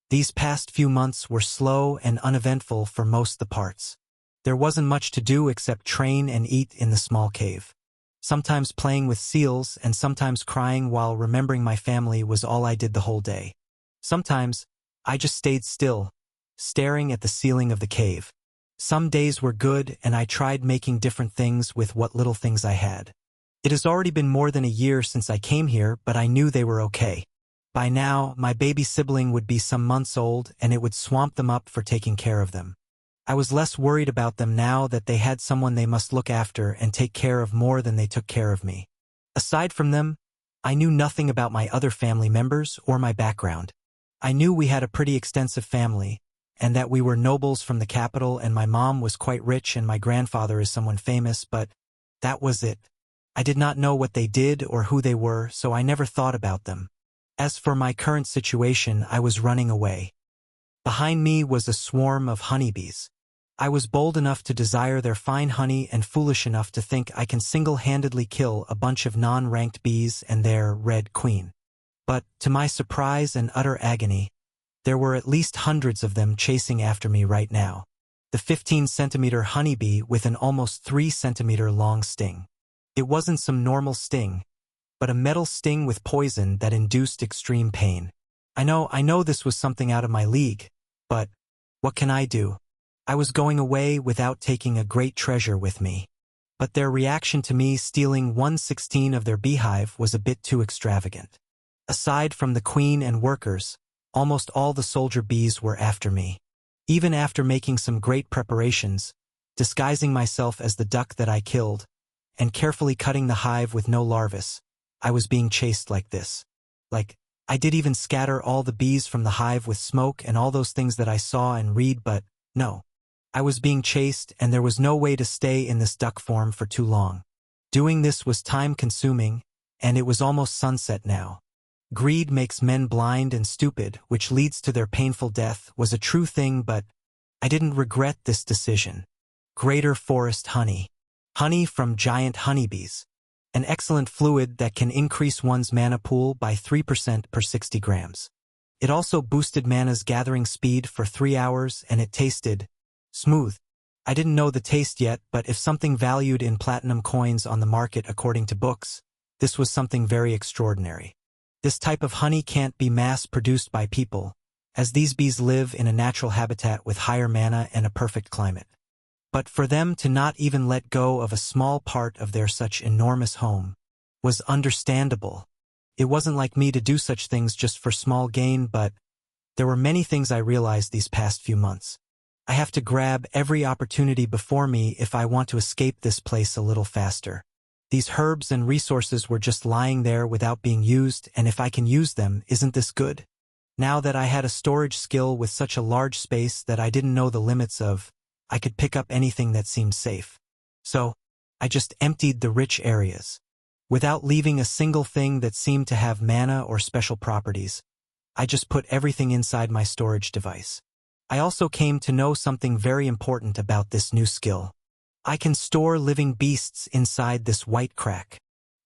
These past few months were slow and uneventful for most the parts. There wasn't much to do except train and eat in the small cave. Sometimes playing with seals and sometimes crying while remembering my family was all I did the whole day. Sometimes, I just stayed still, staring at the ceiling of the cave. Some days were good and I tried making different things with what little things I had. It has already been more than a year since I came here, but I knew they were okay. By now, my baby sibling would be some months old and it would swamp them up for taking care of them. I was less worried about them now that they had someone they must look after and take care of more than they took care of me. Aside from them, I knew nothing about my other family members or my background. I knew we had a pretty extensive family, and that we were nobles from the capital and my mom was quite rich and my grandfather is someone famous, but that was it. I did not know what they did or who they were, so I never thought about them. As for my current situation, I was running away. Behind me was a swarm of honeybees. I was bold enough to desire their fine honey and foolish enough to think I can single-handedly kill a bunch of non-ranked bees and their red queen. But, to my surprise and utter agony, there were at least hundreds of them chasing after me right now. The 15-centimeter honeybee with an almost 3-centimeter long sting. It wasn't some normal sting, but a metal sting with poison that induced extreme pain. I know this was something out of my league, but what can I do? I was going away without taking a great treasure with me. But their reaction to me stealing 1/16 of their beehive was a bit too extravagant. Aside from the queen and workers, almost all the soldier bees were after me. Even after making some great preparations, disguising myself as the duck that I killed, and carefully cutting the hive with no larvae, I was being chased like this. I did even scatter all the bees from the hive with smoke and all those things that I saw and read, but no. I was being chased and there was no way to stay in this duck form for too long. Doing this was time-consuming, and it was almost sunset now. Greed makes men blind and stupid, which leads to their painful death, was a true thing, but I didn't regret this decision. Greater forest honey. Honey from giant honeybees. An excellent fluid that can increase one's mana pool by 3% per 60 grams. It also boosted mana's gathering speed for 3 hours and it tasted smooth. I didn't know the taste yet, but if something valued in platinum coins on the market according to books, this was something very extraordinary. This type of honey can't be mass-produced by people, as these bees live in a natural habitat with higher mana and a perfect climate. But for them to not even let go of a small part of their such enormous home was understandable. It wasn't like me to do such things just for small gain, but there were many things I realized these past few months. I have to grab every opportunity before me if I want to escape this place a little faster. These herbs and resources were just lying there without being used, and if I can use them, isn't this good? Now that I had a storage skill with such a large space that I didn't know the limits of, I could pick up anything that seemed safe. So, I just emptied the rich areas. Without leaving a single thing that seemed to have mana or special properties, I just put everything inside my storage device. I also came to know something very important about this new skill. I can store living beasts inside this white crack.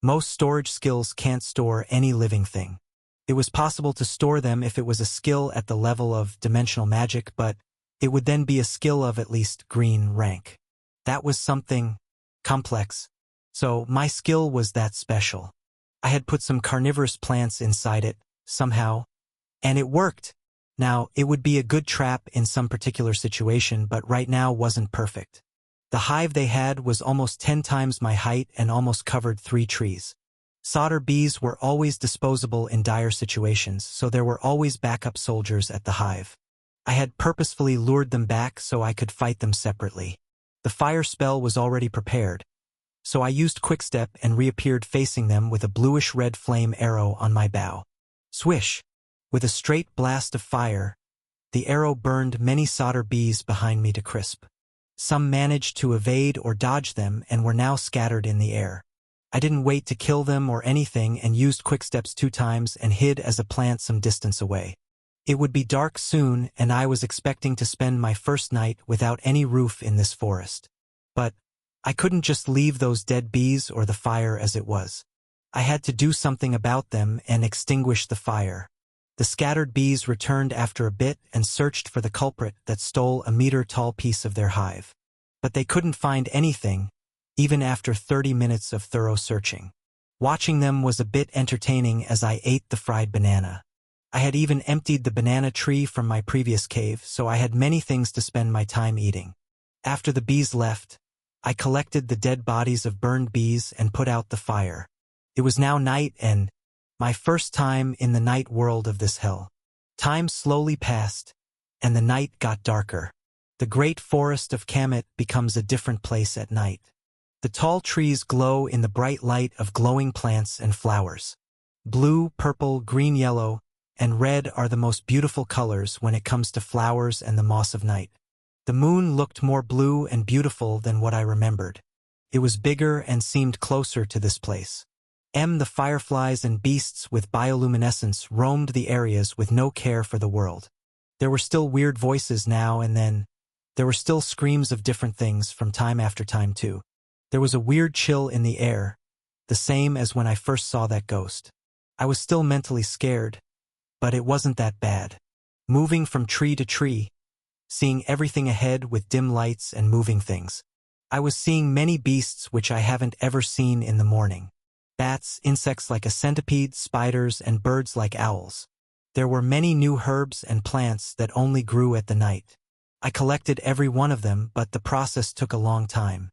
Most storage skills can't store any living thing. It was possible to store them if it was a skill at the level of dimensional magic, but it would then be a skill of at least green rank. That was something complex. So my skill was that special. I had put some carnivorous plants inside it, somehow, and it worked. Now, it would be a good trap in some particular situation, but right now wasn't perfect. The hive they had was almost 10 times my height and almost covered 3 trees. Soldier bees were always disposable in dire situations, so there were always backup soldiers at the hive. I had purposefully lured them back so I could fight them separately. The fire spell was already prepared, so I used Quickstep and reappeared facing them with a bluish-red flame arrow on my bow. Swish! With a straight blast of fire, the arrow burned many soldier bees behind me to crisp. Some managed to evade or dodge them and were now scattered in the air. I didn't wait to kill them or anything and used Quicksteps 2 times and hid as a plant some distance away. It would be dark soon and I was expecting to spend my first night without any roof in this forest. But I couldn't just leave those dead bees or the fire as it was. I had to do something about them and extinguish the fire. The scattered bees returned after a bit and searched for the culprit that stole a meter-tall piece of their hive. But they couldn't find anything, even after 30 minutes of thorough searching. Watching them was a bit entertaining as I ate the fried banana. I had even emptied the banana tree from my previous cave, so I had many things to spend my time eating. After the bees left, I collected the dead bodies of burned bees and put out the fire. It was now night and my first time in the night world of this hell. Time slowly passed, and the night got darker. The great forest of Kamet becomes a different place at night. The tall trees glow in the bright light of glowing plants and flowers. Blue, purple, green, yellow, and red are the most beautiful colors when it comes to flowers and the moss of night. The moon looked more blue and beautiful than what I remembered. It was bigger and seemed closer to this place. The fireflies and beasts with bioluminescence roamed the areas with no care for the world. There were still weird voices now and then. There were still screams of different things from time after time too. There was a weird chill in the air, the same as when I first saw that ghost. I was still mentally scared, but it wasn't that bad. Moving from tree to tree, seeing everything ahead with dim lights and moving things. I was seeing many beasts which I haven't ever seen in the morning. Bats, insects like a centipede, spiders, and birds like owls. There were many new herbs and plants that only grew at the night. I collected every one of them, but the process took a long time.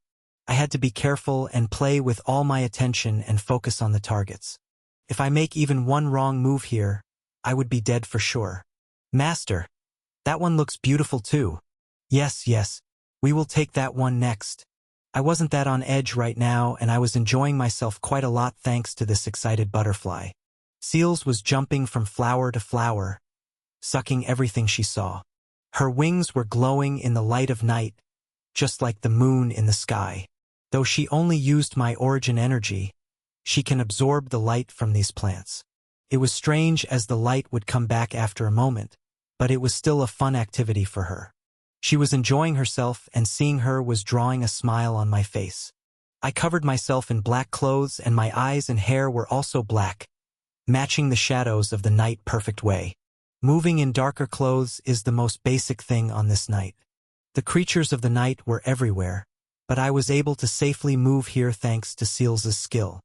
I had to be careful and play with all my attention and focus on the targets. If I make even one wrong move here, I would be dead for sure. Master, that one looks beautiful too. Yes, we will take that one next. I wasn't that on edge right now, and I was enjoying myself quite a lot thanks to this excited butterfly. Seals was jumping from flower to flower, sucking everything she saw. Her wings were glowing in the light of night, just like the moon in the sky. Though she only used my origin energy, she can absorb the light from these plants. It was strange as the light would come back after a moment, but it was still a fun activity for her. She was enjoying herself, and seeing her was drawing a smile on my face. I covered myself in black clothes, and my eyes and hair were also black, matching the shadows of the night perfect way. Moving in darker clothes is the most basic thing on this night. The creatures of the night were everywhere, but I was able to safely move here thanks to Seals' skill.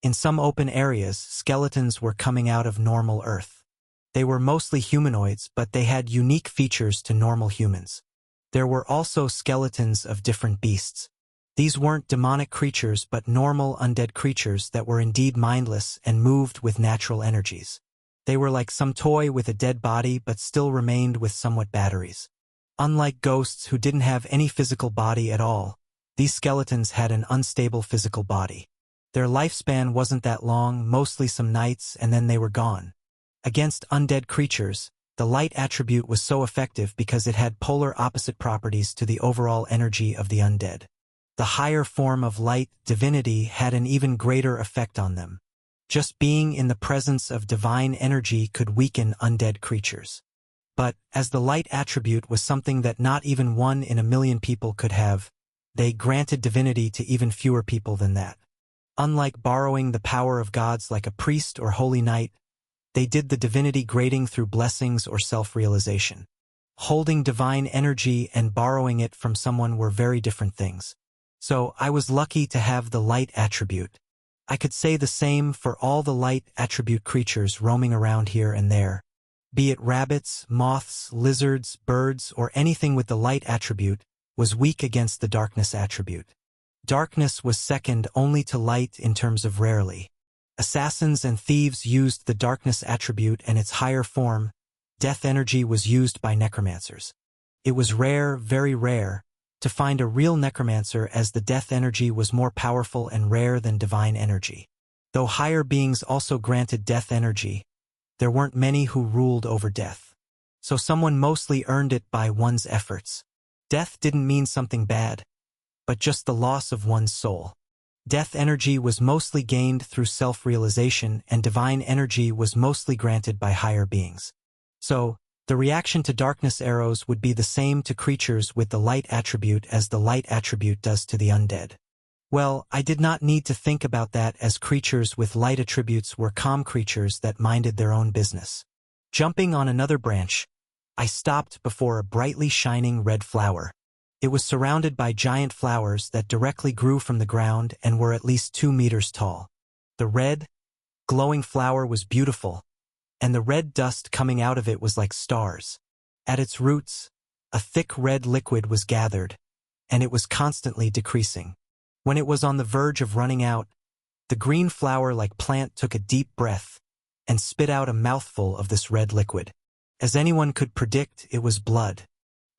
In some open areas, skeletons were coming out of normal Earth. They were mostly humanoids, but they had unique features to normal humans. There were also skeletons of different beasts. These weren't demonic creatures but normal undead creatures that were indeed mindless and moved with natural energies. They were like some toy with a dead body but still remained with somewhat batteries. Unlike ghosts who didn't have any physical body at all, these skeletons had an unstable physical body. Their lifespan wasn't that long, mostly some nights, and then they were gone. Against undead creatures, the light attribute was so effective because it had polar opposite properties to the overall energy of the undead. The higher form of light, divinity, had an even greater effect on them. Just being in the presence of divine energy could weaken undead creatures. But, as the light attribute was something that not even 1 in a million people could have, they granted divinity to even fewer people than that. Unlike borrowing the power of gods like a priest or holy knight, they did the divinity grading through blessings or self-realization. Holding divine energy and borrowing it from someone were very different things. So, I was lucky to have the light attribute. I could say the same for all the light attribute creatures roaming around here and there. Be it rabbits, moths, lizards, birds, or anything with the light attribute, was weak against the darkness attribute. Darkness was second only to light in terms of rarely. Assassins and thieves used the darkness attribute, and its higher form, death energy, was used by necromancers. It was rare, very rare, to find a real necromancer, as the death energy was more powerful and rare than divine energy. Though higher beings also granted death energy, there weren't many who ruled over death. So someone mostly earned it by one's efforts. Death didn't mean something bad, but just the loss of one's soul. Death energy was mostly gained through self-realization, and divine energy was mostly granted by higher beings. So, the reaction to darkness arrows would be the same to creatures with the light attribute as the light attribute does to the undead. Well, I did not need to think about that, as creatures with light attributes were calm creatures that minded their own business. Jumping on another branch, I stopped before a brightly shining red flower. It was surrounded by giant flowers that directly grew from the ground and were at least 2 meters tall. The red, glowing flower was beautiful, and the red dust coming out of it was like stars. At its roots, a thick red liquid was gathered, and it was constantly decreasing. When it was on the verge of running out, the green flower-like plant took a deep breath and spit out a mouthful of this red liquid. As anyone could predict, it was blood.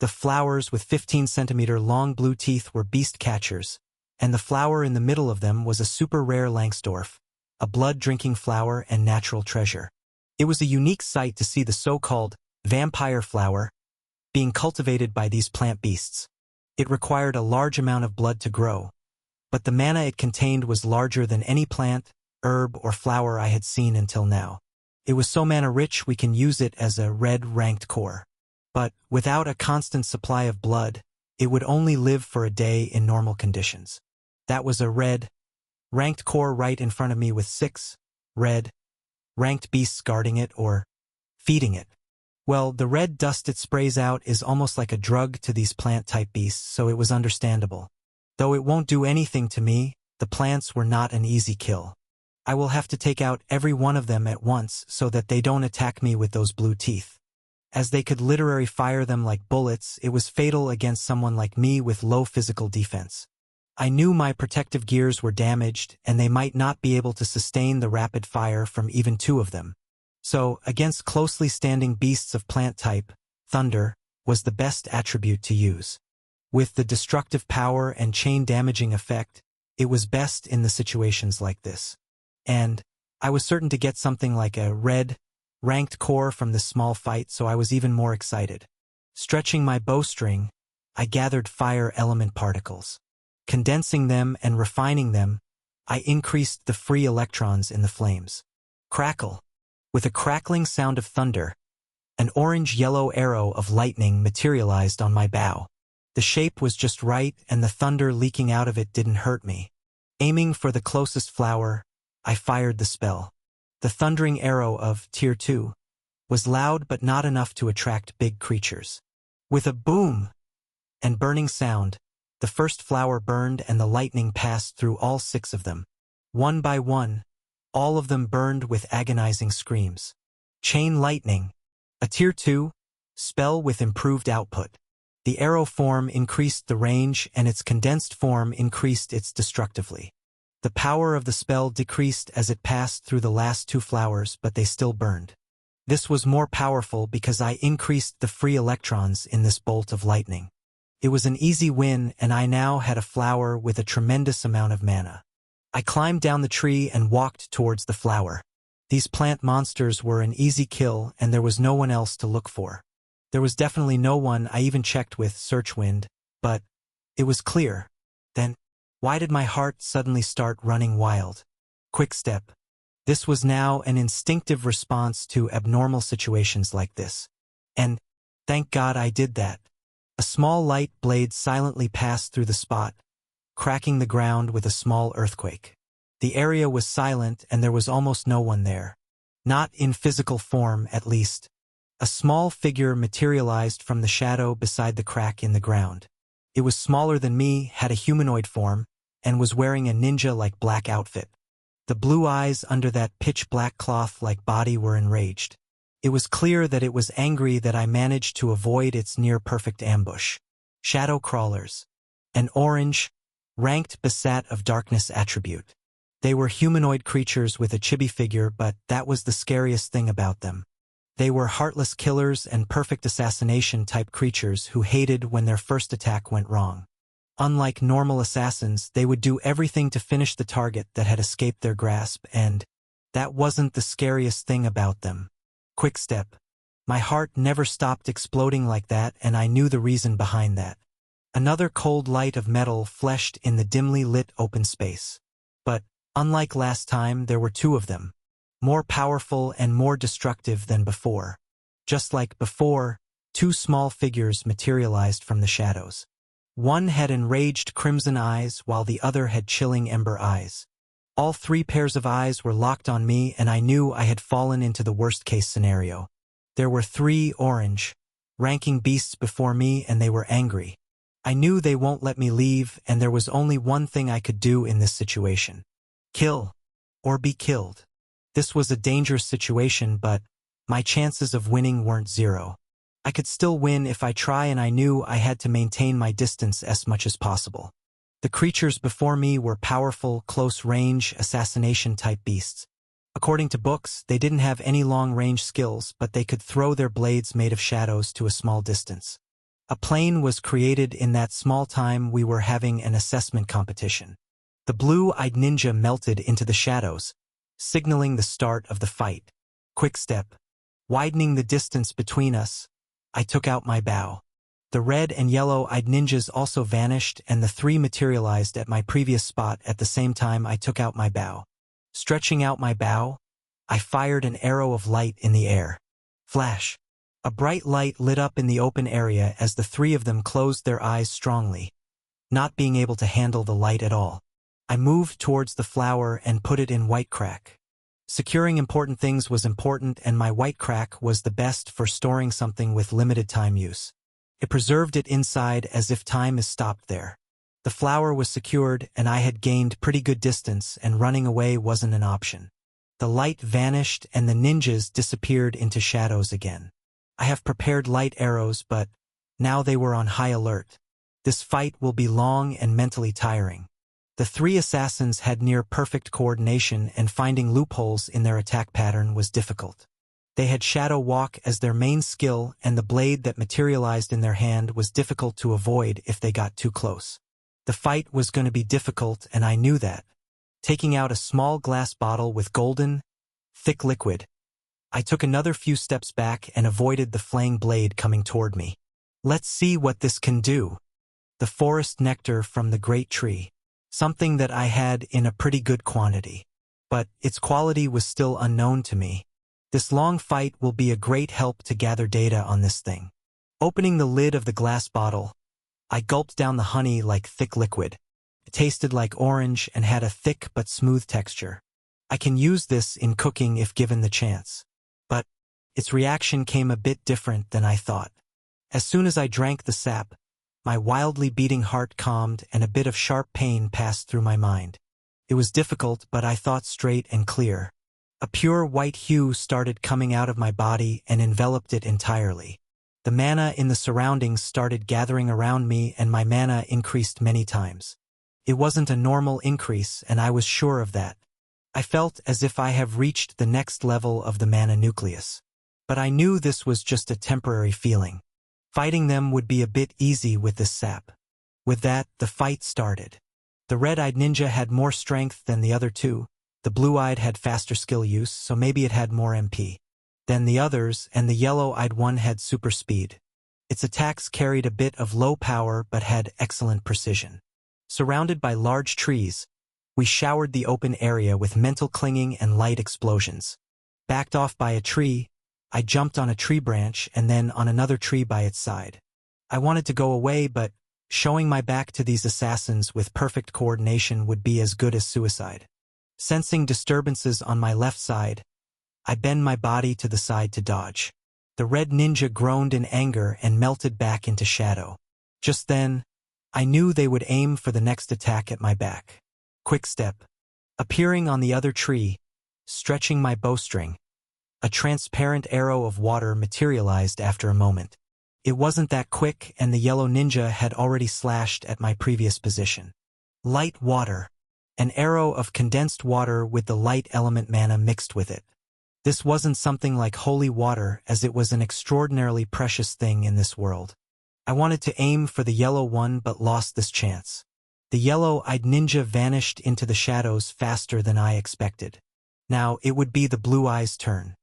The flowers with 15-centimeter long blue teeth were beast catchers, and the flower in the middle of them was a super rare Langsdorff, a blood-drinking flower and natural treasure. It was a unique sight to see the so-called vampire flower being cultivated by these plant beasts. It required a large amount of blood to grow, but the mana it contained was larger than any plant, herb, or flower I had seen until now. It was so mana-rich we can use it as a red ranked core. But without a constant supply of blood, it would only live for a day in normal conditions. That was a red ranked core right in front of me with 6 red ranked beasts guarding it or feeding it. Well, the red dust it sprays out is almost like a drug to these plant-type beasts, so it was understandable. Though it won't do anything to me, the plants were not an easy kill. I will have to take out every one of them at once so that they don't attack me with those blue teeth. As they could literally fire them like bullets, it was fatal against someone like me with low physical defense. I knew my protective gears were damaged and they might not be able to sustain the rapid fire from even 2 of them. So, against closely standing beasts of plant type, thunder was the best attribute to use. With the destructive power and chain-damaging effect, it was best in the situations like this. And I was certain to get something like a red ranked core from this small fight, so I was even more excited. Stretching my bowstring, I gathered fire element particles. Condensing them and refining them, I increased the free electrons in the flames. Crackle! With a crackling sound of thunder, an orange-yellow arrow of lightning materialized on my bow. The shape was just right, and the thunder leaking out of it didn't hurt me. Aiming for the closest flower, I fired the spell. The thundering arrow of Tier 2 was loud but not enough to attract big creatures. With a boom and burning sound, the first flower burned and the lightning passed through all 6 of them. One by one, all of them burned with agonizing screams. Chain Lightning, a Tier 2 spell with improved output. The arrow form increased the range and its condensed form increased its destructively. The power of the spell decreased as it passed through the last 2 flowers, but they still burned. This was more powerful because I increased the free electrons in this bolt of lightning. It was an easy win, and I now had a flower with a tremendous amount of mana. I climbed down the tree and walked towards the flower. These plant monsters were an easy kill, and there was no one else to look for. There was definitely no one. I even checked with Searchwind, but it was clear. Then, why did my heart suddenly start running wild? Quickstep. This was now an instinctive response to abnormal situations like this. And, thank God I did that. A small light blade silently passed through the spot, cracking the ground with a small earthquake. The area was silent and there was almost no one there. Not in physical form, at least. A small figure materialized from the shadow beside the crack in the ground. It was smaller than me, had a humanoid form, and was wearing a ninja-like black outfit. The blue eyes under that pitch-black cloth-like body were enraged. It was clear that it was angry that I managed to avoid its near-perfect ambush. Shadow crawlers. An orange, ranked Besat of Darkness attribute. They were humanoid creatures with a chibi figure, but that was the scariest thing about them. They were heartless killers and perfect assassination-type creatures who hated when their first attack went wrong. Unlike normal assassins, they would do everything to finish the target that had escaped their grasp, and that wasn't the scariest thing about them. Quickstep. My heart never stopped exploding like that, and I knew the reason behind that. Another cold light of metal flashed in the dimly lit open space. But, unlike last time, there were 2 of them. More powerful and more destructive than before. Just like before, 2 small figures materialized from the shadows. One had enraged crimson eyes while the other had chilling ember eyes. All 3 pairs of eyes were locked on me, and I knew I had fallen into the worst-case scenario. There were 3 orange, ranking beasts before me, and they were angry. I knew they won't let me leave, and there was only one thing I could do in this situation. Kill. Or be killed. This was a dangerous situation, but my chances of winning weren't 0. I could still win if I try, and I knew I had to maintain my distance as much as possible. The creatures before me were powerful, close-range, assassination-type beasts. According to books, they didn't have any long-range skills, but they could throw their blades made of shadows to a small distance. A plane was created in that small time we were having an assessment competition. The blue-eyed ninja melted into the shadows, signaling the start of the fight. Quick step. Widening the distance between us, I took out my bow. The red and yellow-eyed ninjas also vanished, and the 3 materialized at my previous spot at the same time I took out my bow. Stretching out my bow, I fired an arrow of light in the air. Flash. A bright light lit up in the open area as the 3 of them closed their eyes strongly, not being able to handle the light at all. I moved towards the flower and put it in white crack. Securing important things was important, and my white crack was the best for storing something with limited time use. It preserved it inside as if time is stopped there. The flower was secured, and I had gained pretty good distance, and running away wasn't an option. The light vanished, and the ninjas disappeared into shadows again. I have prepared light arrows, but now they were on high alert. This fight will be long and mentally tiring. The 3 assassins had near-perfect coordination, and finding loopholes in their attack pattern was difficult. They had Shadow Walk as their main skill, and the blade that materialized in their hand was difficult to avoid if they got too close. The fight was going to be difficult, and I knew that. Taking out a small glass bottle with golden, thick liquid, I took another few steps back and avoided the flaying blade coming toward me. Let's see what this can do. The forest nectar from the great tree. Something that I had in a pretty good quantity. But its quality was still unknown to me. This long fight will be a great help to gather data on this thing. Opening the lid of the glass bottle, I gulped down the honey like thick liquid. It tasted like orange and had a thick but smooth texture. I can use this in cooking if given the chance. But its reaction came a bit different than I thought. As soon as I drank the sap, my wildly beating heart calmed and a bit of sharp pain passed through my mind. It was difficult, but I thought straight and clear. A pure white hue started coming out of my body and enveloped it entirely. The mana in the surroundings started gathering around me, and my mana increased many times. It wasn't a normal increase, and I was sure of that. I felt as if I have reached the next level of the mana nucleus. But I knew this was just a temporary feeling. Fighting them would be a bit easy with this sap. With that, the fight started. The red-eyed ninja had more strength than the other 2. The blue-eyed had faster skill use, so maybe it had more MP than the others, and the yellow-eyed one had super speed. Its attacks carried a bit of low power but had excellent precision. Surrounded by large trees, we showered the open area with mental clinging and light explosions. Backed off by a tree, I jumped on a tree branch and then on another tree by its side. I wanted to go away, but showing my back to these assassins with perfect coordination would be as good as suicide. Sensing disturbances on my left side, I bent my body to the side to dodge. The red ninja groaned in anger and melted back into shadow. Just then, I knew they would aim for the next attack at my back. Quick step. Appearing on the other tree, stretching my bowstring, a transparent arrow of water materialized after a moment. It wasn't that quick, and the yellow ninja had already slashed at my previous position. Light water. An arrow of condensed water with the light element mana mixed with it. This wasn't something like holy water, as it was an extraordinarily precious thing in this world. I wanted to aim for the yellow one but lost this chance. The yellow-eyed ninja vanished into the shadows faster than I expected. Now it would be the Blue Eyes' turn.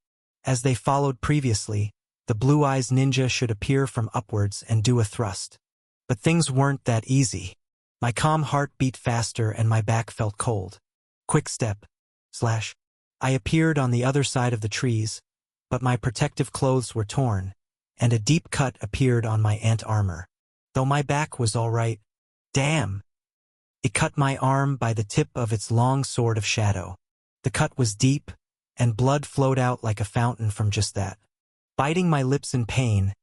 As they followed previously, the Blue Eyes ninja should appear from upwards and do a thrust. But things weren't that easy. My calm heart beat faster and my back felt cold. Quick step. I appeared on the other side of the trees, but my protective clothes were torn, and a deep cut appeared on my ant armor. Though my back was all right, damn! It cut my arm by the tip of its long sword of shadow. The cut was deep, and blood flowed out like a fountain from just that. Biting my lips in pain,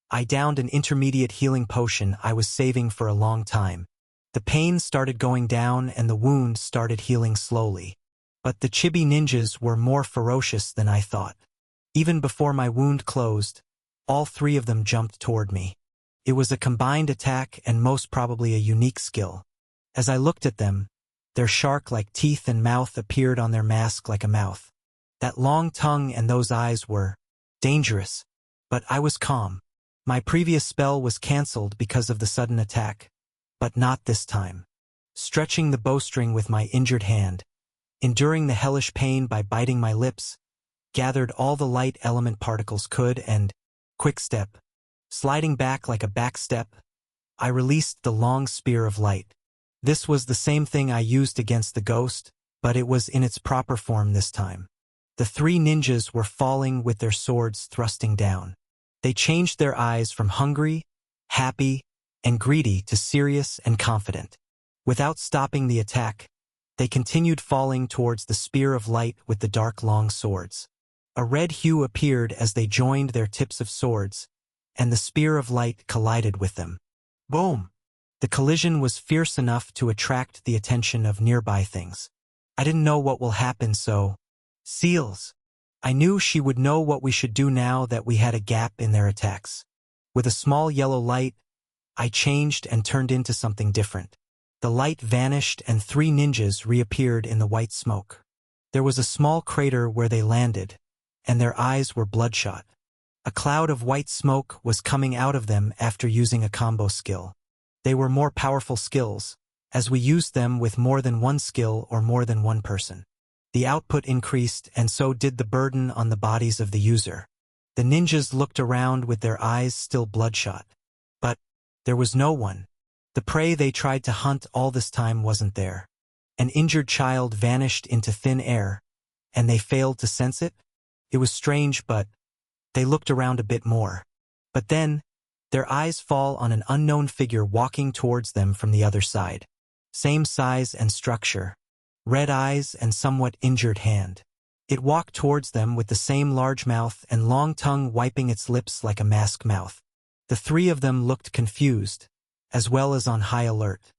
I downed an intermediate healing potion I was saving for a long time. The pain started going down and the wound started healing slowly. But the chibi ninjas were more ferocious than I thought. Even before my wound closed, all three of them jumped toward me. It was a combined attack and most probably a unique skill. As I looked at them, their shark-like teeth and mouth appeared on their mask like a mouth. That long tongue and those eyes were dangerous, but I was calm. My previous spell was cancelled because of the sudden attack, but not this time. Stretching the bowstring with my injured hand, enduring the hellish pain by biting my lips, gathered all the light element particles could and, quick step, sliding back like a back step, I released the long spear of light. This was the same thing I used against the ghost, but it was in its proper form this time. The three ninjas were falling with their swords thrusting down. They changed their eyes from hungry, happy, and greedy to serious and confident. Without stopping the attack, they continued falling towards the spear of light with the dark long swords. A red hue appeared as they joined their tips of swords, and the spear of light collided with them. Boom! The collision was fierce enough to attract the attention of nearby things. I didn't know what will happen, so... Seals! I knew she would know what we should do now that we had a gap in their attacks. With a small yellow light, I changed and turned into something different. The light vanished and three ninjas reappeared in the white smoke. There was a small crater where they landed, and their eyes were bloodshot. A cloud of white smoke was coming out of them after using a combo skill. They were more powerful skills, as we used them with more than one skill or more than one person. The output increased and so did the burden on the bodies of the user. The ninjas looked around with their eyes still bloodshot. But there was no one. The prey they tried to hunt all this time wasn't there. An injured child vanished into thin air, and they failed to sense it? It was strange, but they looked around a bit more. But then, their eyes fall on an unknown figure walking towards them from the other side. Same size and structure. Red eyes and somewhat injured hand. It walked towards them with the same large mouth and long tongue wiping its lips like a mask mouth. The three of them looked confused, as well as on high alert.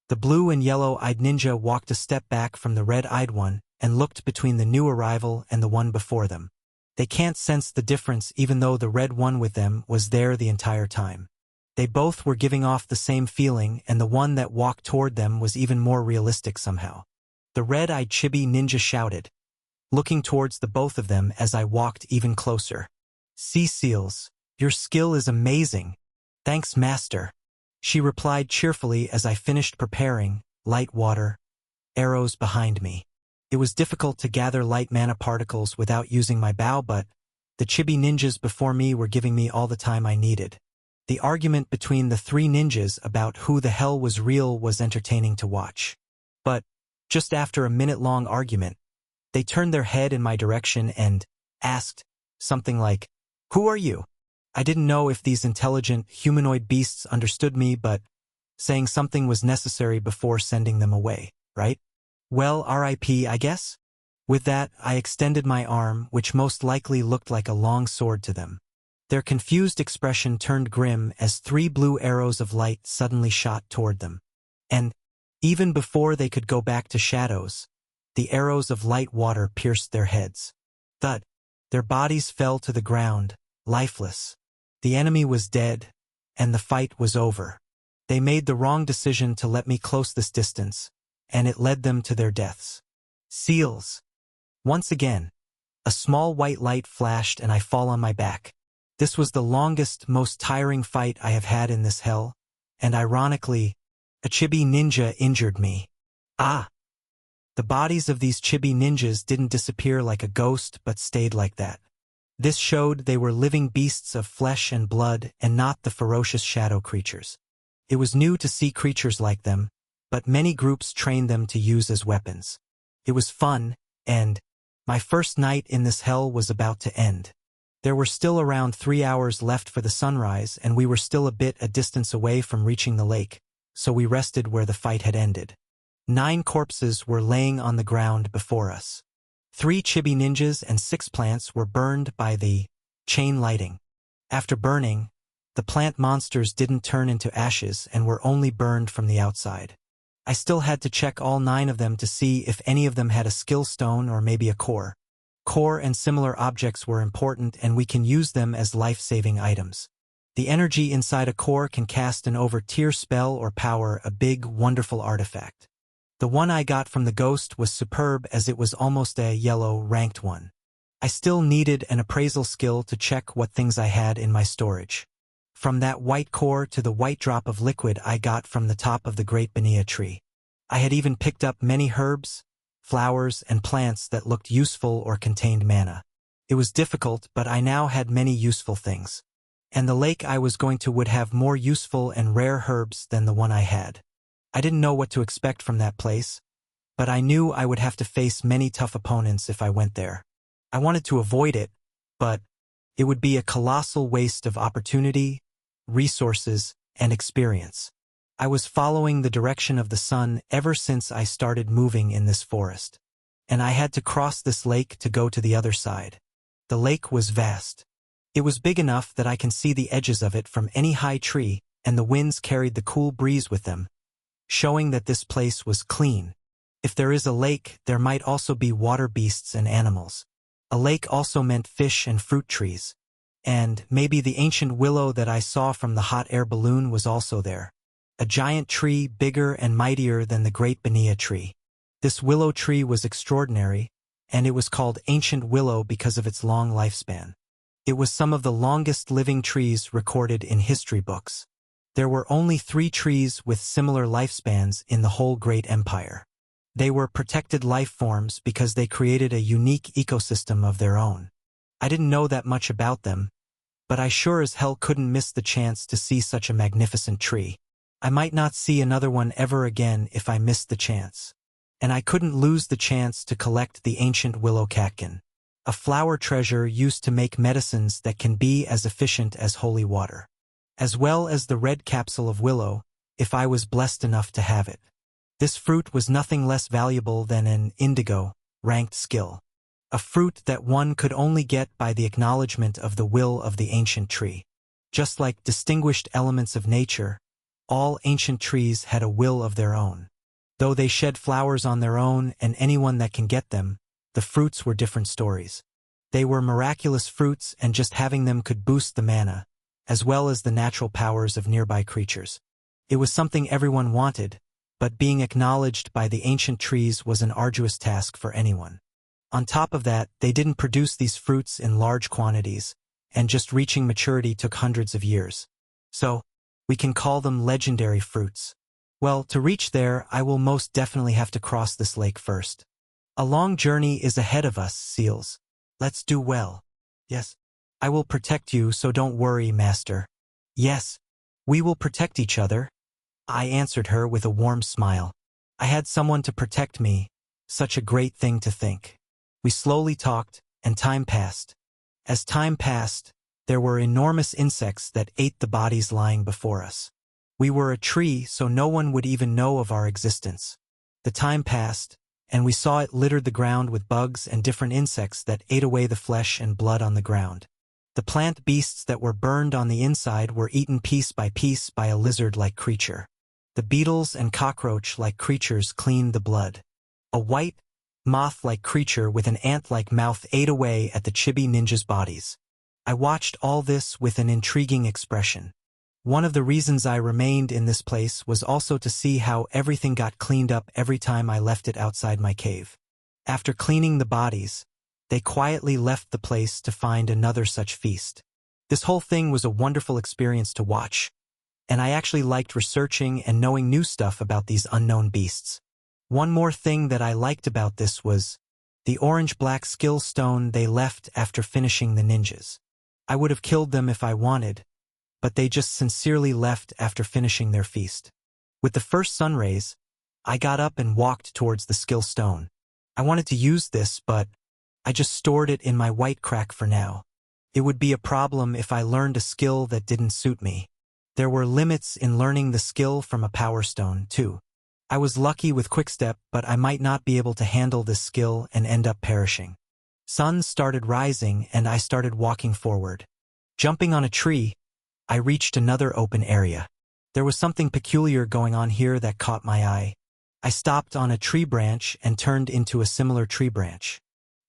The blue and yellow-eyed ninja walked a step back from the red-eyed one and looked between the new arrival and the one before them. They can't sense the difference even though the red one with them was there the entire time. They both were giving off the same feeling and the one that walked toward them was even more realistic somehow. The red-eyed chibi ninja shouted, looking towards the both of them as I walked even closer. "Sea Seals, your skill is amazing. Thanks, Master." She replied cheerfully as I finished preparing light water arrows behind me. It was difficult to gather light mana particles without using my bow, but the chibi ninjas before me were giving me all the time I needed. The argument between the three ninjas about who the hell was real was entertaining to watch. But just after a minute-long argument, they turned their head in my direction and asked something like, "Who are you?" I didn't know if these intelligent, humanoid beasts understood me, but saying something was necessary before sending them away, right? Well, RIP, I guess? With that, I extended my arm, which most likely looked like a long sword to them. Their confused expression turned grim as three blue arrows of light suddenly shot toward them. And even before they could go back to shadows, the arrows of light water pierced their heads. Thud! Their bodies fell to the ground, lifeless. The enemy was dead, and the fight was over. They made the wrong decision to let me close this distance, and it led them to their deaths. Seals! Once again, a small white light flashed and I fall on my back. This was the longest, most tiring fight I have had in this hell, and ironically, a chibi ninja injured me. Ah! The bodies of these chibi ninjas didn't disappear like a ghost but stayed like that. This showed they were living beasts of flesh and blood and not the ferocious shadow creatures. It was new to see creatures like them, but many groups trained them to use as weapons. It was fun, and my first night in this hell was about to end. There were still around 3 hours left for the sunrise and we were still a distance away from reaching the lake, so we rested where the fight had ended. 9 corpses were laying on the ground before us. 3 chibi ninjas and 6 plants were burned by the Chain lighting. After burning, the plant monsters didn't turn into ashes and were only burned from the outside. I still had to check all 9 of them to see if any of them had a skill stone or maybe a core. Core and similar objects were important, and we can use them as life-saving items. The energy inside a core can cast an over-tier spell or power a big, wonderful artifact. The one I got from the ghost was superb, as it was almost a yellow, ranked one. I still needed an appraisal skill to check what things I had in my storage. From that white core to the white drop of liquid I got from the top of the Great Benia tree. I had even picked up many herbs, flowers, and plants that looked useful or contained mana. It was difficult, but I now had many useful things. And the lake I was going to would have more useful and rare herbs than the one I had. I didn't know what to expect from that place, but I knew I would have to face many tough opponents if I went there. I wanted to avoid it, but it would be a colossal waste of opportunity, resources, and experience. I was following the direction of the sun ever since I started moving in this forest, and I had to cross this lake to go to the other side. The lake was vast. It was big enough that I can see the edges of it from any high tree, and the winds carried the cool breeze with them, showing that this place was clean. If there is a lake, there might also be water beasts and animals. A lake also meant fish and fruit trees. And maybe the ancient willow that I saw from the hot air balloon was also there. A giant tree bigger and mightier than the Great Benia tree. This willow tree was extraordinary, and it was called Ancient Willow because of its long lifespan. It was some of the longest living trees recorded in history books. There were only 3 trees with similar lifespans in the whole Great Empire. They were protected life forms because they created a unique ecosystem of their own. I didn't know that much about them, but I sure as hell couldn't miss the chance to see such a magnificent tree. I might not see another one ever again if I missed the chance. And I couldn't lose the chance to collect the ancient willow catkin, a flower treasure used to make medicines that can be as efficient as holy water, as well as the red capsule of willow, if I was blessed enough to have it. This fruit was nothing less valuable than an indigo, ranked skill. A fruit that one could only get by the acknowledgement of the will of the ancient tree. Just like distinguished elements of nature, all ancient trees had a will of their own. Though they shed flowers on their own, and anyone that can get them, the fruits were different stories. They were miraculous fruits, and just having them could boost the mana, as well as the natural powers of nearby creatures. It was something everyone wanted, but being acknowledged by the ancient trees was an arduous task for anyone. On top of that, they didn't produce these fruits in large quantities, and just reaching maturity took hundreds of years. So, we can call them legendary fruits. Well, to reach there, I will most definitely have to cross this lake first. A long journey is ahead of us, seals. Let's do well. Yes. I will protect you, so don't worry, master. Yes. We will protect each other. I answered her with a warm smile. I had someone to protect me. Such a great thing to think. We slowly talked, and time passed. As time passed, there were enormous insects that ate the bodies lying before us. We were a tree, so no one would even know of our existence. The time passed, and we saw it littered the ground with bugs and different insects that ate away the flesh and blood on the ground. The plant beasts that were burned on the inside were eaten piece by a lizard-like creature. The beetles and cockroach-like creatures cleaned the blood. A white, moth-like creature with an ant-like mouth ate away at the chibi ninjas' bodies. I watched all this with an intriguing expression. One of the reasons I remained in this place was also to see how everything got cleaned up every time I left it outside my cave. After cleaning the bodies, they quietly left the place to find another such feast. This whole thing was a wonderful experience to watch, and I actually liked researching and knowing new stuff about these unknown beasts. One more thing that I liked about this was the orange-black skill stone they left after finishing the ninjas. I would have killed them if I wanted, but they just sincerely left after finishing their feast. With the first sun rays, I got up and walked towards the skill stone. I wanted to use this, but I just stored it in my white crack for now. It would be a problem if I learned a skill that didn't suit me. There were limits in learning the skill from a power stone, too. I was lucky with Quickstep, but I might not be able to handle this skill and end up perishing. Sun started rising and I started walking forward. Jumping on a tree, I reached another open area. There was something peculiar going on here that caught my eye. I stopped on a tree branch and turned into a similar tree branch.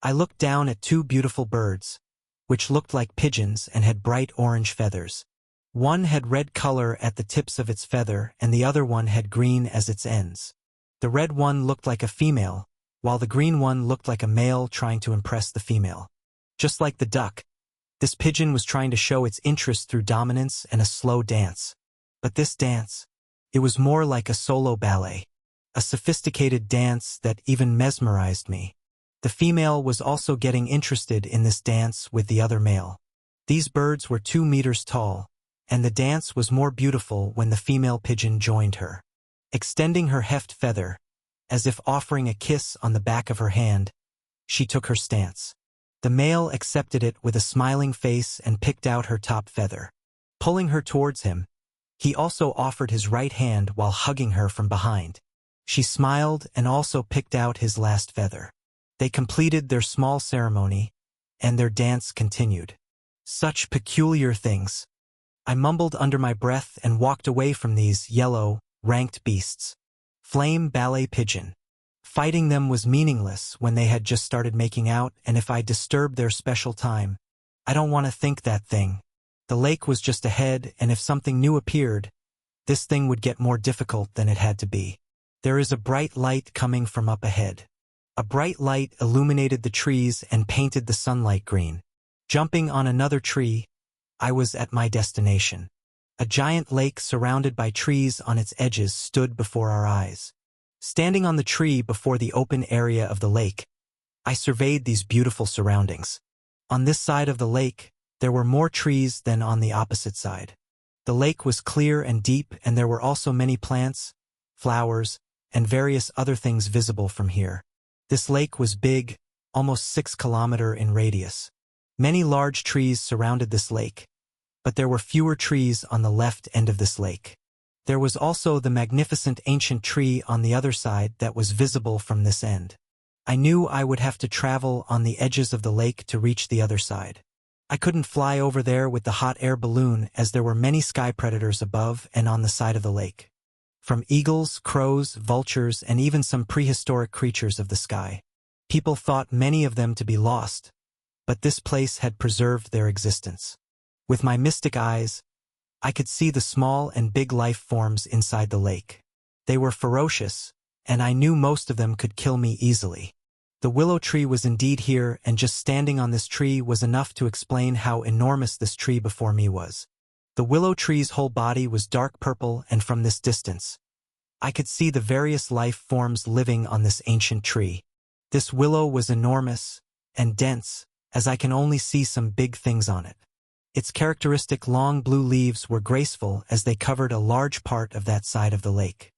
I looked down at two beautiful birds, which looked like pigeons and had bright orange feathers. One had red color at the tips of its feather and the other one had green as its ends. The red one looked like a female, while the green one looked like a male trying to impress the female. Just like the duck, this pigeon was trying to show its interest through dominance and a slow dance. But this dance, it was more like a solo ballet, a sophisticated dance that even mesmerized me. The female was also getting interested in this dance with the other male. These birds were 2 meters tall, and the dance was more beautiful when the female pigeon joined her. Extending her heft feather, as if offering a kiss on the back of her hand, she took her stance. The male accepted it with a smiling face and picked out her top feather. Pulling her towards him, he also offered his right hand while hugging her from behind. She smiled and also picked out his last feather. They completed their small ceremony, and their dance continued. Such peculiar things. I mumbled under my breath and walked away from these yellow, ranked beasts. Flame ballet pigeon. Fighting them was meaningless when they had just started making out, and if I disturbed their special time, I don't want to think that thing. The lake was just ahead, and if something new appeared, this thing would get more difficult than it had to be. There is a bright light coming from up ahead. A bright light illuminated the trees and painted the sunlight green. Jumping on another tree, I was at my destination. A giant lake surrounded by trees on its edges stood before our eyes. Standing on the tree before the open area of the lake, I surveyed these beautiful surroundings. On this side of the lake, there were more trees than on the opposite side. The lake was clear and deep, and there were also many plants, flowers, and various other things visible from here. This lake was big, almost 6 kilometers in radius. Many large trees surrounded this lake, but there were fewer trees on the left end of this lake. There was also the magnificent ancient tree on the other side that was visible from this end. I knew I would have to travel on the edges of the lake to reach the other side. I couldn't fly over there with the hot air balloon as there were many sky predators above and on the side of the lake. From eagles, crows, vultures, and even some prehistoric creatures of the sky. People thought many of them to be lost, but this place had preserved their existence. With my mystic eyes, I could see the small and big life forms inside the lake. They were ferocious, and I knew most of them could kill me easily. The willow tree was indeed here, and just standing on this tree was enough to explain how enormous this tree before me was. The willow tree's whole body was dark purple, and from this distance, I could see the various life forms living on this ancient tree. This willow was enormous and dense, as I can only see some big things on it. Its characteristic long blue leaves were graceful as they covered a large part of that side of the lake.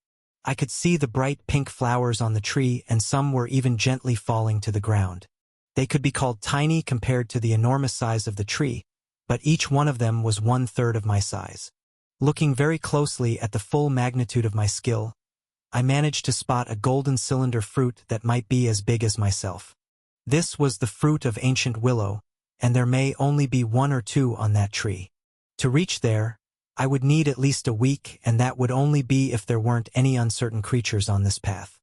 I could see the bright pink flowers on the tree, and some were even gently falling to the ground. They could be called tiny compared to the enormous size of the tree, but each one of them was 1/3 of my size. Looking very closely at the full magnitude of my skill, I managed to spot a golden cylinder fruit that might be as big as myself. This was the fruit of ancient willow, and there may only be 1 or 2 on that tree. To reach there, I would need at least a week, and that would only be if there weren't any uncertain creatures on this path.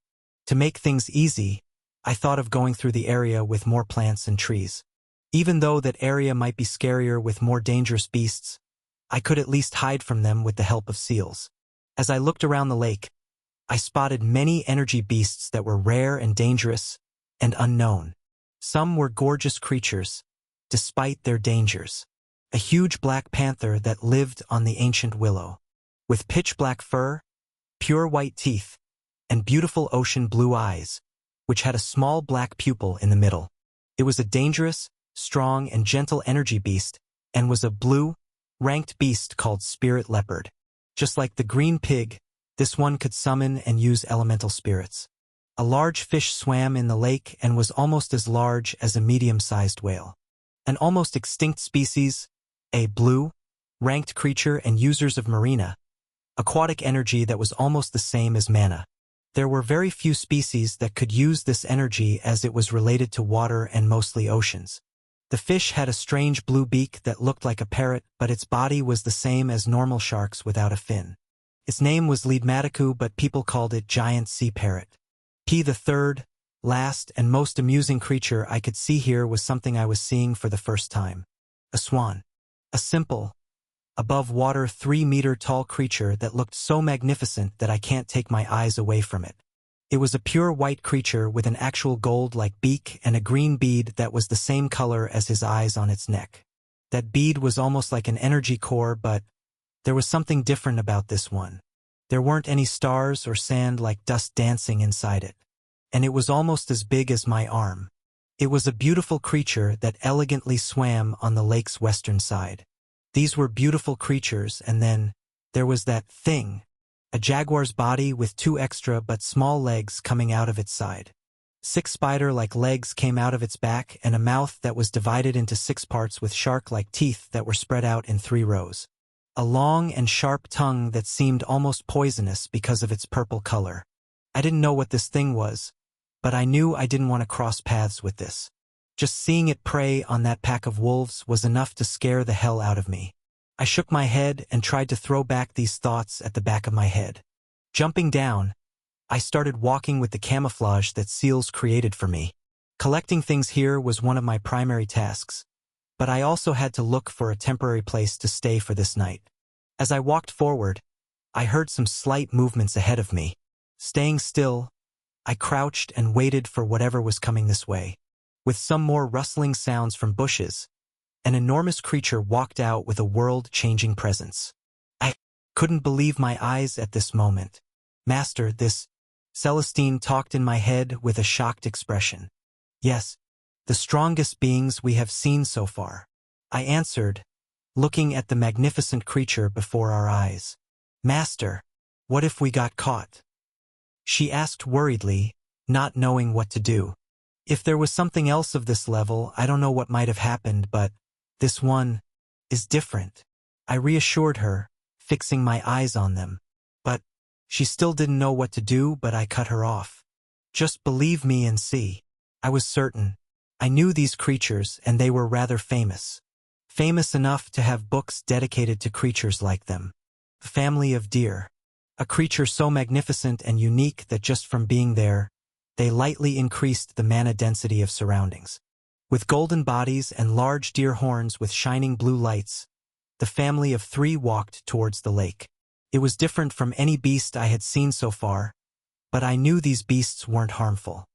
To make things easy, I thought of going through the area with more plants and trees. Even though that area might be scarier with more dangerous beasts, I could at least hide from them with the help of seals. As I looked around the lake, I spotted many energy beasts that were rare and dangerous and unknown. Some were gorgeous creatures, despite their dangers. A huge black panther that lived on the ancient willow, with pitch-black fur, pure white teeth, and beautiful ocean blue eyes, which had a small black pupil in the middle. It was a dangerous, strong, and gentle energy beast, and was a blue, ranked beast called Spirit Leopard. Just like the green pig, this one could summon and use elemental spirits. A large fish swam in the lake and was almost as large as a medium-sized whale. An almost extinct species, a blue, ranked creature and users of marina, aquatic energy that was almost the same as mana. There were very few species that could use this energy as it was related to water and mostly oceans. The fish had a strange blue beak that looked like a parrot, but its body was the same as normal sharks without a fin. Its name was Leedmatiku, but people called it giant sea parrot. The third, last, and most amusing creature I could see here was something I was seeing for the first time. A swan. A simple, above-water 3-meter-tall creature that looked so magnificent that I can't take my eyes away from it. It was a pure white creature with an actual gold-like beak and a green bead that was the same color as his eyes on its neck. That bead was almost like an energy core, but there was something different about this one. There weren't any stars or sand like dust dancing inside it. And it was almost as big as my arm. It was a beautiful creature that elegantly swam on the lake's western side. These were beautiful creatures, and then there was that thing, a jaguar's body with 2 extra but small legs coming out of its side. 6 spider-like legs came out of its back and a mouth that was divided into 6 parts with shark-like teeth that were spread out in 3 rows. A long and sharp tongue that seemed almost poisonous because of its purple color. I didn't know what this thing was, but I knew I didn't want to cross paths with this. Just seeing it prey on that pack of wolves was enough to scare the hell out of me. I shook my head and tried to throw back these thoughts at the back of my head. Jumping down, I started walking with the camouflage that seals created for me. Collecting things here was one of my primary tasks, but I also had to look for a temporary place to stay for this night. As I walked forward, I heard some slight movements ahead of me. Staying still, I crouched and waited for whatever was coming this way. With some more rustling sounds from bushes, an enormous creature walked out with a world-changing presence. I couldn't believe my eyes at this moment. Master, this Celestine talked in my head with a shocked expression. Yes, the strongest beings we have seen so far. I answered, looking at the magnificent creature before our eyes. Master, what if we got caught? She asked worriedly, not knowing what to do. If there was something else of this level, I don't know what might have happened, but this one is different. I reassured her, fixing my eyes on them. But she still didn't know what to do, but I cut her off. Just believe me and see. I was certain. I knew these creatures, and they were rather famous. Famous enough to have books dedicated to creatures like them. The family of deer. A creature so magnificent and unique that just from being there, they lightly increased the mana density of surroundings. With golden bodies and large deer horns with shining blue lights, the family of 3 walked towards the lake. It was different from any beast I had seen so far, but I knew these beasts weren't harmful.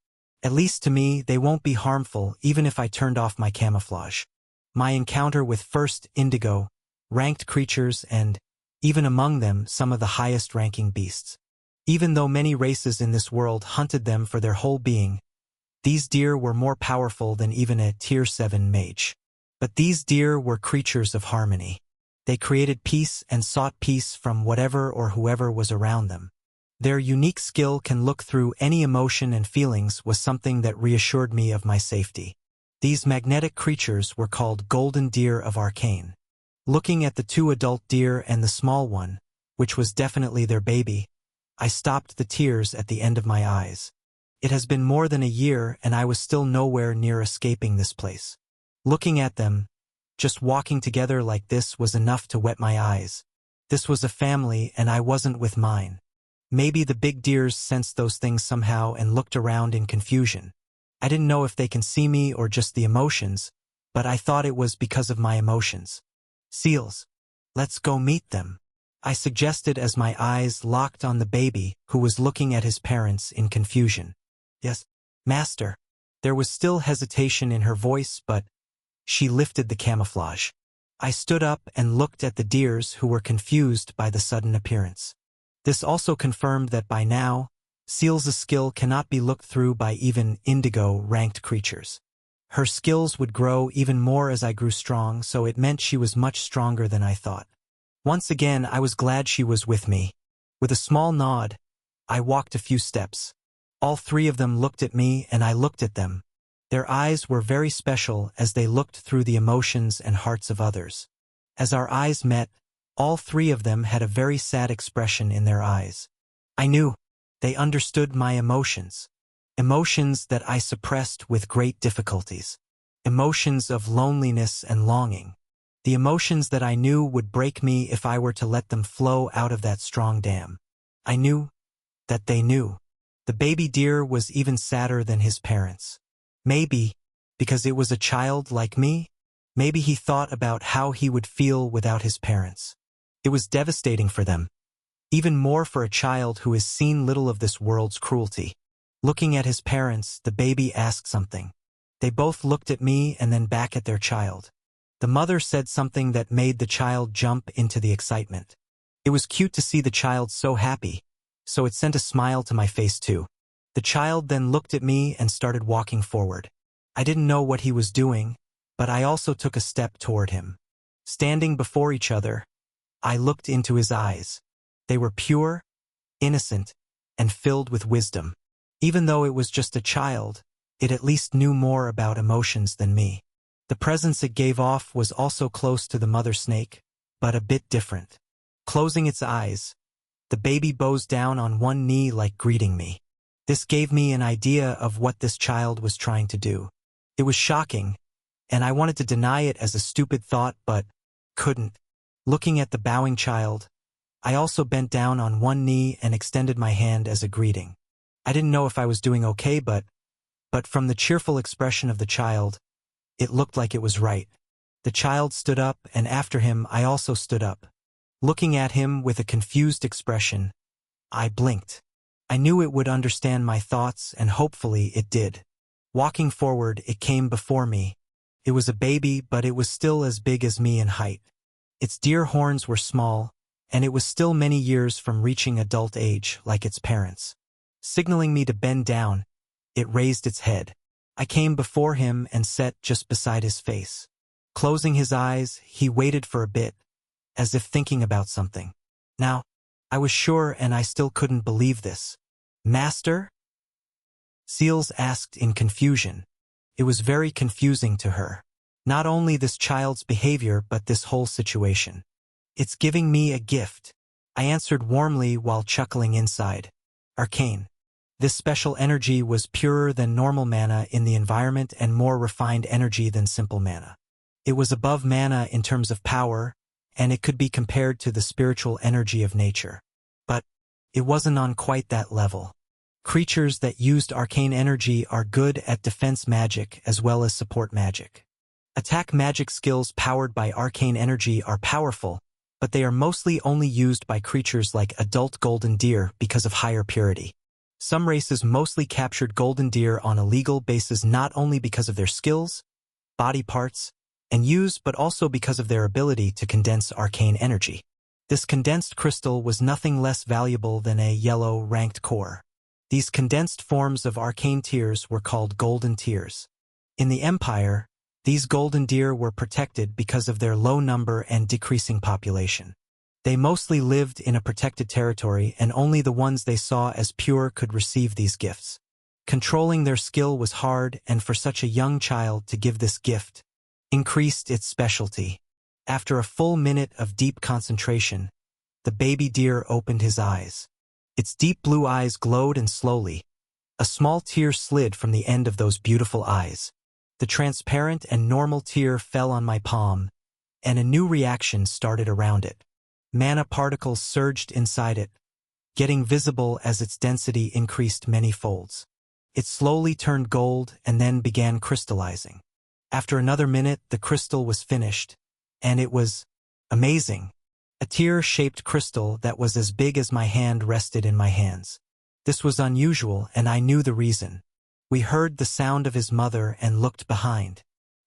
At least to me, they won't be harmful even if I turned off my camouflage. My encounter with first indigo, ranked creatures and, even among them, some of the highest-ranking beasts. Even though many races in this world hunted them for their whole being, these deer were more powerful than even a Tier 7 mage. But these deer were creatures of harmony. They created peace and sought peace from whatever or whoever was around them. Their unique skill can look through any emotion and feelings was something that reassured me of my safety. These magnetic creatures were called golden deer of Arcane. Looking at the 2 adult deer and the small one, which was definitely their baby, I stopped the tears at the end of my eyes. It has been more than a year and I was still nowhere near escaping this place. Looking at them, just walking together like this was enough to wet my eyes. This was a family and I wasn't with mine. Maybe the big deers sensed those things somehow and looked around in confusion. I didn't know if they can see me or just the emotions, but I thought it was because of my emotions. Seals. Let's go meet them. I suggested as my eyes locked on the baby who was looking at his parents in confusion. Yes, master. There was still hesitation in her voice, but she lifted the camouflage. I stood up and looked at the deers who were confused by the sudden appearance. This also confirmed that by now, Seal's skill cannot be looked through by even indigo-ranked creatures. Her skills would grow even more as I grew strong, so it meant she was much stronger than I thought. Once again, I was glad she was with me. With a small nod, I walked a few steps. All 3 of them looked at me and I looked at them. Their eyes were very special as they looked through the emotions and hearts of others. As our eyes met, all 3 of them had a very sad expression in their eyes. I knew They understood my emotions. Emotions that I suppressed with great difficulties. Emotions of loneliness and longing. The emotions that I knew would break me if I were to let them flow out of that strong dam. I knew that they knew. The baby deer was even sadder than his parents. Maybe because it was a child like me. Maybe he thought about how he would feel without his parents. It was devastating for them. Even more for a child who has seen little of this world's cruelty. Looking at his parents, the baby asked something. They both looked at me and then back at their child. The mother said something that made the child jump into the excitement. It was cute to see the child so happy, so it sent a smile to my face too. The child then looked at me and started walking forward. I didn't know what he was doing, but I also took a step toward him. Standing before each other, I looked into his eyes. They were pure, innocent, and filled with wisdom. Even though it was just a child, it at least knew more about emotions than me. The presence it gave off was also close to the mother snake, but a bit different. Closing its eyes, the baby bows down on one knee like greeting me. This gave me an idea of what this child was trying to do. It was shocking, and I wanted to deny it as a stupid thought, but couldn't. Looking at the bowing child, I also bent down on one knee and extended my hand as a greeting. I didn't know if I was doing okay, but from the cheerful expression of the child, it looked like it was right. The child stood up, and after him I also stood up. Looking at him with a confused expression, I blinked. I knew it would understand my thoughts, and hopefully it did. Walking forward, it came before me. It was a baby, but it was still as big as me in height. Its deer horns were small, and it was still many years from reaching adult age like its parents. Signaling me to bend down, it raised its head. I came before him and sat just beside his face. Closing his eyes, he waited for a bit, as if thinking about something. Now, I was sure, and I still couldn't believe this. "Master?" Seals asked in confusion. It was very confusing to her. Not only this child's behavior, but this whole situation. "It's giving me a gift," I answered warmly while chuckling inside. "Arcane." This special energy was purer than normal mana in the environment and more refined energy than simple mana. It was above mana in terms of power, and it could be compared to the spiritual energy of nature. But it wasn't on quite that level. Creatures that used arcane energy are good at defense magic as well as support magic. Attack magic skills powered by arcane energy are powerful, but they are mostly only used by creatures like adult golden deer because of higher purity. Some races mostly captured golden deer on a legal basis not only because of their skills, body parts, and use, but also because of their ability to condense arcane energy. This condensed crystal was nothing less valuable than a yellow ranked core. These condensed forms of arcane tears were called golden tears. In the Empire, these golden deer were protected because of their low number and decreasing population. They mostly lived in a protected territory, and only the ones they saw as pure could receive these gifts. Controlling their skill was hard, and for such a young child to give this gift increased its specialty. After a full minute of deep concentration, the baby deer opened his eyes. Its deep blue eyes glowed, and slowly, a small tear slid from the end of those beautiful eyes. The transparent and normal tear fell on my palm, and a new reaction started around it. Mana particles surged inside it, getting visible as its density increased many folds. It slowly turned gold and then began crystallizing. After another minute, the crystal was finished, and it was amazing. A tear-shaped crystal that was as big as my hand rested in my hands. This was unusual, and I knew the reason. We heard the sound of his mother and looked behind.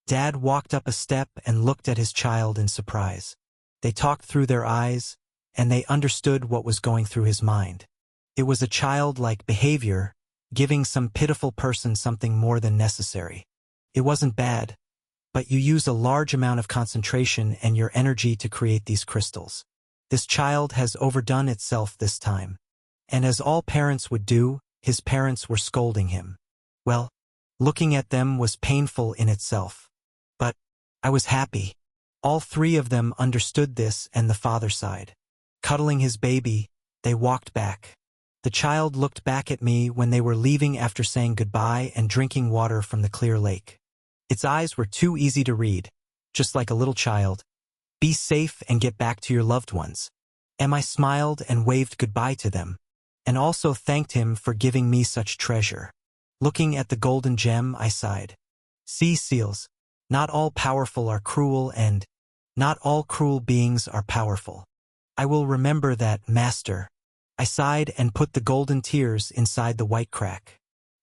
Dad walked up a step and looked at his child in surprise. They talked through their eyes, and they understood what was going through his mind. It was a childlike behavior, giving some pitiful person something more than necessary. It wasn't bad, but you use a large amount of concentration and your energy to create these crystals. This child has overdone itself this time. And as all parents would do, his parents were scolding him. Well, looking at them was painful in itself. But I was happy. All three of them understood this, and the father sighed. Cuddling his baby, they walked back. The child looked back at me when they were leaving after saying goodbye and drinking water from the clear lake. Its eyes were too easy to read, just like a little child. Be safe and get back to your loved ones. I smiled and waved goodbye to them, and also thanked him for giving me such treasure. Looking at the golden gem, I sighed. See, seals, not all powerful are cruel, and not all cruel beings are powerful. I will remember that, master. I sighed and put the golden tears inside the white crack.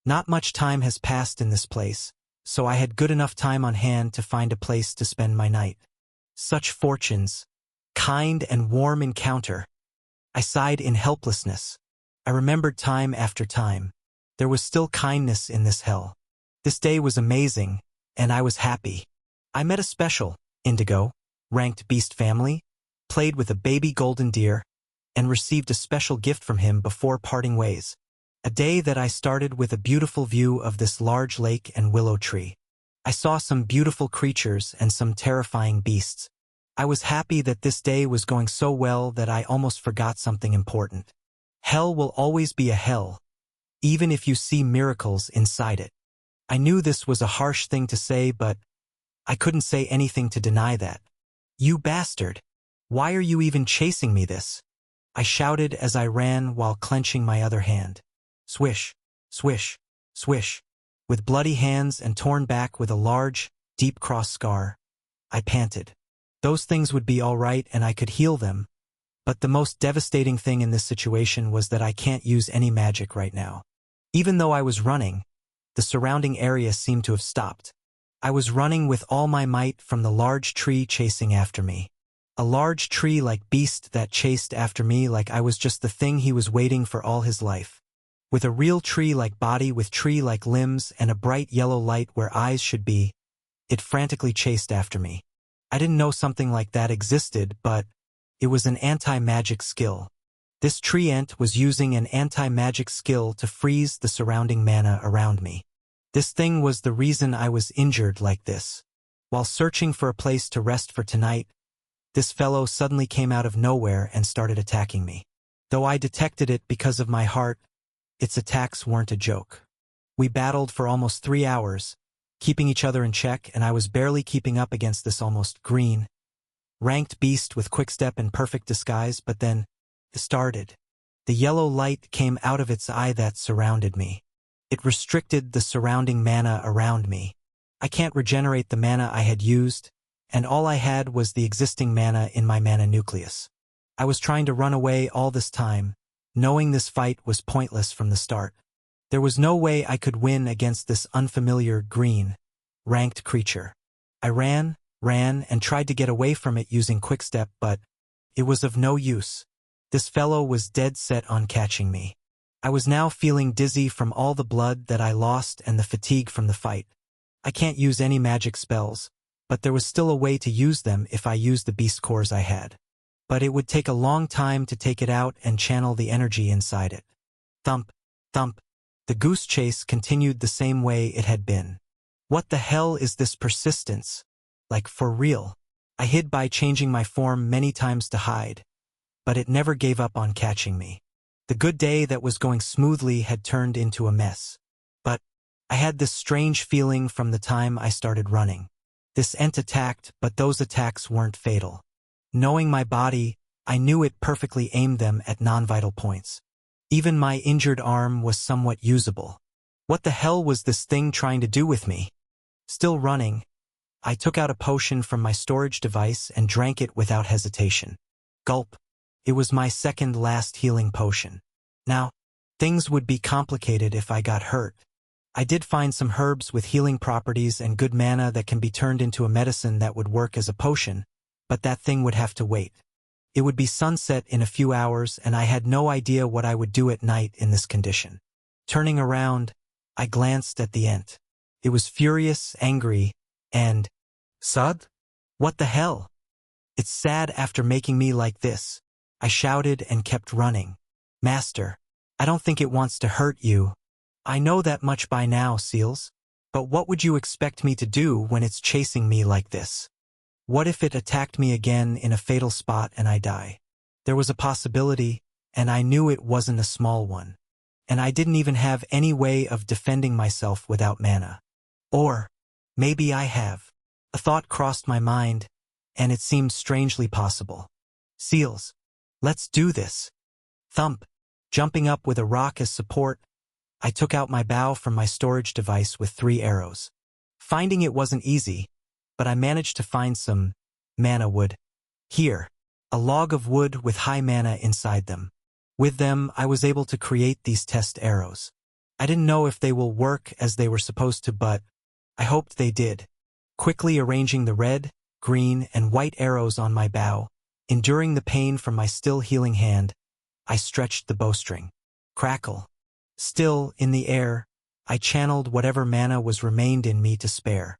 Not much time has passed in this place, so I had good enough time on hand to find a place to spend my night. Such fortunes. Kind and warm encounter. I sighed in helplessness. I remembered time after time. There was still kindness in this hell. This day was amazing, and I was happy. I met a special, indigo, ranked beast family, played with a baby golden deer, and received a special gift from him before parting ways. A day that I started with a beautiful view of this large lake and willow tree. I saw some beautiful creatures and some terrifying beasts. I was happy that this day was going so well that I almost forgot something important. Hell will always be a hell, even if you see miracles inside it. I knew this was a harsh thing to say, but I couldn't say anything to deny that. You bastard! Why are you even chasing me this? I shouted as I ran while clenching my other hand. Swish, swish, swish. With bloody hands and torn back with a large, deep cross scar, I panted. Those things would be all right and I could heal them, but the most devastating thing in this situation was that I can't use any magic right now. Even though I was running, the surrounding area seemed to have stopped. I was running with all my might from the large tree chasing after me. A large tree-like beast that chased after me like I was just the thing he was waiting for all his life. With a real tree-like body with tree-like limbs and a bright yellow light where eyes should be, it frantically chased after me. I didn't know something like that existed, but it was an anti-magic skill. This tree ant was using an anti-magic skill to freeze the surrounding mana around me. This thing was the reason I was injured like this. While searching for a place to rest for tonight, this fellow suddenly came out of nowhere and started attacking me. Though I detected it because of my heart, its attacks weren't a joke. We battled for almost 3 hours, keeping each other in check, and I was barely keeping up against this almost green, ranked beast with quickstep and perfect disguise, but then it started. The yellow light came out of its eye that surrounded me. It restricted the surrounding mana around me. I can't regenerate the mana I had used, and all I had was the existing mana in my mana nucleus. I was trying to run away all this time, knowing this fight was pointless from the start. There was no way I could win against this unfamiliar, green, ranked creature. I ran, and tried to get away from it using quickstep, but it was of no use. This fellow was dead set on catching me. I was now feeling dizzy from all the blood that I lost and the fatigue from the fight. I can't use any magic spells, but there was still a way to use them if I used the beast cores I had. But it would take a long time to take it out and channel the energy inside it. Thump, thump. The goose chase continued the same way it had been. What the hell is this persistence? Like, for real. I hid by changing my form many times to hide, but it never gave up on catching me. The good day that was going smoothly had turned into a mess. But I had this strange feeling from the time I started running. This ant attacked, but those attacks weren't fatal. Knowing my body, I knew it perfectly aimed them at non-vital points. Even my injured arm was somewhat usable. What the hell was this thing trying to do with me? Still running, I took out a potion from my storage device and drank it without hesitation. Gulp. It was my second last healing potion. Now, things would be complicated if I got hurt. I did find some herbs with healing properties and good mana that can be turned into a medicine that would work as a potion, but that thing would have to wait. It would be sunset in a few hours, and I had no idea what I would do at night in this condition. Turning around, I glanced at the ant. It was furious, angry, and sad? What the hell? It's sad after making me like this. I shouted and kept running. Master, I don't think it wants to hurt you. I know that much by now, Seals. But what would you expect me to do when it's chasing me like this? What if it attacked me again in a fatal spot and I die? There was a possibility, and I knew it wasn't a small one. And I didn't even have any way of defending myself without mana. Or, maybe I have. A thought crossed my mind, and it seemed strangely possible. Seals. Let's do this. Thump. Jumping up with a rock as support, I took out my bow from my storage device with 3 arrows. Finding it wasn't easy, but I managed to find some mana wood. Here, a log of wood with high mana inside them. With them, I was able to create these test arrows. I didn't know if they will work as they were supposed to, but I hoped they did. Quickly arranging the red, green, and white arrows on my bow, enduring the pain from my still healing hand, I stretched the bowstring. Crackle. Still, in the air, I channeled whatever mana was remained in me to spare.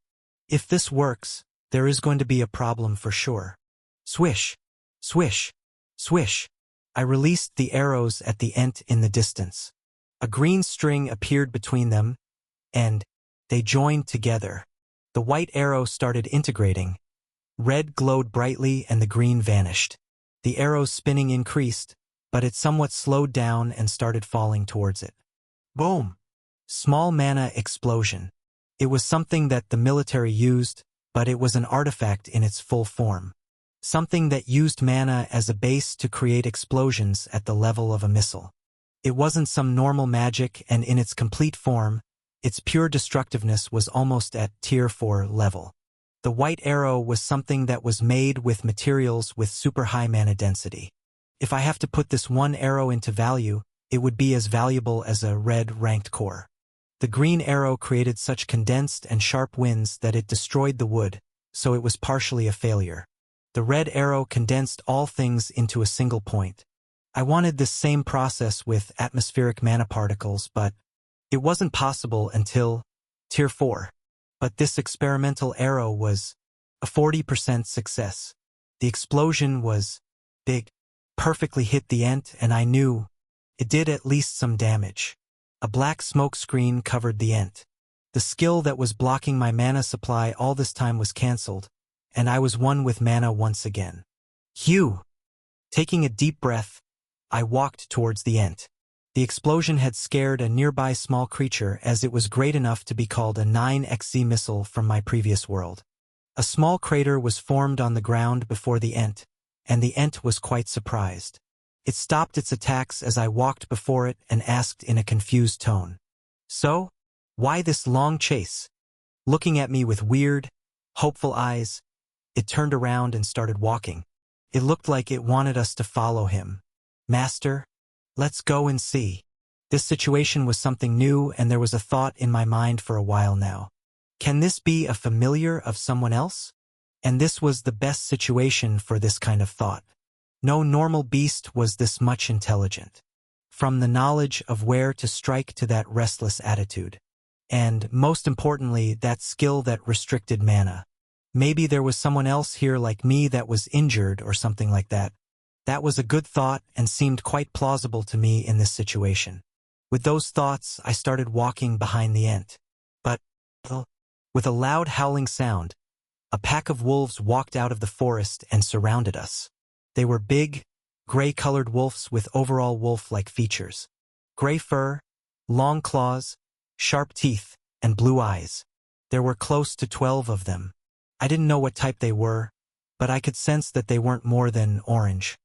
If this works, there is going to be a problem for sure. Swish. Swish. Swish. I released the arrows at the end in the distance. A green string appeared between them, and they joined together. The white arrow started integrating. Red glowed brightly and the green vanished. The arrow's spinning increased, but it somewhat slowed down and started falling towards it. Boom! Small mana explosion. It was something that the military used, but it was an artifact in its full form. Something that used mana as a base to create explosions at the level of a missile. It wasn't some normal magic, and in its complete form, its pure destructiveness was almost at Tier 4 level. The white arrow was something that was made with materials with super high mana density. If I have to put this one arrow into value, it would be as valuable as a red ranked core. The green arrow created such condensed and sharp winds that it destroyed the wood, so it was partially a failure. The red arrow condensed all things into a single point. I wanted this same process with atmospheric mana particles, but it wasn't possible until Tier 4. But this experimental arrow was a 40% success. The explosion was big, perfectly hit the ent, and I knew it did at least some damage. A black smoke screen covered the ent. The skill that was blocking my mana supply all this time was cancelled, and I was one with mana once again. Phew! Taking a deep breath, I walked towards the ent. The explosion had scared a nearby small creature, as it was great enough to be called a 9XZ missile from my previous world. A small crater was formed on the ground before the ent, and the ent was quite surprised. It stopped its attacks as I walked before it and asked in a confused tone, "So, why this long chase?" Looking at me with weird, hopeful eyes, it turned around and started walking. It looked like it wanted us to follow him. "Master, let's go and see." This situation was something new, and there was a thought in my mind for a while now. Can this be a familiar of someone else? And this was the best situation for this kind of thought. No normal beast was this much intelligent. From the knowledge of where to strike to that restless attitude. And, most importantly, that skill that restricted mana. Maybe there was someone else here like me that was injured or something like that. That was a good thought and seemed quite plausible to me in this situation. With those thoughts, I started walking behind the ent. But, with a loud howling sound, a pack of wolves walked out of the forest and surrounded us. They were big, gray-colored wolves with overall wolf-like features. Gray fur, long claws, sharp teeth, and blue eyes. There were close to 12 of them. I didn't know what type they were, but I could sense that they weren't more than orange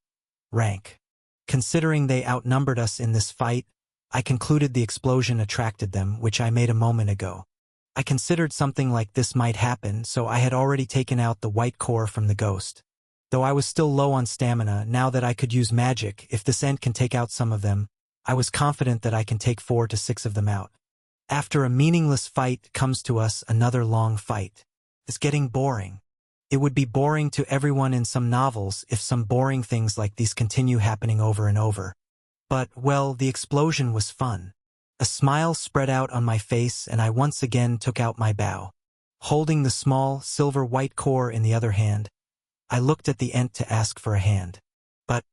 rank. Considering they outnumbered us in this fight, I concluded the explosion attracted them, which I made a moment ago. I considered something like this might happen, so I had already taken out the white core from the ghost. Though I was still low on stamina, now that I could use magic, if this ent can take out some of them, I was confident that I can take 4 to 6 of them out. After a meaningless fight comes to us another long fight. It's getting boring. It would be boring to everyone in some novels if some boring things like these continue happening over and over. But, well, the explosion was fun. A smile spread out on my face, and I once again took out my bow. Holding the small, silver-white core in the other hand, I looked at the ent to ask for a hand. But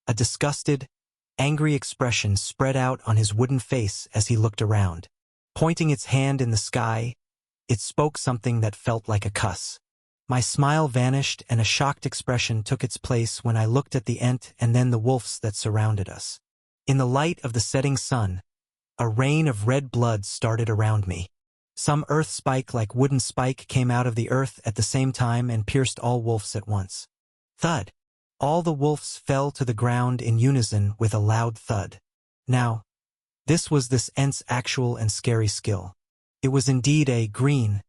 a disgusted, angry expression spread out on his wooden face as he looked around. Pointing its hand in the sky, it spoke something that felt like a cuss. My smile vanished and a shocked expression took its place when I looked at the ent and then the wolves that surrounded us. In the light of the setting sun, a rain of red blood started around me. Some earth spike like wooden spike came out of the earth at the same time and pierced all wolves at once. Thud! All the wolves fell to the ground in unison with a loud thud. Now, this was this Ent's actual and scary skill. It was indeed a green,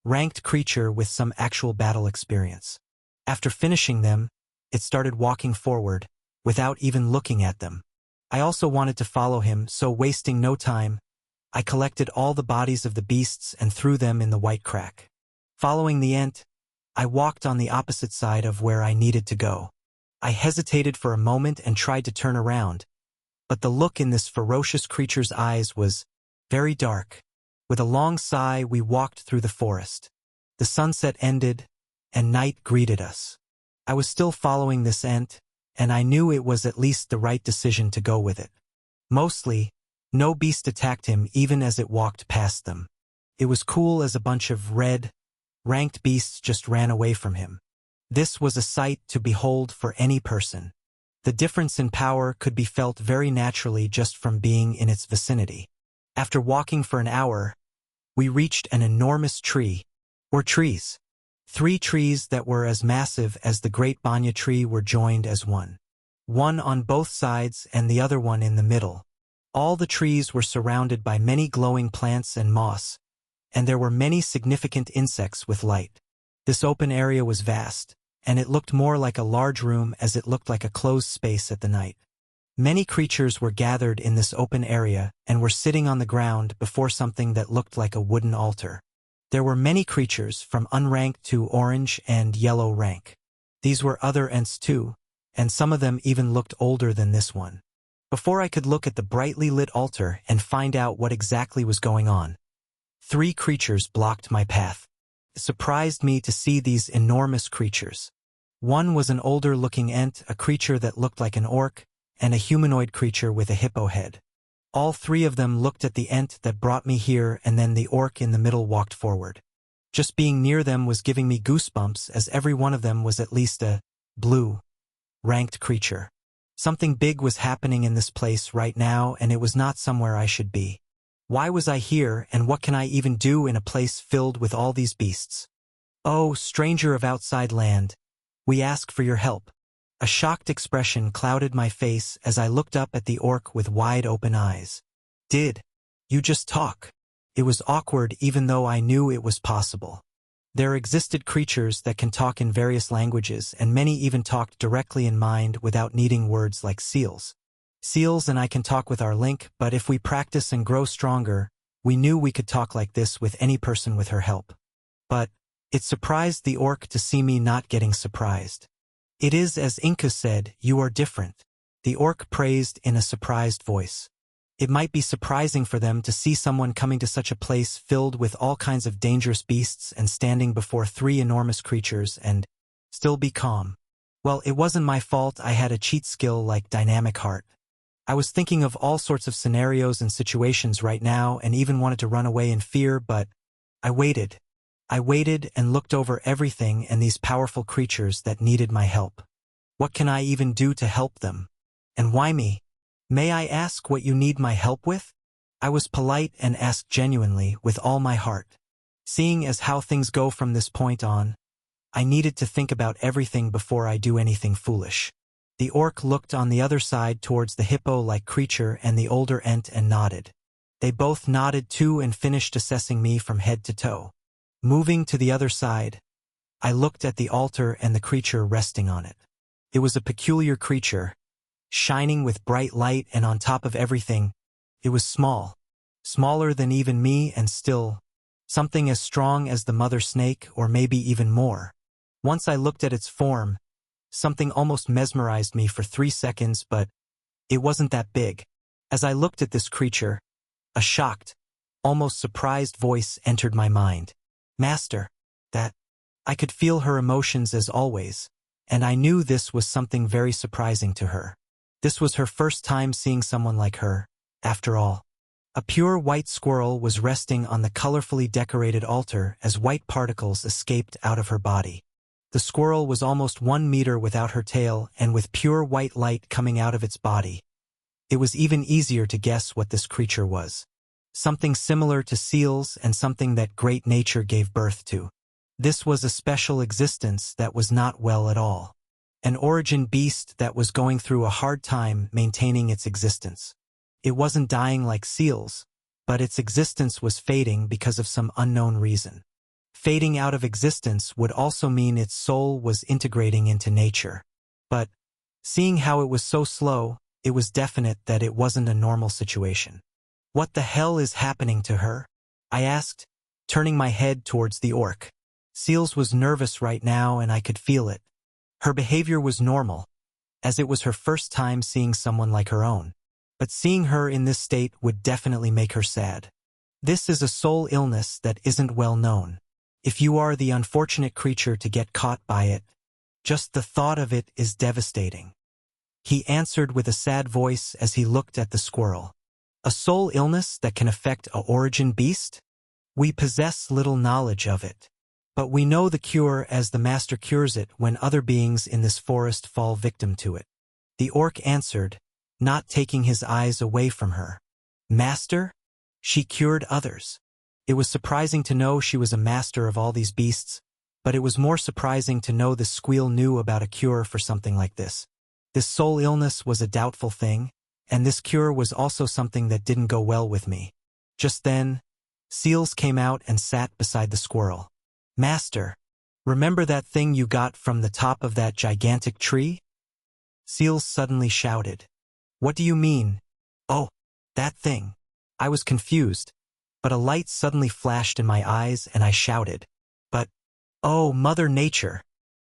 ranked creature with some actual battle experience. After finishing them, it started walking forward, without even looking at them. I also wanted to follow him, so wasting no time, I collected all the bodies of the beasts and threw them in the white crack. Following the Ent, I walked on the opposite side of where I needed to go. I hesitated for a moment and tried to turn around, but the look in this ferocious creature's eyes was very dark. With a long sigh, we walked through the forest. The sunset ended, and night greeted us. I was still following this Ent, and I knew it was at least the right decision to go with it. Mostly, no beast attacked him even as it walked past them. It was cool as a bunch of red, ranked beasts just ran away from him. This was a sight to behold for any person. The difference in power could be felt very naturally just from being in its vicinity. After walking for an hour, we reached an enormous tree, or trees. 3 trees that were as massive as the Great Banya tree were joined as one. One on both sides and the other one in the middle. All the trees were surrounded by many glowing plants and moss, and there were many significant insects with light. This open area was vast, and it looked more like a large room as it looked like a closed space at the night. Many creatures were gathered in this open area and were sitting on the ground before something that looked like a wooden altar. There were many creatures from unranked to orange and yellow rank. These were other Ents too, and some of them even looked older than this one. Before I could look at the brightly lit altar and find out what exactly was going on, 3 creatures blocked my path. It surprised me to see these enormous creatures. One was an older-looking Ent, a creature that looked like an orc, and a humanoid creature with a hippo head. All 3 of them looked at the Ent that brought me here, and then the orc in the middle walked forward. Just being near them was giving me goosebumps, as every one of them was at least a blue, ranked creature. Something big was happening in this place right now, and it was not somewhere I should be. Why was I here, and what can I even do in a place filled with all these beasts? Oh, stranger of outside land, we ask for your help. A shocked expression clouded my face as I looked up at the orc with wide open eyes. Did you just talk? It was awkward even though I knew it was possible. There existed creatures that can talk in various languages, and many even talked directly in mind without needing words, like seals. Seals and I can talk with our link, but if we practice and grow stronger, we knew we could talk like this with any person with her help. But it surprised the orc to see me not getting surprised. It is as Inka said, you are different. The orc praised in a surprised voice. It might be surprising for them to see someone coming to such a place filled with all kinds of dangerous beasts and standing before 3 enormous creatures and still be calm. Well, it wasn't my fault I had a cheat skill like Dynamic Heart. I was thinking of all sorts of scenarios and situations right now and even wanted to run away in fear, but I waited. I waited and looked over everything and these powerful creatures that needed my help. What can I even do to help them? And why me? May I ask what you need my help with? I was polite and asked genuinely with all my heart. Seeing as how things go from this point on, I needed to think about everything before I do anything foolish. The orc looked on the other side towards the hippo-like creature and the older Ent and nodded. They both nodded too and finished assessing me from head to toe. Moving to the other side, I looked at the altar and the creature resting on it. It was a peculiar creature, shining with bright light, and on top of everything, it was small. Smaller than even me, and still something as strong as the mother snake, or maybe even more. Once I looked at its form, something almost mesmerized me for 3 seconds, but it wasn't that big. As I looked at this creature, a shocked, almost surprised voice entered my mind. Master, that. I could feel her emotions as always, and I knew this was something very surprising to her. This was her first time seeing someone like her, after all. A pure white squirrel was resting on the colorfully decorated altar as white particles escaped out of her body. The squirrel was almost 1 meter without her tail and with pure white light coming out of its body. It was even easier to guess what this creature was. Something similar to seals and something that great nature gave birth to. This was a special existence that was not well at all. An origin beast that was going through a hard time maintaining its existence. It wasn't dying like seals, but its existence was fading because of some unknown reason. Fading out of existence would also mean its soul was integrating into nature. But, seeing how it was so slow, it was definite that it wasn't a normal situation. What the hell is happening to her? I asked, turning my head towards the orc. Seals was nervous right now and I could feel it. Her behavior was normal, as it was her first time seeing someone like her own. But seeing her in this state would definitely make her sad. This is a soul illness that isn't well known. If you are the unfortunate creature to get caught by it, just the thought of it is devastating. He answered with a sad voice as he looked at the squirrel. A soul illness that can affect a origin beast? We possess little knowledge of it. But we know the cure as the master cures it when other beings in this forest fall victim to it. The orc answered, not taking his eyes away from her. Master? She cured others. It was surprising to know she was a master of all these beasts, but it was more surprising to know the squeal knew about a cure for something like this. This soul illness was a doubtful thing, and this cure was also something that didn't go well with me. Just then, Seals came out and sat beside the squirrel. Master, remember that thing you got from the top of that gigantic tree? Seals suddenly shouted. What do you mean? Oh, that thing. I was confused, but a light suddenly flashed in my eyes and I shouted. But, oh, Mother Nature!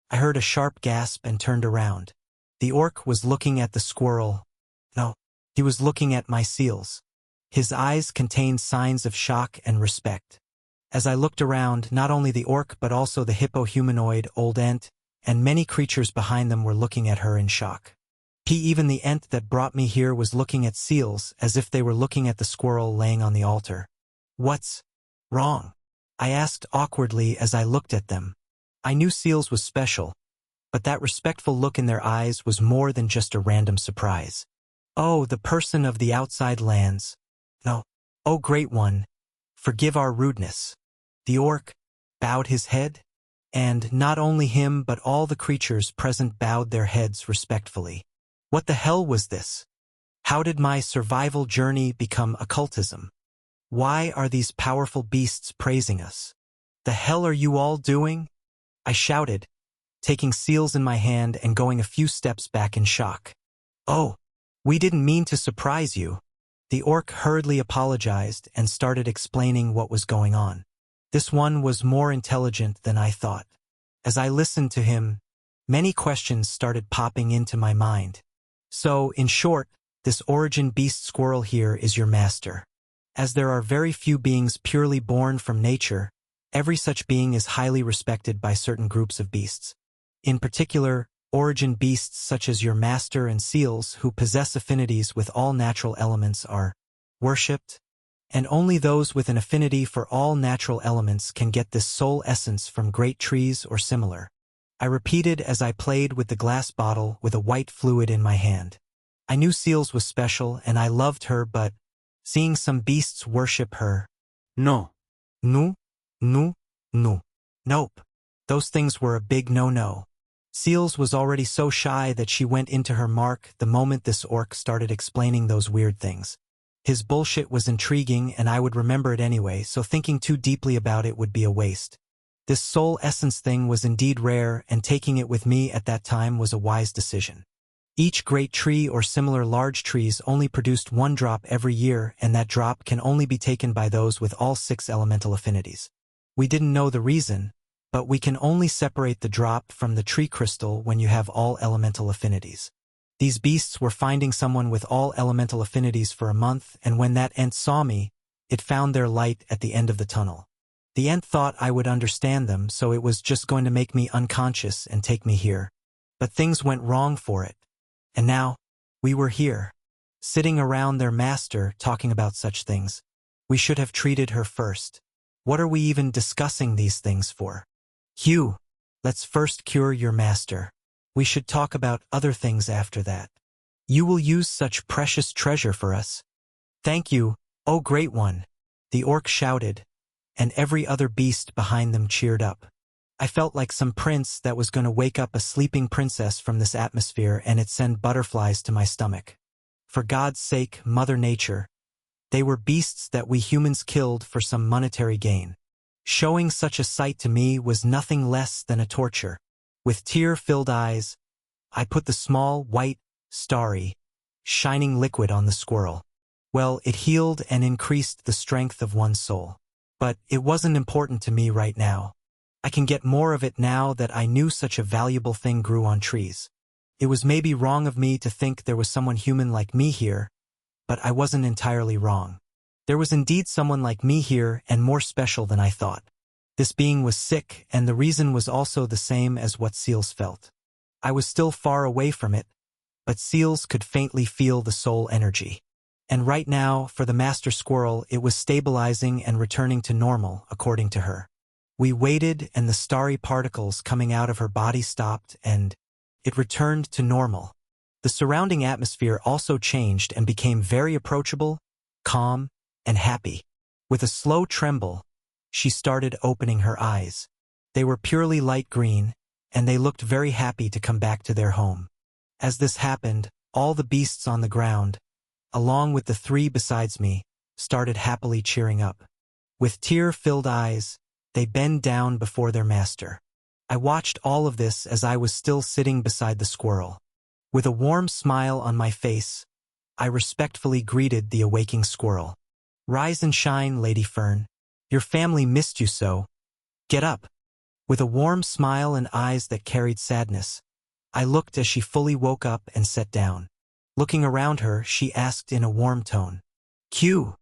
I heard a sharp gasp and turned around. The orc was looking at the squirrel. No, he was looking at my seals. His eyes contained signs of shock and respect. As I looked around, not only the orc but also the hippo-humanoid, old Ent, and many creatures behind them were looking at her in shock. Even the Ent that brought me here was looking at Seals as if they were looking at the squirrel laying on the altar. What's wrong? I asked awkwardly as I looked at them. I knew Seals was special, but that respectful look in their eyes was more than just a random surprise. Oh, the person of the outside lands. No. Oh, Great One, forgive our rudeness. The orc bowed his head, and not only him but all the creatures present bowed their heads respectfully. What the hell was this? How did my survival journey become occultism? Why are these powerful beasts praising us? The hell are you all doing? I shouted, taking Seals in my hand and going a few steps back in shock. Oh, we didn't mean to surprise you. The orc hurriedly apologized and started explaining what was going on. This one was more intelligent than I thought. As I listened to him, many questions started popping into my mind. So, in short, this origin beast squirrel here is your master. As there are very few beings purely born from nature, every such being is highly respected by certain groups of beasts. In particular, origin beasts such as your master and Seals who possess affinities with all natural elements are worshipped, and only those with an affinity for all natural elements can get this soul essence from great trees or similar. I repeated as I played with the glass bottle with a white fluid in my hand. I knew Seals was special and I loved her, but seeing some beasts worship her. No. No. No. No. Nope. Those things were a big no-no. Seals was already so shy that she went into her mark the moment this orc started explaining those weird things. His bullshit was intriguing and I would remember it anyway, so thinking too deeply about it would be a waste. This soul essence thing was indeed rare, and taking it with me at that time was a wise decision. Each great tree or similar large trees only produced one drop every year, and that drop can only be taken by those with all 6 elemental affinities. We didn't know the reason, but we can only separate the drop from the tree crystal when you have all elemental affinities. These beasts were finding someone with all elemental affinities for a month, and when that Ent saw me, it found their light at the end of the tunnel. The Ent thought I would understand them, so it was just going to make me unconscious and take me here. But things went wrong for it. And now, we were here, sitting around their master talking about such things. We should have treated her first. What are we even discussing these things for? Hugh, let's first cure your master. We should talk about other things after that. You will use such precious treasure for us. Thank you, O Great One, the orc shouted, and every other beast behind them cheered up. I felt like some prince that was going to wake up a sleeping princess from this atmosphere and it send butterflies to my stomach. For God's sake, Mother Nature. They were beasts that we humans killed for some monetary gain. Showing such a sight to me was nothing less than a torture. With tear-filled eyes, I put the small, white, starry, shining liquid on the squirrel. Well, it healed and increased the strength of one's soul. But it wasn't important to me right now. I can get more of it now that I knew such a valuable thing grew on trees. It was maybe wrong of me to think there was someone human like me here, but I wasn't entirely wrong. There was indeed someone like me here and more special than I thought. This being was sick, and the reason was also the same as what seals felt. I was still far away from it, but seals could faintly feel the soul energy. And right now, for the master squirrel, it was stabilizing and returning to normal, according to her. We waited, and the starry particles coming out of her body stopped, and it returned to normal. The surrounding atmosphere also changed and became very approachable, calm, and happy. With a slow tremble, she started opening her eyes. They were purely light green, and they looked very happy to come back to their home. As this happened, all the beasts on the ground, along with the 3 besides me, started happily cheering up. With tear-filled eyes, they bend down before their master. I watched all of this as I was still sitting beside the squirrel. With a warm smile on my face, I respectfully greeted the awaking squirrel. Rise and shine, Lady Fern. Your family missed you so. Get up. With a warm smile and eyes that carried sadness, I looked as she fully woke up and sat down. Looking around her, she asked in a warm tone, Q?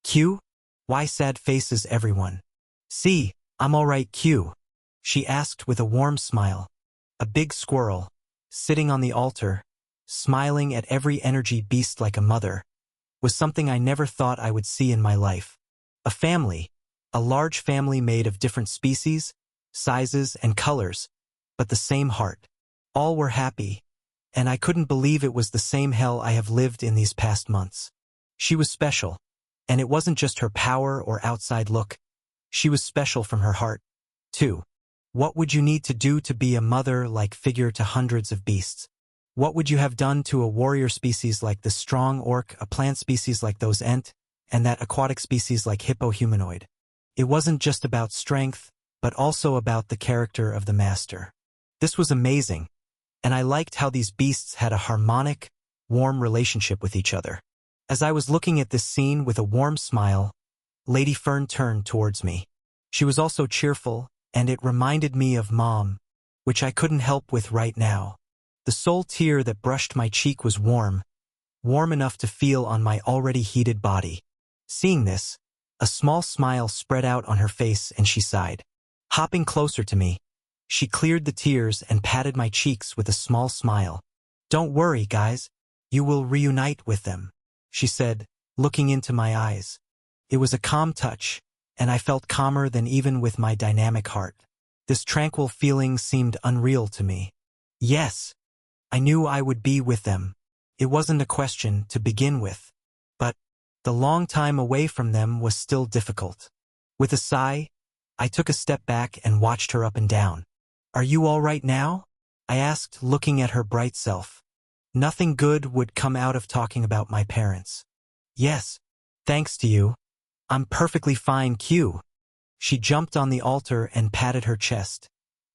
Q? Why sad faces, everyone? See, I'm all right, Q. She asked with a warm smile. A big squirrel, sitting on the altar, smiling at every energy beast like a mother, was something I never thought I would see in my life. A family, a large family made of different species, sizes, and colors, but the same heart. All were happy, and I couldn't believe it was the same hell I have lived in these past months. She was special, and it wasn't just her power or outside look. She was special from her heart, too. What would you need to do to be a mother-like figure to hundreds of beasts? What would you have done to a warrior species like the strong orc, a plant species like those ent, and that aquatic species like hippo-humanoid? It wasn't just about strength, but also about the character of the master. This was amazing, and I liked how these beasts had a harmonic, warm relationship with each other. As I was looking at this scene with a warm smile, Lady Fern turned towards me. She was also cheerful, and it reminded me of Mom, which I couldn't help with right now. The sole tear that brushed my cheek was warm enough to feel on my already heated body. Seeing this, a small smile spread out on her face and she sighed. Hopping closer to me, she cleared the tears and patted my cheeks with a small smile. Don't worry, guys. You will reunite with them, she said, looking into my eyes. It was a calm touch, and I felt calmer than even with my dynamic heart. This tranquil feeling seemed unreal to me. Yes, I knew I would be with them. It wasn't a question to begin with. But the long time away from them was still difficult. With a sigh, I took a step back and watched her up and down. Are you all right now? I asked, looking at her bright self. Nothing good would come out of talking about my parents. Yes, thanks to you. I'm perfectly fine, Q. She jumped on the altar and patted her chest,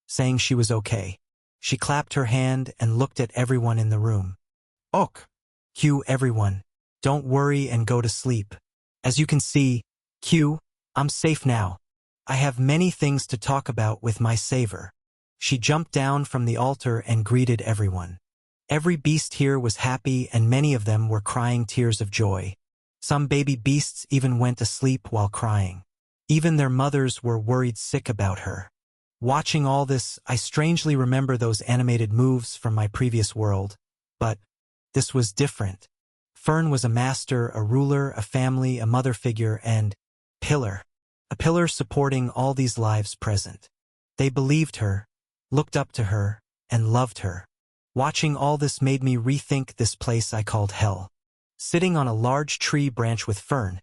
saying she was okay. She clapped her hand and looked at everyone in the room. Ok. Q, everyone, don't worry and go to sleep. As you can see, Q, I'm safe now. I have many things to talk about with my saver. She jumped down from the altar and greeted everyone. Every beast here was happy and many of them were crying tears of joy. Some baby beasts even went to sleep while crying. Even their mothers were worried sick about her. Watching all this, I strangely remember those animated moves from my previous world. But this was different. Fern was a master, a ruler, a family, a mother figure, and pillar. A pillar supporting all these lives present. They believed her, looked up to her, and loved her. Watching all this made me rethink this place I called hell. Sitting on a large tree branch with Fern,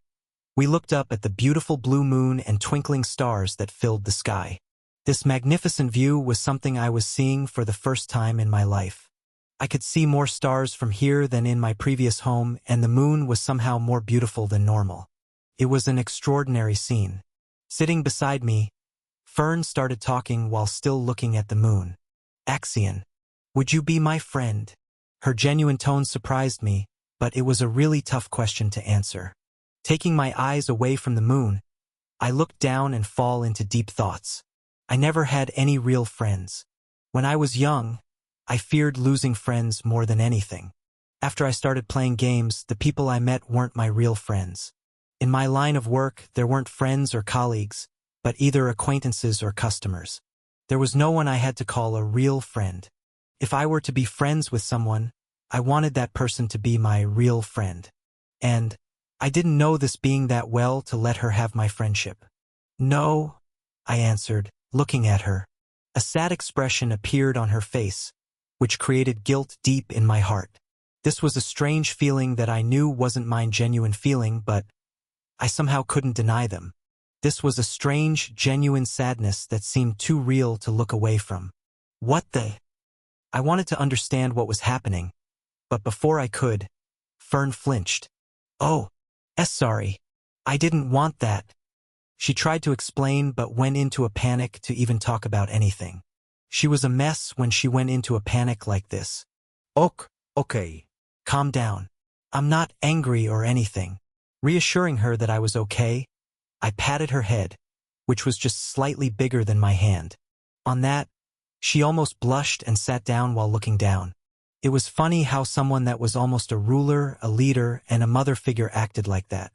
we looked up at the beautiful blue moon and twinkling stars that filled the sky. This magnificent view was something I was seeing for the first time in my life. I could see more stars from here than in my previous home, and the moon was somehow more beautiful than normal. It was an extraordinary scene. Sitting beside me, Fern started talking while still looking at the moon. "Axion, would you be my friend?" Her genuine tone surprised me, but it was a really tough question to answer. Taking my eyes away from the moon, I looked down and fall into deep thoughts. I never had any real friends. When I was young, I feared losing friends more than anything. After I started playing games, the people I met weren't my real friends. In my line of work, there weren't friends or colleagues, but either acquaintances or customers. There was no one I had to call a real friend. If I were to be friends with someone, I wanted that person to be my real friend. And I didn't know this being that well to let her have my friendship. "No," I answered, looking at her. A sad expression appeared on her face, which created guilt deep in my heart. This was a strange feeling that I knew wasn't my genuine feeling, but I somehow couldn't deny them. This was a strange, genuine sadness that seemed too real to look away from. What the? I wanted to understand what was happening, but before I could, Fern flinched. "Oh, sorry. I didn't want that." She tried to explain but went into a panic to even talk about anything. She was a mess when she went into a panic like this. Okay. Calm down. I'm not angry or anything." Reassuring her that I was okay, I patted her head, which was just slightly bigger than my hand. On that, she almost blushed and sat down while looking down. It was funny how someone that was almost a ruler, a leader, and a mother figure acted like that.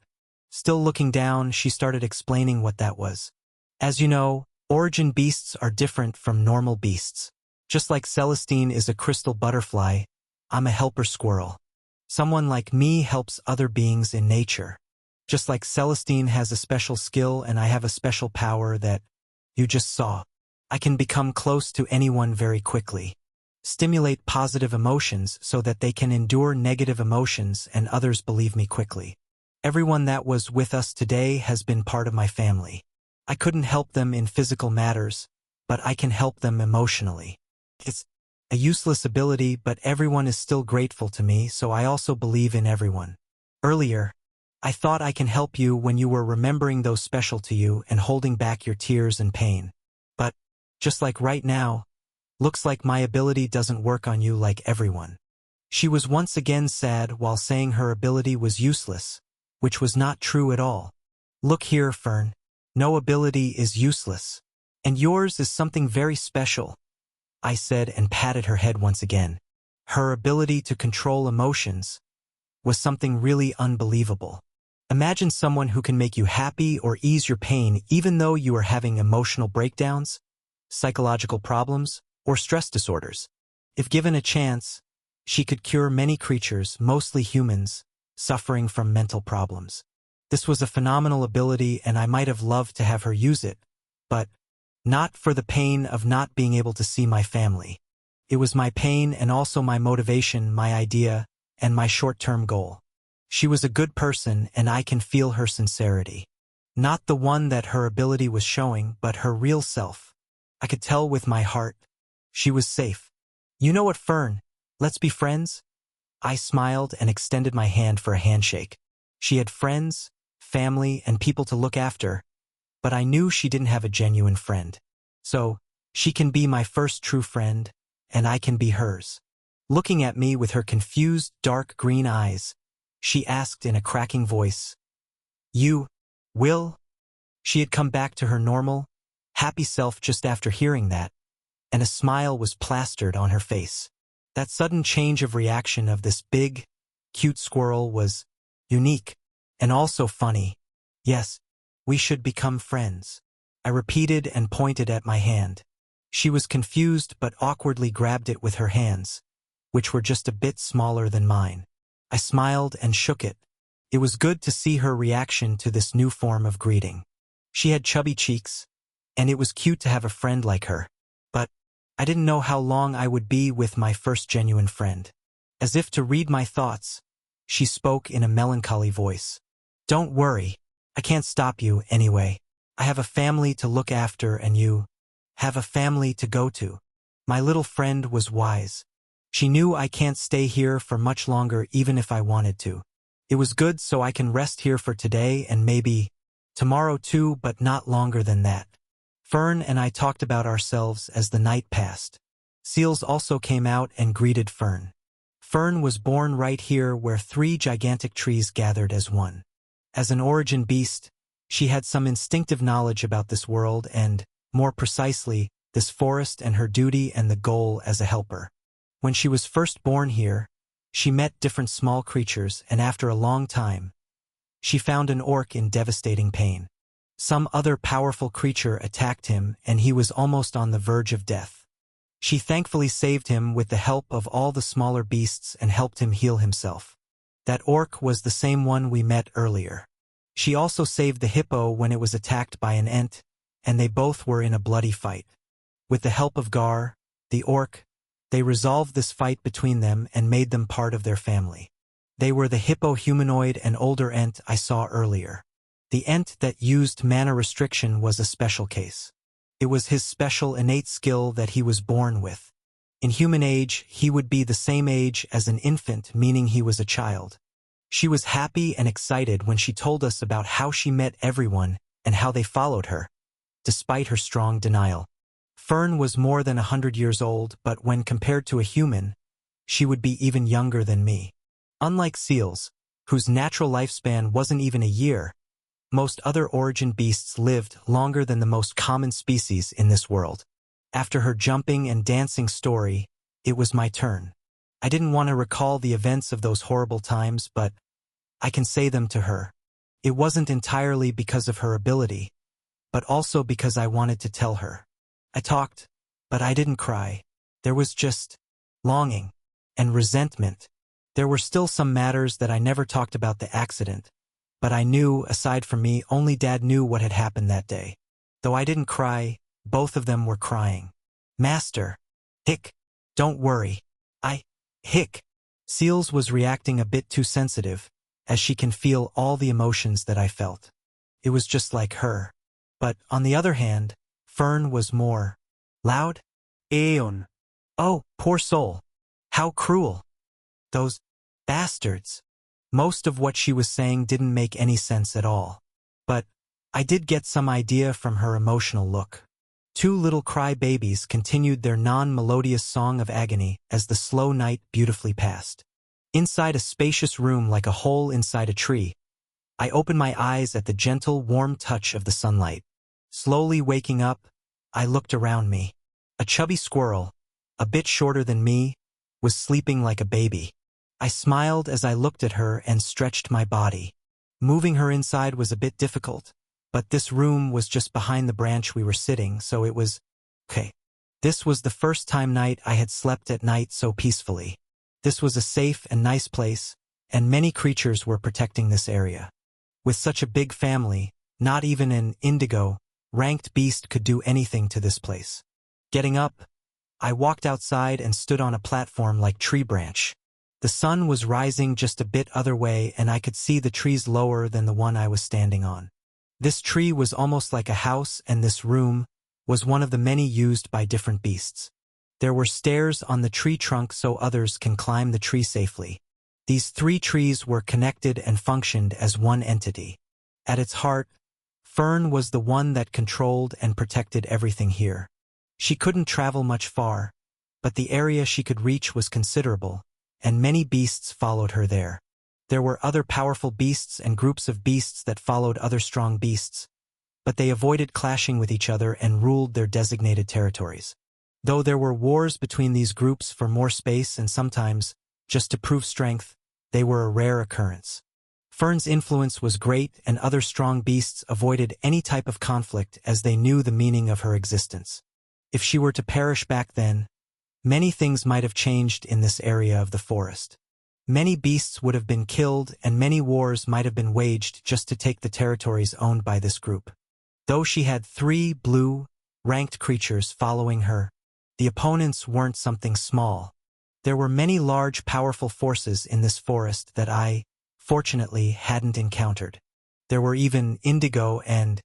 Still looking down, she started explaining what that was. "As you know, origin beasts are different from normal beasts. Just like Celestine is a crystal butterfly, I'm a helper squirrel. Someone like me helps other beings in nature. Just like Celestine has a special skill and I have a special power that you just saw. I can become close to anyone very quickly. Stimulate positive emotions so that they can endure negative emotions and others believe me quickly. Everyone that was with us today has been part of my family. I couldn't help them in physical matters, but I can help them emotionally. It's a useless ability, but everyone is still grateful to me, so I also believe in everyone. Earlier, I thought I can help you when you were remembering those special to you and holding back your tears and pain. But, just like right now, looks like my ability doesn't work on you like everyone." She was once again sad while saying her ability was useless, which was not true at all. "Look here, Fern. No ability is useless. And yours is something very special," I said and patted her head once again. Her ability to control emotions was something really unbelievable. Imagine someone who can make you happy or ease your pain even though you are having emotional breakdowns, psychological problems, or stress disorders. If given a chance, she could cure many creatures, mostly humans, suffering from mental problems. This was a phenomenal ability and I might have loved to have her use it, but not for the pain of not being able to see my family. It was my pain and also my motivation, my idea, and my short-term goal. She was a good person and I can feel her sincerity. Not the one that her ability was showing, but her real self. I could tell with my heart. She was safe. "You know what, Fern? Let's be friends?" I smiled and extended my hand for a handshake. She had friends, family, and people to look after, but I knew she didn't have a genuine friend. So, she can be my first true friend, and I can be hers. Looking at me with her confused, dark green eyes, she asked in a cracking voice, "You will?" She had come back to her normal, happy self just after hearing that, and a smile was plastered on her face. That sudden change of reaction of this big, cute squirrel was unique and also funny. "Yes, we should become friends," I repeated and pointed at my hand. She was confused but awkwardly grabbed it with her hands, which were just a bit smaller than mine. I smiled and shook it. It was good to see her reaction to this new form of greeting. She had chubby cheeks, and it was cute to have a friend like her. But I didn't know how long I would be with my first genuine friend. As if to read my thoughts, she spoke in a melancholy voice. Don't worry, I can't stop you anyway. I have a family to look after and you have a family to go to. My little friend was wise. She knew I can't stay here for much longer even if I wanted to. It was good so I can rest here for today and maybe tomorrow too, but not longer than that. Fern and I talked about ourselves as the night passed. Seals also came out and greeted Fern. Fern was born right here where 3 gigantic trees gathered as one. As an origin beast, she had some instinctive knowledge about this world and, more precisely, this forest and her duty and the goal as a helper. When she was first born here, she met different small creatures and after a long time, she found an orc in devastating pain. Some other powerful creature attacked him and he was almost on the verge of death. She thankfully saved him with the help of all the smaller beasts and helped him heal himself. That orc was the same one we met earlier. She also saved the hippo when it was attacked by an ent, and they both were in a bloody fight. With the help of Gar, the orc, they resolved this fight between them and made them part of their family. They were the hippo humanoid and older ent I saw earlier. The ent that used mana restriction was a special case. It was his special innate skill that he was born with. In human age, he would be the same age as an infant, meaning he was a child. She was happy and excited when she told us about how she met everyone and how they followed her, despite her strong denial. Fern was more than 100 years old, but when compared to a human, she would be even younger than me. Unlike seals, whose natural lifespan wasn't even a year, most other origin beasts lived longer than the most common species in this world. After her jumping and dancing story, it was my turn. I didn't want to recall the events of those horrible times, but I can say them to her. It wasn't entirely because of her ability, but also because I wanted to tell her. I talked, but I didn't cry. There was just longing and resentment. There were still some matters that I never talked about the accident, but I knew, aside from me, only Dad knew what had happened that day. Though I didn't cry, both of them were crying. Master. Hick. Don't worry. Hick. Seals was reacting a bit too sensitive, as she can feel all the emotions that I felt. It was just like her. But, on the other hand, Fern was more loud. Aeon. Oh, poor soul. How cruel. Those bastards. Most of what she was saying didn't make any sense at all. But I did get some idea from her emotional look. 2 little cry-babies continued their non-melodious song of agony as the slow night beautifully passed. Inside a spacious room like a hole inside a tree, I opened my eyes at the gentle, warm touch of the sunlight. Slowly waking up, I looked around me. A chubby squirrel, a bit shorter than me, was sleeping like a baby. I smiled as I looked at her and stretched my body. Moving her inside was a bit difficult, but this room was just behind the branch we were sitting, so it was okay. This was the first time I had slept at night so peacefully. This was a safe and nice place, and many creatures were protecting this area. With such a big family, not even an indigo, ranked beast could do anything to this place. Getting up, I walked outside and stood on a platform like tree branch. The sun was rising just a bit other way and I could see the trees lower than the one I was standing on. This tree was almost like a house and this room was one of the many used by different beasts. There were stairs on the tree trunk so others can climb the tree safely. These 3 trees were connected and functioned as one entity. At its heart, Fern was the one that controlled and protected everything here. She couldn't travel much far, but the area she could reach was considerable, and many beasts followed her there. There were other powerful beasts and groups of beasts that followed other strong beasts, but they avoided clashing with each other and ruled their designated territories. Though there were wars between these groups for more space and sometimes, just to prove strength, they were a rare occurrence. Fern's influence was great and other strong beasts avoided any type of conflict as they knew the meaning of her existence. If she were to perish back then, many things might have changed in this area of the forest. Many beasts would have been killed and many wars might have been waged just to take the territories owned by this group. Though she had 3 blue, ranked creatures following her, The opponents weren't something small. There were many large, powerful forces in this forest that I, fortunately, hadn't encountered. There were even indigo and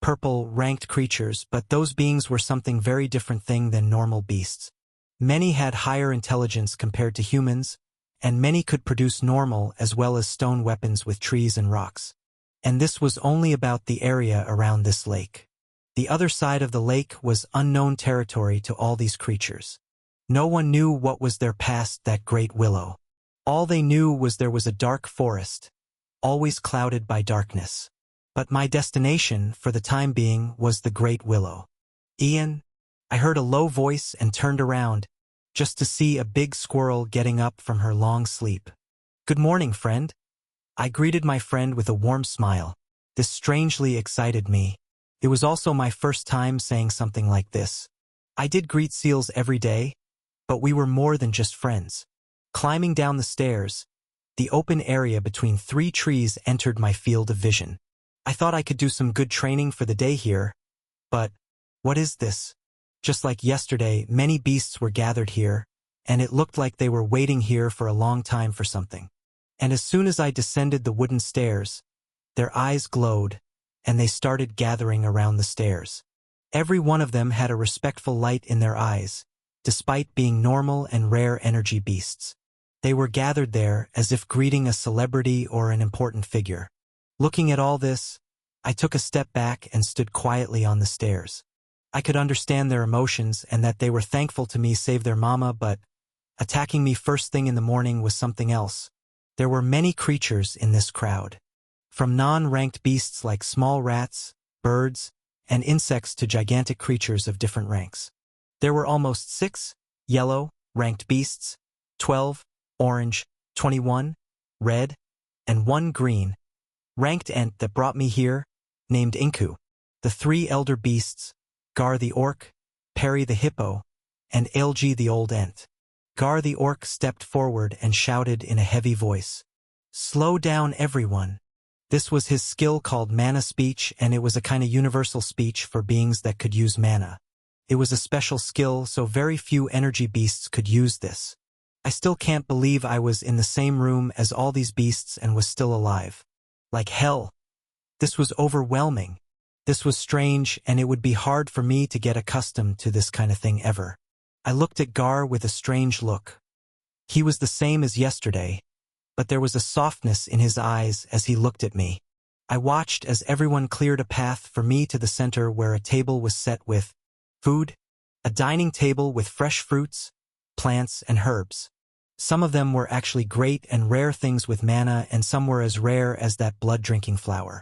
purple ranked creatures, but those beings were something very different thing than normal beasts. Many had higher intelligence compared to humans, and many could produce normal as well as stone weapons with trees and rocks. And this was only about the area around this lake. The other side of the lake was unknown territory to all these creatures. No one knew what was there past that great willow. All they knew was there was a dark forest, always clouded by darkness. But my destination, for the time being, was the great willow. Ian, I heard a low voice and turned around, just to see a big squirrel getting up from her long sleep. Good morning, friend. I greeted my friend with a warm smile. This strangely excited me. It was also my first time saying something like this. I did greet seals every day, but we were more than just friends. Climbing down the stairs, the open area between 3 trees entered my field of vision. I thought I could do some good training for the day here, but what is this? Just like yesterday, many beasts were gathered here, and it looked like they were waiting here for a long time for something. And as soon as I descended the wooden stairs, their eyes glowed, and they started gathering around the stairs. Every one of them had a respectful light in their eyes, despite being normal and rare energy beasts. They were gathered there as if greeting a celebrity or an important figure. Looking at all this, I took a step back and stood quietly on the stairs. I could understand their emotions and that they were thankful to me save their mama, but attacking me first thing in the morning was something else. There were many creatures in this crowd. From non-ranked beasts like small rats, birds, and insects to gigantic creatures of different ranks. There were almost 6 yellow, ranked beasts, 12 orange, 21 red, and 1 green ranked ent that brought me here, named Inku. The 3 elder beasts, Gar the orc, Perry the hippo, and Ailgi the old ent. Gar the orc stepped forward and shouted in a heavy voice, "Slow down, everyone." This was his skill called mana speech, and it was a kind of universal speech for beings that could use mana. It was a special skill, so very few energy beasts could use this. I still can't believe I was in the same room as all these beasts and was still alive. Like hell. This was overwhelming. This was strange, and it would be hard for me to get accustomed to this kind of thing ever. I looked at Gar with a strange look. He was the same as yesterday, but there was a softness in his eyes as he looked at me. I watched as everyone cleared a path for me to the center where a table was set with food, a dining table with fresh fruits, plants, and herbs. Some of them were actually great and rare things with mana, and some were as rare as that blood-drinking flower.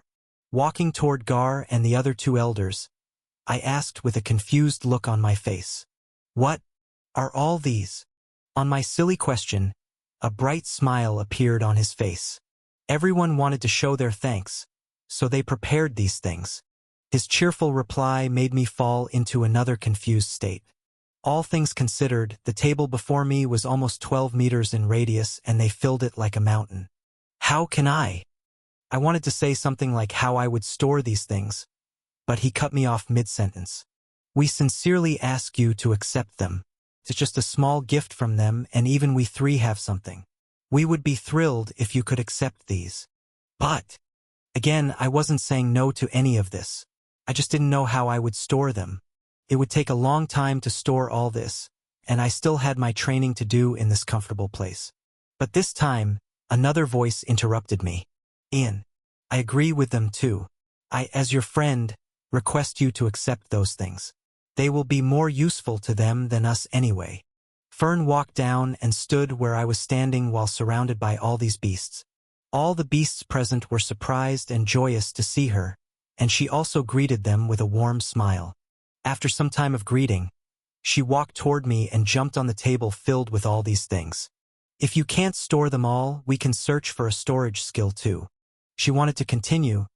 Walking toward Gar and the other 2 elders, I asked with a confused look on my face, "What are all these?" On my silly question, a bright smile appeared on his face. Everyone wanted to show their thanks, so they prepared these things. His cheerful reply made me fall into another confused state. All things considered, the table before me was almost 12 meters in radius, and they filled it like a mountain. How can I wanted to say something like how I would store these things, but he cut me off mid-sentence. "We sincerely ask you to accept them. It's just a small gift from them, and even we 3 have something. We would be thrilled if you could accept these." But, again, I wasn't saying no to any of this. I just didn't know how I would store them. It would take a long time to store all this, and I still had my training to do in this comfortable place. But this time, another voice interrupted me. "Ian, I agree with them too. I, as your friend, request you to accept those things. They will be more useful to them than us anyway." Fern walked down and stood where I was standing while surrounded by all these beasts. All the beasts present were surprised and joyous to see her, and she also greeted them with a warm smile. After some time of greeting, she walked toward me and jumped on the table filled with all these things. "If you can't store them all, we can search for a storage skill too." She wanted to continue,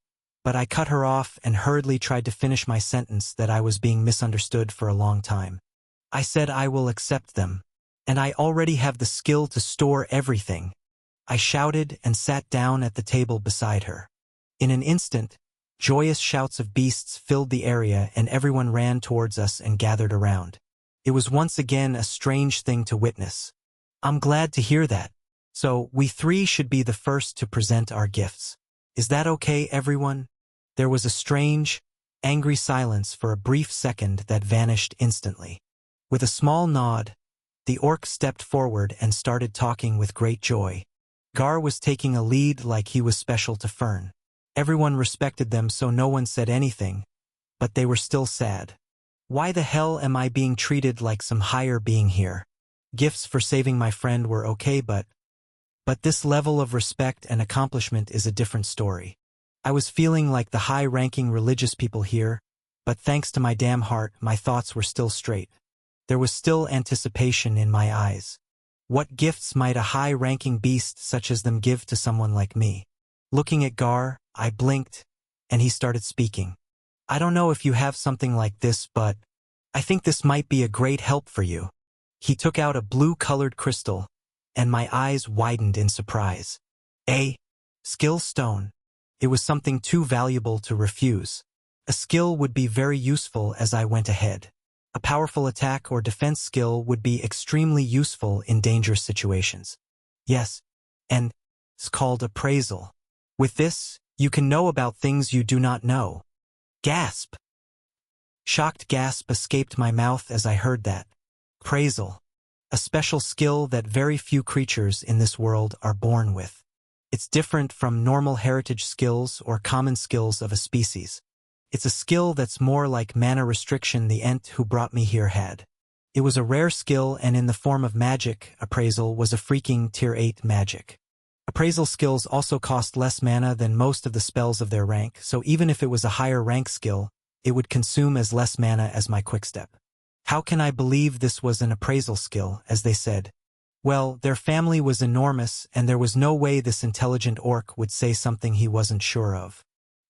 but I cut her off and hurriedly tried to finish my sentence that I was being misunderstood for a long time. I said I will accept them, and I already have the skill to store everything. I shouted and sat down at the table beside her. In an instant, joyous shouts of beasts filled the area, and everyone ran towards us and gathered around. It was once again a strange thing to witness. I'm glad to hear that. So, we three should be the first to present our gifts. Is that okay, everyone? There was a strange, angry silence for a brief second that vanished instantly. With a small nod, the orc stepped forward and started talking with great joy. Gar was taking a lead like he was special to Fern. Everyone respected them, so no one said anything, but they were still sad. Why the hell am I being treated like some higher being here? Gifts for saving my friend were okay, but this level of respect and accomplishment is a different story. I was feeling like the high-ranking religious people here, but thanks to my damn heart, my thoughts were still straight. There was still anticipation in my eyes. What gifts might a high-ranking beast such as them give to someone like me? Looking at Gar, I blinked, and he started speaking. I don't know if you have something like this, but I think this might be a great help for you. He took out a blue-colored crystal, and my eyes widened in surprise. A skill stone. It was something too valuable to refuse. A skill would be very useful as I went ahead. A powerful attack or defense skill would be extremely useful in dangerous situations. Yes, and it's called appraisal. With this, you can know about things you do not know. Gasp! Shocked gasp escaped my mouth as I heard that. Appraisal. A special skill that very few creatures in this world are born with. It's different from normal heritage skills or common skills of a species. It's a skill that's more like mana restriction the Ent who brought me here had. It was a rare skill, and in the form of magic, appraisal was a freaking tier 8 magic. Appraisal skills also cost less mana than most of the spells of their rank, so even if it was a higher rank skill, it would consume as less mana as my quickstep. How can I believe this was an appraisal skill, as they said? Well, their family was enormous, and there was no way this intelligent orc would say something he wasn't sure of.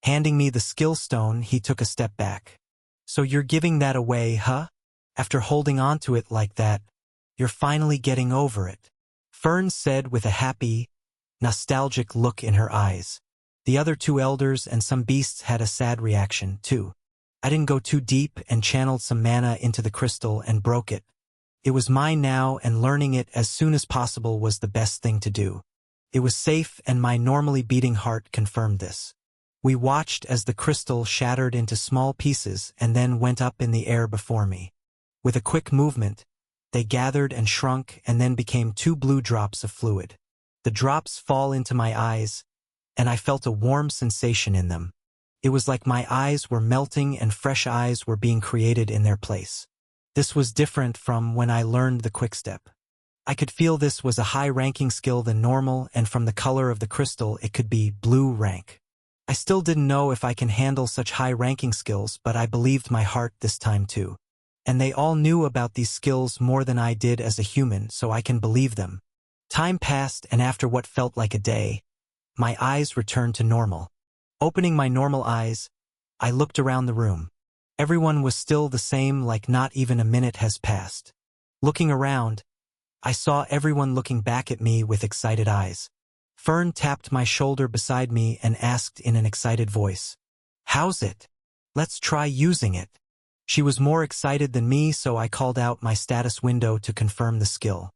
Handing me the skill stone, he took a step back. So you're giving that away, huh? After holding on to it like that, you're finally getting over it. Fern said with a happy, nostalgic look in her eyes. The other two elders and some beasts had a sad reaction, too. I didn't go too deep and channeled some mana into the crystal and broke it. It was mine now, and learning it as soon as possible was the best thing to do. It was safe, and my normally beating heart confirmed this. We watched as the crystal shattered into small pieces and then went up in the air before me. With a quick movement, they gathered and shrunk and then became 2 blue drops of fluid. The drops fall into my eyes, and I felt a warm sensation in them. It was like my eyes were melting and fresh eyes were being created in their place. This was different from when I learned the quickstep. I could feel this was a high-ranking skill than normal, and from the color of the crystal it could be blue rank. I still didn't know if I can handle such high-ranking skills, but I believed my heart this time too. And they all knew about these skills more than I did as a human, so I can believe them. Time passed, and after what felt like a day, my eyes returned to normal. Opening my normal eyes, I looked around the room. Everyone was still the same, like not even a minute has passed. Looking around, I saw everyone looking back at me with excited eyes. Fern tapped my shoulder beside me and asked in an excited voice, "How's it? Let's try using it." She was more excited than me, so I called out my status window to confirm the skill.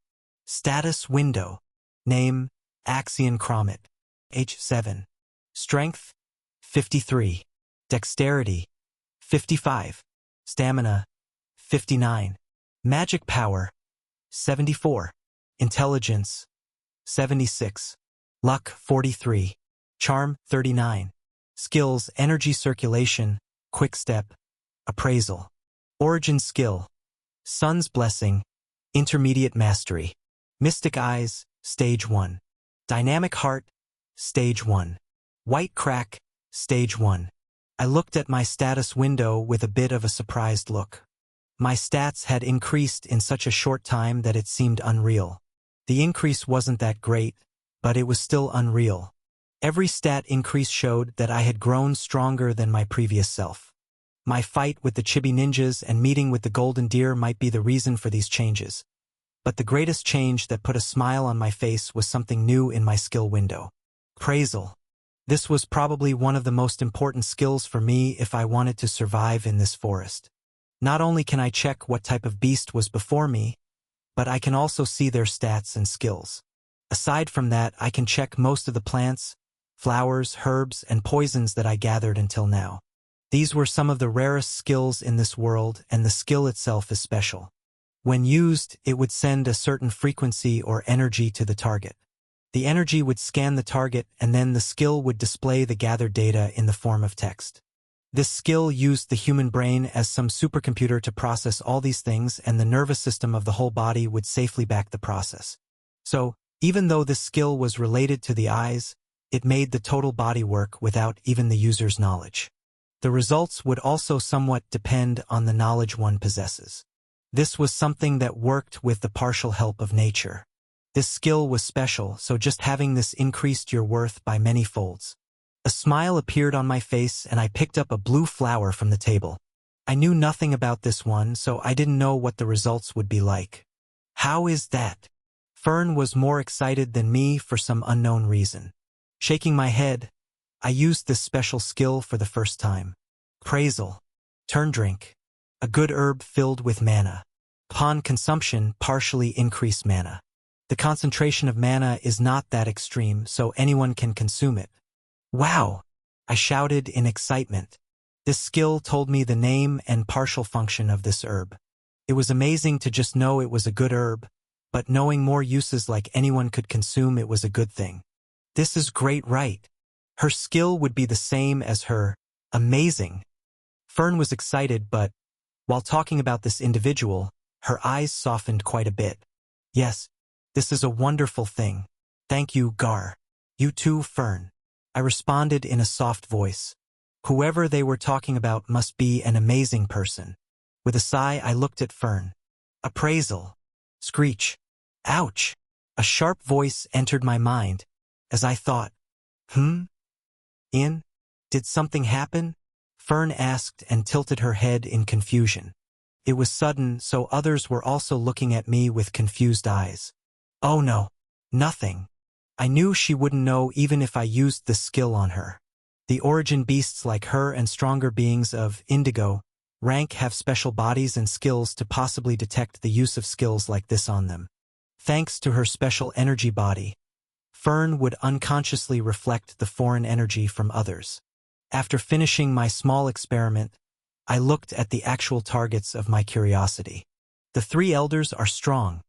Status window. Name, Axion Cromit. Age 7. Strength, 53. Dexterity, 55. Stamina, 59. Magic power, 74. Intelligence, 76. Luck, 43. Charm, 39. Skills, energy circulation, quickstep, appraisal. Origin skill, Sun's Blessing, intermediate mastery. Mystic Eyes, Stage 1. Dynamic Heart, Stage 1. White Crack, Stage 1. I looked at my status window with a bit of a surprised look. My stats had increased in such a short time that it seemed unreal. The increase wasn't that great, but it was still unreal. Every stat increase showed that I had grown stronger than my previous self. My fight with the Chibi Ninjas and meeting with the Golden Deer might be the reason for these changes. But the greatest change that put a smile on my face was something new in my skill window. Appraisal. This was probably one of the most important skills for me if I wanted to survive in this forest. Not only can I check what type of beast was before me, but I can also see their stats and skills. Aside from that, I can check most of the plants, flowers, herbs, and poisons that I gathered until now. These were some of the rarest skills in this world, and the skill itself is special. When used, it would send a certain frequency or energy to the target. The energy would scan the target, and then the skill would display the gathered data in the form of text. This skill used the human brain as some supercomputer to process all these things, and the nervous system of the whole body would safely back the process. So, even though this skill was related to the eyes, it made the total body work without even the user's knowledge. The results would also somewhat depend on the knowledge one possesses. This was something that worked with the partial help of nature. This skill was special, so just having this increased your worth by many folds. A smile appeared on my face, and I picked up a blue flower from the table. I knew nothing about this one, so I didn't know what the results would be like. How is that? Fern was more excited than me for some unknown reason. Shaking my head, I used this special skill for the first time. Appraisal. Turn drink. A good herb filled with mana. Upon consumption, partially increase mana. The concentration of mana is not that extreme, so anyone can consume it. Wow! I shouted in excitement. This skill told me the name and partial function of this herb. It was amazing to just know it was a good herb, but knowing more uses like anyone could consume it was a good thing. This is great, right? Her skill would be the same as her. Amazing. Fern was excited, but while talking about this individual, her eyes softened quite a bit. Yes, this is a wonderful thing. Thank you, Gar. You too, Fern. I responded in a soft voice. Whoever they were talking about must be an amazing person. With a sigh, I looked at Fern. Appraisal. Screech. Ouch! A sharp voice entered my mind, as I thought, Did something happen? Fern asked and tilted her head in confusion. It was sudden, so others were also looking at me with confused eyes. Oh no, nothing. I knew she wouldn't know even if I used the skill on her. The origin beasts like her and stronger beings of indigo rank have special bodies and skills to possibly detect the use of skills like this on them. Thanks to her special energy body, Fern would unconsciously reflect the foreign energy from others. After finishing my small experiment, I looked at the actual targets of my curiosity. The three elders are strong,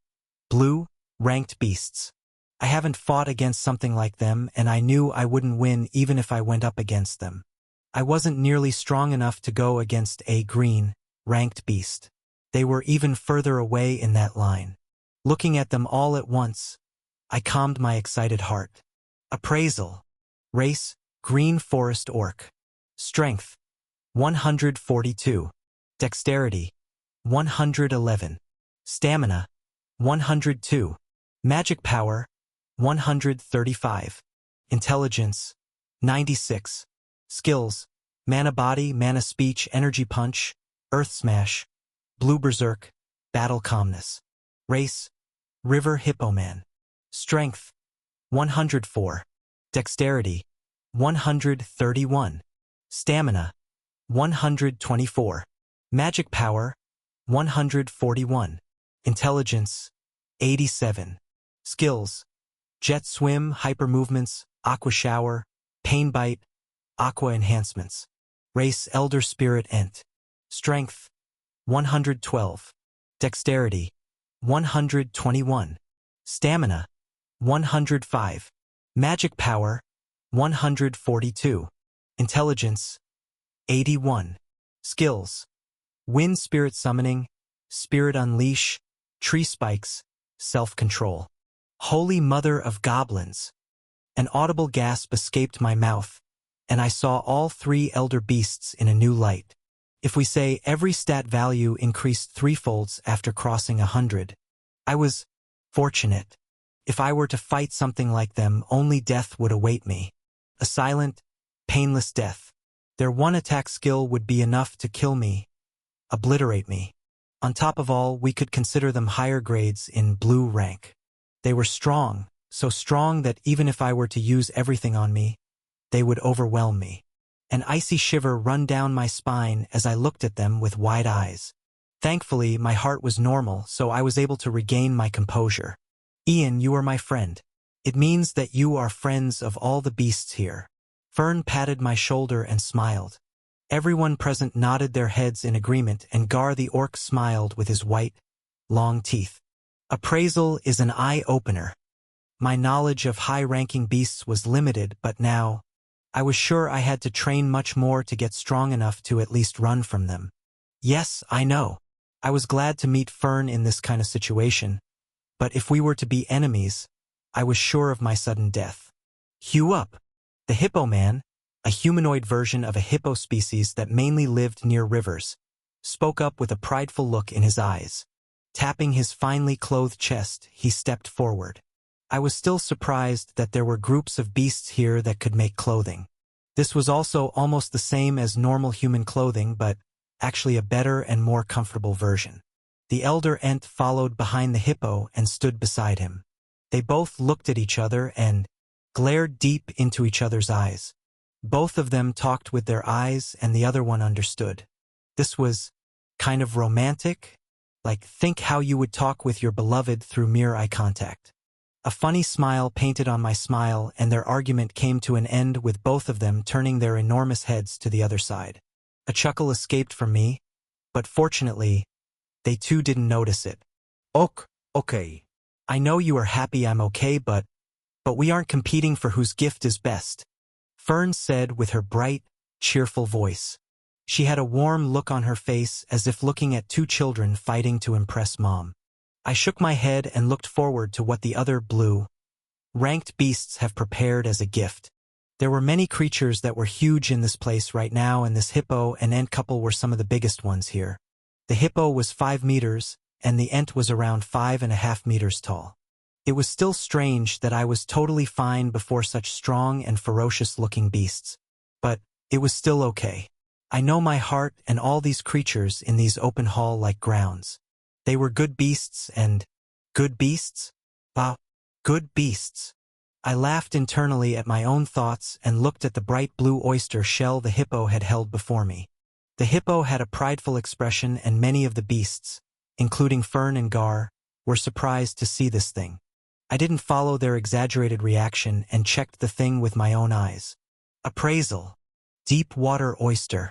blue, ranked beasts. I haven't fought against something like them, and I knew I wouldn't win even if I went up against them. I wasn't nearly strong enough to go against a green, ranked beast. They were even further away in that line. Looking at them all at once, I calmed my excited heart. Appraisal. Race, green forest orc. Strength, 142. Dexterity, 111. Stamina, 102. Magic power, 135. Intelligence, 96. Skills, mana body, mana speech, energy punch, earth smash, blue berserk, battle calmness. Race, river hippoman. Strength, 104. Dexterity, 131. Stamina, 124. Magic power, 141. Intelligence, 87. Skills, jet swim, hyper movements, aqua shower, pain bite, aqua enhancements. Race elder spirit ent. Strength, 112. Dexterity, 121. Stamina, 105. Magic power, 142. Intelligence, 81. Skills, wind spirit summoning, spirit unleash, tree spikes, self-control. Holy Mother of Goblins! An audible gasp escaped my mouth, and I saw all three elder beasts in a new light. If we say every stat value increased threefolds after crossing 100, I was fortunate. If I were to fight something like them, only death would await me. A silent, painless death. Their one-attack skill would be enough to kill me, obliterate me. On top of all, we could consider them higher grades in blue rank. They were strong, so strong that even if I were to use everything on me, they would overwhelm me. An icy shiver run down my spine as I looked at them with wide eyes. Thankfully, my heart was normal, so I was able to regain my composure. Ian, you are my friend. It means that you are friends of all the beasts here. Fern patted my shoulder and smiled. Everyone present nodded their heads in agreement, and Gar the orc smiled with his white, long teeth. Appraisal is an eye-opener. My knowledge of high-ranking beasts was limited, but now, I was sure I had to train much more to get strong enough to at least run from them. Yes, I know. I was glad to meet Fern in this kind of situation, but if we were to be enemies, I was sure of my sudden death. Hugh up. The Hippo Man, a humanoid version of a hippo species that mainly lived near rivers, spoke up with a prideful look in his eyes. Tapping his finely clothed chest, he stepped forward. I was still surprised that there were groups of beasts here that could make clothing. This was also almost the same as normal human clothing, but actually a better and more comfortable version. The elder Ent followed behind the hippo and stood beside him. They both looked at each other and glared deep into each other's eyes. Both of them talked with their eyes, and the other one understood. This was kind of romantic, like think how you would talk with your beloved through mere eye contact. A funny smile painted on my smile, and their argument came to an end with both of them turning their enormous heads to the other side. A chuckle escaped from me, but fortunately, they too didn't notice it. Okay. I know you are happy I'm okay, but we aren't competing for whose gift is best, Fern said with her bright, cheerful voice. She had a warm look on her face, as if looking at two children fighting to impress Mom. I shook my head and looked forward to what the other blue-ranked beasts have prepared as a gift. There were many creatures that were huge in this place right now, and this hippo and ant couple were some of the biggest ones here. The hippo was 5 meters, and the ant was around 5.5 meters tall. It was still strange that I was totally fine before such strong and ferocious-looking beasts. But it was still okay. I know my heart and all these creatures in these open hall-like grounds. They were good beasts and... Good beasts? Wow, good beasts. I laughed internally at my own thoughts and looked at the bright blue oyster shell the hippo had held before me. The hippo had a prideful expression, and many of the beasts, including Fern and Gar, were surprised to see this thing. I didn't follow their exaggerated reaction and checked the thing with my own eyes. Appraisal. Deep water oyster.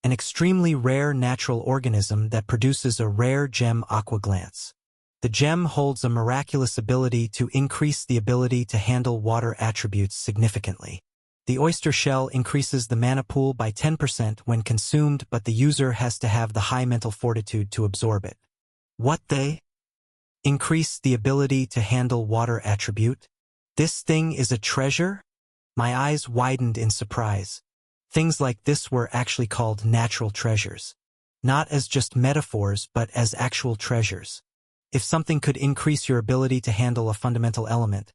An extremely rare natural organism that produces a rare gem aquaglance. The gem holds a miraculous ability to increase the ability to handle water attributes significantly. The oyster shell increases the mana pool by 10% when consumed, but the user has to have the high mental fortitude to absorb it. What they? Increase the ability to handle water attribute? This thing is a treasure? My eyes widened in surprise. Things like this were actually called natural treasures. Not as just metaphors, but as actual treasures. If something could increase your ability to handle a fundamental element,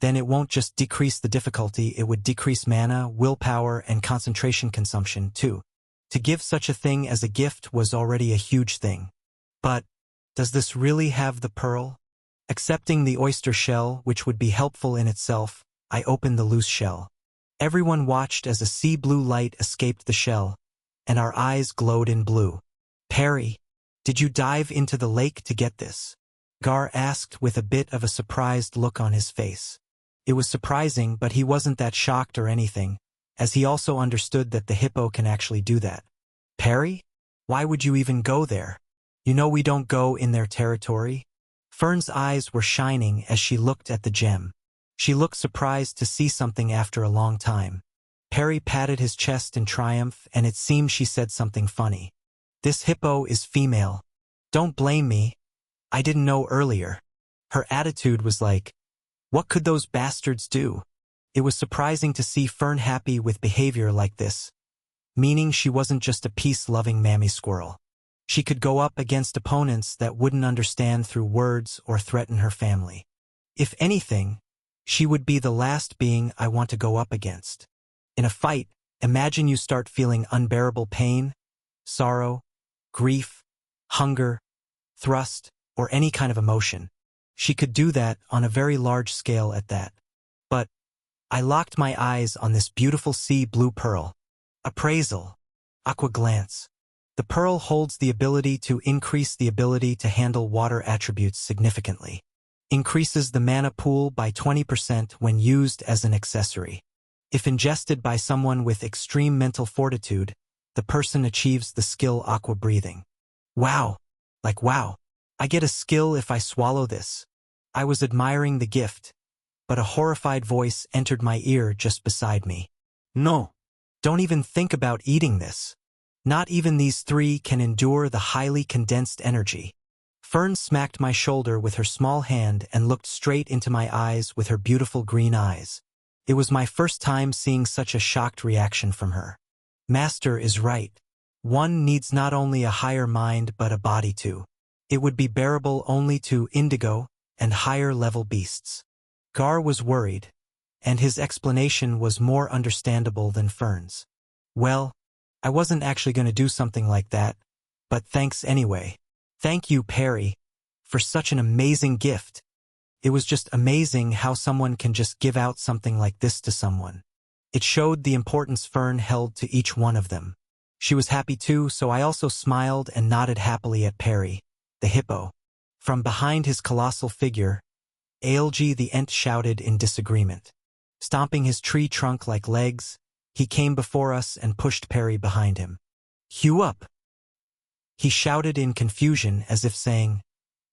then it won't just decrease the difficulty, it would decrease mana, willpower, and concentration consumption, too. To give such a thing as a gift was already a huge thing. But, does this really have the pearl? Accepting the oyster shell, which would be helpful in itself, I opened the loose shell. Everyone watched as a sea blue light escaped the shell, and our eyes glowed in blue. Perry, did you dive into the lake to get this? Gar asked with a bit of a surprised look on his face. It was surprising, but he wasn't that shocked or anything, as he also understood that the hippo can actually do that. Perry? Why would you even go there? You know we don't go in their territory? Fern's eyes were shining as she looked at the gem. She looked surprised to see something after a long time. Perry patted his chest in triumph, and it seemed she said something funny. This hippo is female. Don't blame me. I didn't know earlier. Her attitude was like, what could those bastards do? It was surprising to see Fern happy with behavior like this, meaning she wasn't just a peace-loving mammy squirrel. She could go up against opponents that wouldn't understand through words or threaten her family. If anything, she would be the last being I want to go up against. In a fight, imagine you start feeling unbearable pain, sorrow, grief, hunger, thrust, or any kind of emotion. She could do that on a very large scale at that. But I locked my eyes on this beautiful sea blue pearl. Appraisal. Aquaglance. The pearl holds the ability to increase the ability to handle water attributes significantly. Increases the mana pool by 20% when used as an accessory. If ingested by someone with extreme mental fortitude, the person achieves the skill Aqua Breathing. Wow! Like wow! I get a skill if I swallow this. I was admiring the gift, but a horrified voice entered my ear just beside me. No! Don't even think about eating this. Not even these three can endure the highly condensed energy. Fern smacked my shoulder with her small hand and looked straight into my eyes with her beautiful green eyes. It was my first time seeing such a shocked reaction from her. Master is right. One needs not only a higher mind but a body too. It would be bearable only to indigo and higher-level beasts. Gar was worried, and his explanation was more understandable than Fern's. Well, I wasn't actually going to do something like that, but thanks anyway. Thank you, Perry, for such an amazing gift. It was just amazing how someone can just give out something like this to someone. It showed the importance Fern held to each one of them. She was happy too, so I also smiled and nodded happily at Perry, the hippo. From behind his colossal figure, Ailgi the Ent shouted in disagreement. Stomping his tree trunk like legs, he came before us and pushed Perry behind him. "Hew up!" He shouted in confusion as if saying,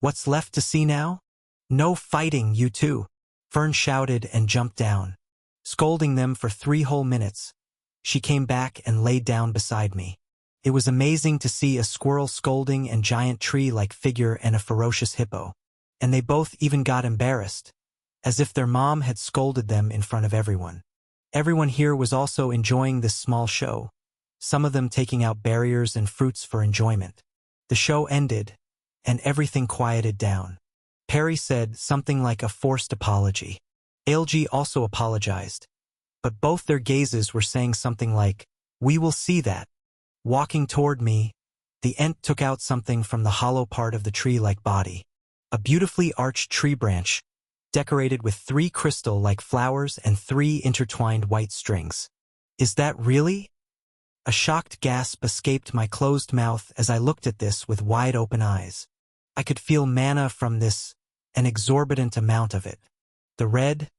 "What's left to see now?" "No fighting, you two!" Fern shouted and jumped down. Scolding them for 3 whole minutes, she came back and laid down beside me. It was amazing to see a squirrel scolding and giant tree-like figure and a ferocious hippo. And they both even got embarrassed, as if their mom had scolded them in front of everyone. Everyone here was also enjoying this small show, some of them taking out barriers and fruits for enjoyment. The show ended, and everything quieted down. Perry said something like a forced apology. Ailgi also apologized, but both their gazes were saying something like, "We will see that." Walking toward me, the Ent took out something from the hollow part of the tree-like body. A beautifully arched tree branch, decorated with 3 crystal-like flowers and 3 intertwined white strings. "Is that really?" A shocked gasp escaped my closed mouth as I looked at this with wide-open eyes. I could feel mana from this, an exorbitant amount of it. The red,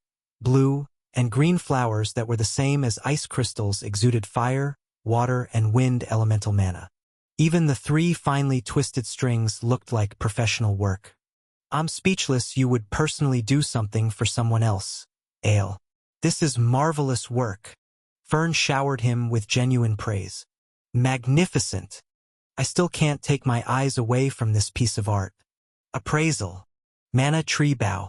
blue, and green flowers that were the same as ice crystals exuded fire, water, and wind elemental mana. Even the 3 finely twisted strings looked like professional work. "I'm speechless you would personally do something for someone else, Ale. This is marvelous work." Fern showered him with genuine praise. "Magnificent. I still can't take my eyes away from this piece of art." Appraisal. Mana Tree Bough.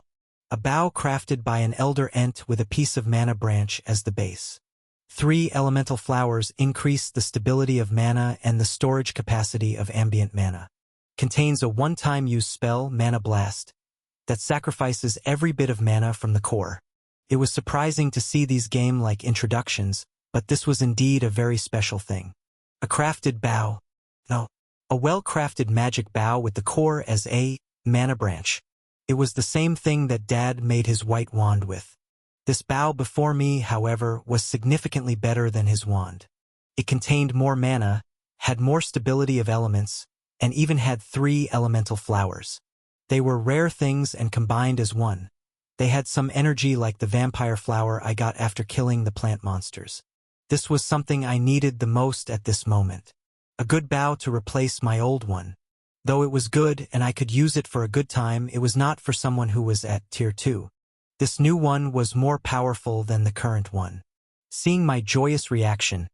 A bough crafted by an elder Ent with a piece of mana branch as the base. 3 elemental flowers increase the stability of mana and the storage capacity of ambient mana. Contains a one-time use spell, Mana Blast, that sacrifices every bit of mana from the core. It was surprising to see these game-like introductions, but this was indeed a very special thing. A crafted bough. No, a well-crafted magic bough with the core as a mana branch. It was the same thing that Dad made his white wand with. This bough before me, however, was significantly better than his wand. It contained more mana, had more stability of elements, and even had 3 elemental flowers. They were rare things and combined as one. They had some energy like the vampire flower I got after killing the plant monsters. This was something I needed the most at this moment. A good bough to replace my old one. Though it was good and I could use it for a good time, it was not for someone who was at Tier 2. This new one was more powerful than the current one. Seeing my joyous reaction,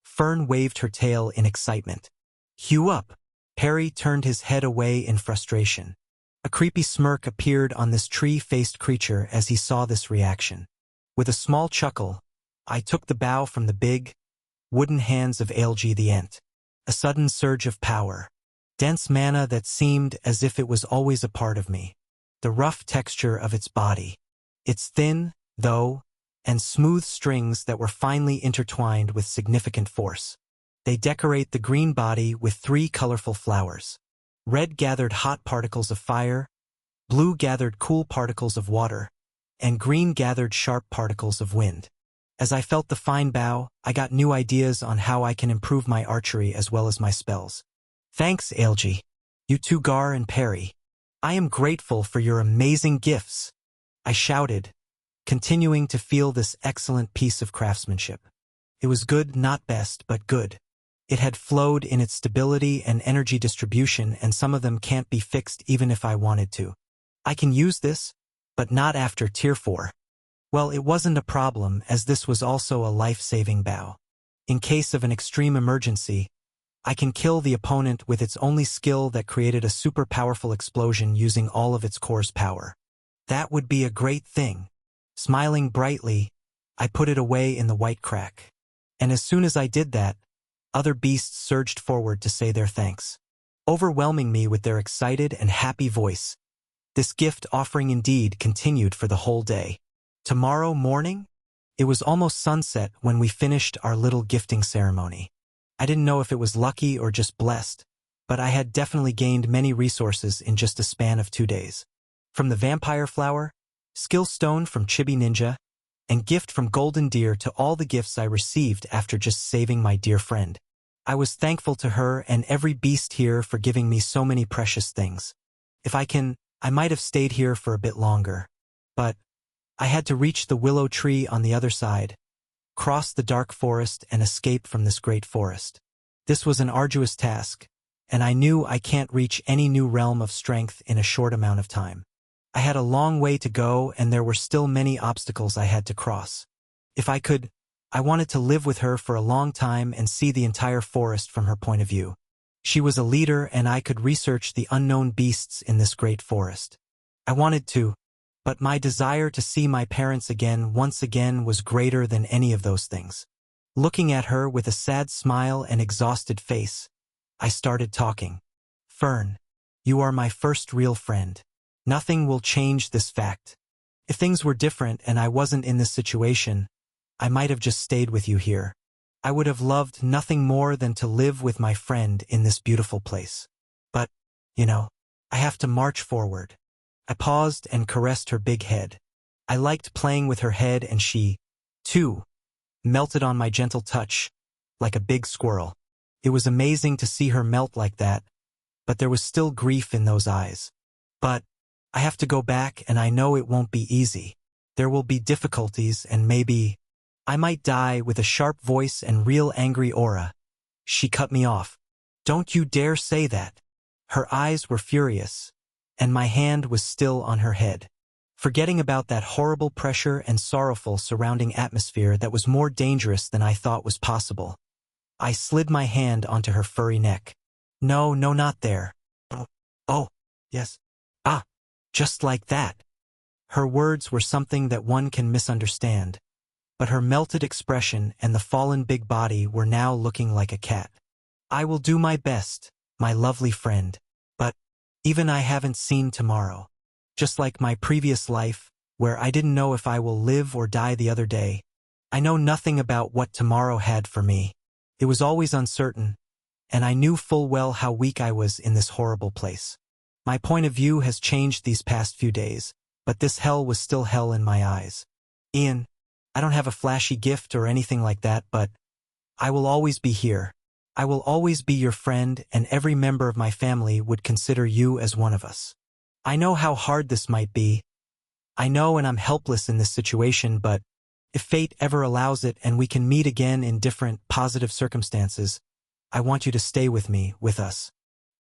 Fern waved her tail in excitement. "Hew up!" Perry turned his head away in frustration. A creepy smirk appeared on this tree-faced creature as he saw this reaction. With a small chuckle, I took the bough from the big, wooden hands of Ailgi the Ent. A sudden surge of power. Dense mana that seemed as if it was always a part of me. The rough texture of its body. Its thin, though, and smooth strings that were finely intertwined with significant force. They decorate the green body with 3 colorful flowers. Red gathered hot particles of fire, blue gathered cool particles of water, and green gathered sharp particles of wind. As I felt the fine bough, I got new ideas on how I can improve my archery as well as my spells. Thanks, Ailgi. You too, Gar and Perry. I am grateful for your amazing gifts, I shouted, continuing to feel this excellent piece of craftsmanship. It was good, not best, but good. It had flowed in its stability and energy distribution, and some of them can't be fixed even if I wanted to. I can use this, but not after Tier 4. Well, it wasn't a problem, as this was also a life-saving bow. In case of an extreme emergency, I can kill the opponent with its only skill that created a super powerful explosion using all of its core's power. That would be a great thing. Smiling brightly, I put it away in the white crack. And as soon as I did that, other beasts surged forward to say their thanks, overwhelming me with their excited and happy voice. This gift offering indeed continued for the whole day. Tomorrow morning? It was almost sunset when we finished our little gifting ceremony. I didn't know if it was lucky or just blessed, but I had definitely gained many resources in just a span of 2 days. From the vampire flower, skill stone from Chibi Ninja, and gift from Golden Deer to all the gifts I received after just saving my dear friend. I was thankful to her and every beast here for giving me so many precious things. If I might have stayed here for a bit longer. But I had to reach the willow tree on the other side, cross the dark forest and escape from this great forest. This was an arduous task, and I knew I can't reach any new realm of strength in a short amount of time. I had a long way to go, and there were still many obstacles I had to cross. If I could, I wanted to live with her for a long time and see the entire forest from her point of view. She was a leader, and I could research the unknown beasts in this great forest. I wanted to, but my desire to see my parents again once again was greater than any of those things. Looking at her with a sad smile and exhausted face, I started talking. Fern, you are my first real friend. Nothing will change this fact. If things were different and I wasn't in this situation, I might have just stayed with you here. I would have loved nothing more than to live with my friend in this beautiful place. But, I have to march forward. I paused and caressed her big head. I liked playing with her head, and she, too, melted on my gentle touch, like a big squirrel. It was amazing to see her melt like that, but there was still grief in those eyes. But I have to go back, and I know it won't be easy. There will be difficulties, and maybe I might die. With a sharp voice and real angry aura, she cut me off. Don't you dare say that. Her eyes were furious, and my hand was still on her head. Forgetting about that horrible pressure and sorrowful surrounding atmosphere that was more dangerous than I thought was possible, I slid my hand onto her furry neck. No, not there. Oh, yes. Just like that. Her words were something that one can misunderstand, but her melted expression and the fallen big body were now looking like a cat. I will do my best, my lovely friend, but even I haven't seen tomorrow. Just like my previous life, where I didn't know if I will live or die the other day, I know nothing about what tomorrow had for me. It was always uncertain, and I knew full well how weak I was in this horrible place. My point of view has changed these past few days, but this hell was still hell in my eyes. Ian, I don't have a flashy gift or anything like that, but I will always be here. I will always be your friend, and every member of my family would consider you as one of us. I know how hard this might be. I know, and I'm helpless in this situation, but if fate ever allows it and we can meet again in different, positive circumstances, I want you to stay with me, with us.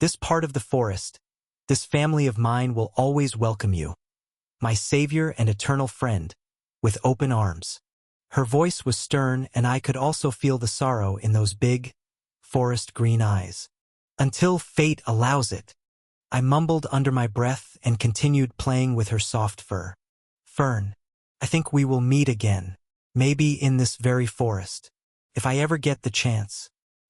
This part of the forest, this family of mine will always welcome you. My savior and eternal friend, with open arms. Her voice was stern, and I could also feel the sorrow in those big, forest green eyes. Until fate allows it. I mumbled under my breath and continued playing with her soft fur. Fern, I think we will meet again, maybe in this very forest. If I ever get the chance,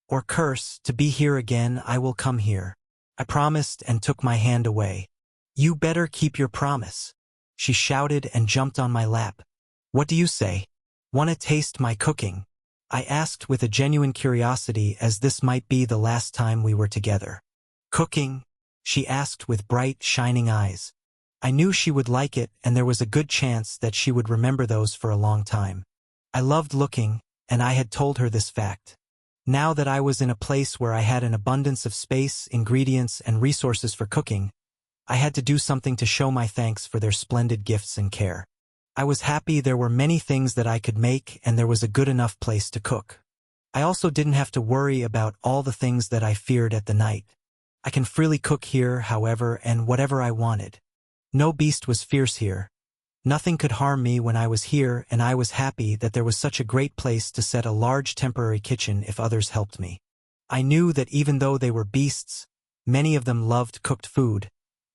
or curse, to be here again, I will come here. I promised and took my hand away. You better keep your promise, she shouted and jumped on my lap. What do you say? Wanna taste my cooking? I asked with a genuine curiosity, as this might be the last time we were together. Cooking? She asked with bright, shining eyes. I knew she would like it, and there was a good chance that she would remember those for a long time. I loved looking, and I had told her this fact. Now that I was in a place where I had an abundance of space, ingredients, and resources for cooking, I had to do something to show my thanks for their splendid gifts and care. I was happy there were many things that I could make and there was a good enough place to cook. I also didn't have to worry about all the things that I feared at the night. I can freely cook here, however, and whatever I wanted. No beast was fierce here. Nothing could harm me when I was here, and I was happy that there was such a great place to set a large temporary kitchen if others helped me. I knew that even though they were beasts, many of them loved cooked food,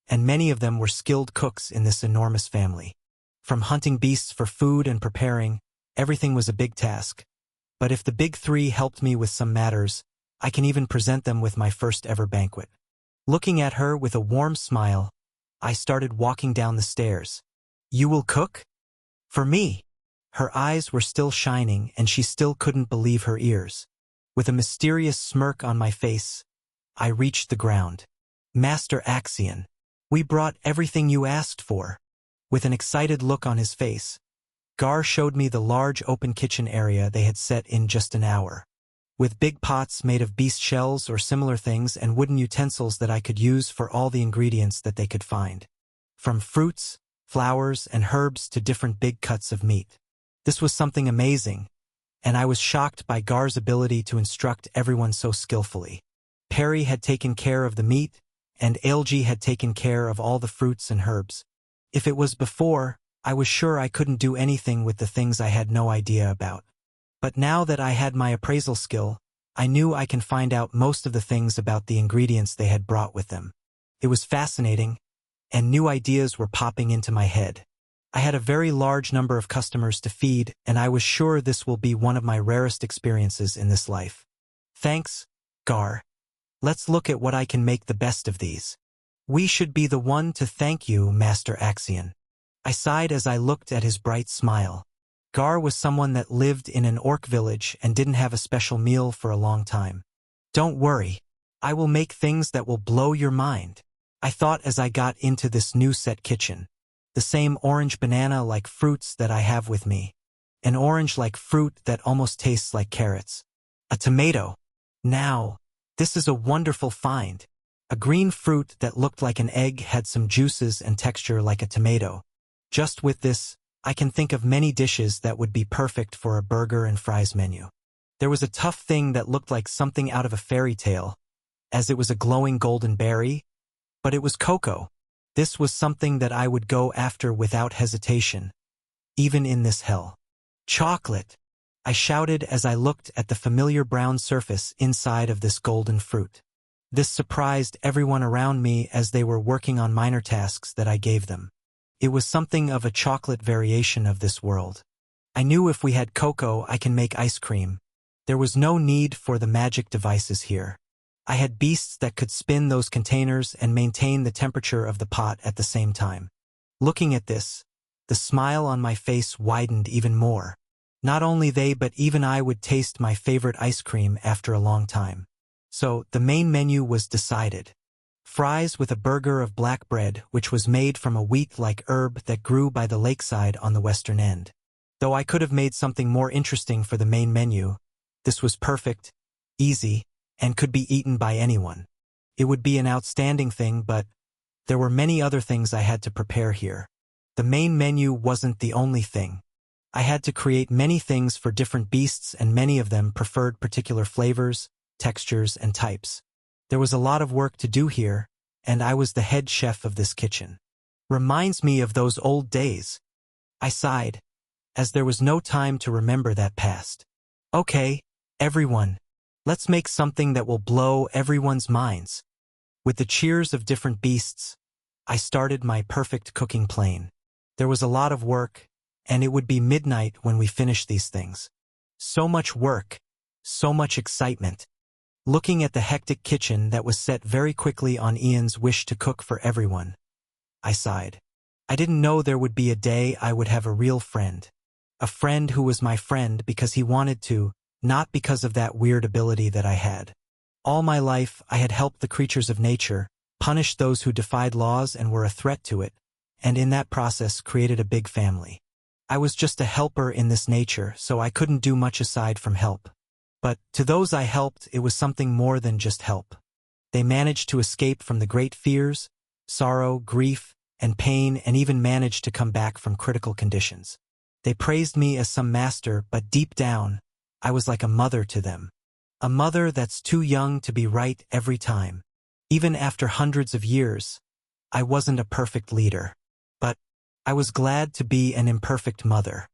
and many of them were skilled cooks in this enormous family. From hunting beasts for food and preparing, everything was a big task. But if the big three helped me with some matters, I can even present them with my first ever banquet. Looking at her with a warm smile, I started walking down the stairs. You will cook? For me? Her eyes were still shining and she still couldn't believe her ears. With a mysterious smirk on my face, I reached the ground. Master Axion, we brought everything you asked for. With an excited look on his face, Gar showed me the large open kitchen area they had set in just an hour. With big pots made of beast shells or similar things and wooden utensils that I could use for all the ingredients that they could find. From fruits, flowers, and herbs to different big cuts of meat. This was something amazing, and I was shocked by Gar's ability to instruct everyone so skillfully. Perry had taken care of the meat, and Ailgi had taken care of all the fruits and herbs. If it was before, I was sure I couldn't do anything with the things I had no idea about. But now that I had my appraisal skill, I knew I can find out most of the things about the ingredients they had brought with them. It was fascinating, and new ideas were popping into my head. I had a very large number of customers to feed, and I was sure this will be one of my rarest experiences in this life. Thanks, Gar. Let's look at what I can make the best of these. We should be the one to thank you, Master Axion. I sighed as I looked at his bright smile. Gar was someone that lived in an orc village and didn't have a special meal for a long time. Don't worry. I will make things that will blow your mind, I thought as I got into this new set kitchen. The same orange banana-like fruits that I have with me. An orange-like fruit that almost tastes like carrots. A tomato. Now, this is a wonderful find. A green fruit that looked like an egg had some juices and texture like a tomato. Just with this, I can think of many dishes that would be perfect for a burger and fries menu. There was a tough thing that looked like something out of a fairy tale, as it was a glowing golden berry, but it was cocoa. This was something that I would go after without hesitation, even in this hell. Chocolate! I shouted as I looked at the familiar brown surface inside of this golden fruit. This surprised everyone around me as they were working on minor tasks that I gave them. It was something of a chocolate variation of this world. I knew if we had cocoa, I can make ice cream. There was no need for the magic devices here. I had beasts that could spin those containers and maintain the temperature of the pot at the same time. Looking at this, the smile on my face widened even more. Not only they but even I would taste my favorite ice cream after a long time. So, the main menu was decided. Fries with a burger of black bread which was made from a wheat-like herb that grew by the lakeside on the western end. Though I could have made something more interesting for the main menu, this was perfect, easy, and could be eaten by anyone. It would be an outstanding thing, but there were many other things I had to prepare here. The main menu wasn't the only thing. I had to create many things for different beasts and many of them preferred particular flavors, textures, and types. There was a lot of work to do here, and I was the head chef of this kitchen. Reminds me of those old days. I sighed, as there was no time to remember that past. Okay, everyone. Let's make something that will blow everyone's minds. With the cheers of different beasts, I started my perfect cooking plane. There was a lot of work, and it would be midnight when we finished these things. So much work, so much excitement. Looking at the hectic kitchen that was set very quickly on Ian's wish to cook for everyone, I sighed. I didn't know there would be a day I would have a real friend. A friend who was my friend because he wanted to, not because of that weird ability that I had. All my life, I had helped the creatures of nature, punished those who defied laws and were a threat to it, and in that process created a big family. I was just a helper in this nature, so I couldn't do much aside from help. But to those I helped, it was something more than just help. They managed to escape from the great fears, sorrow, grief, and pain, and even managed to come back from critical conditions. They praised me as some master, but deep down, I was like a mother to them. A mother that's too young to be right every time. Even after hundreds of years, I wasn't a perfect leader. But I was glad to be an imperfect mother.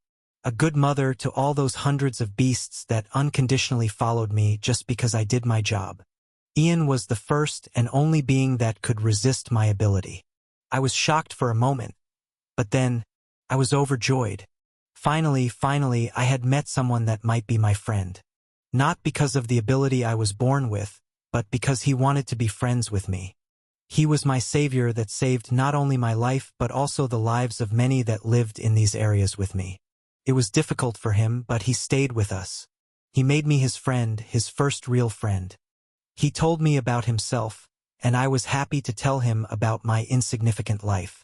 A good mother to all those hundreds of beasts that unconditionally followed me just because I did my job. Ian was the first and only being that could resist my ability. I was shocked for a moment, but then I was overjoyed. Finally, I had met someone that might be my friend. Not because of the ability I was born with, but because he wanted to be friends with me. He was my savior that saved not only my life but also the lives of many that lived in these areas with me. It was difficult for him, but he stayed with us. He made me his friend, his first real friend. He told me about himself, and I was happy to tell him about my insignificant life.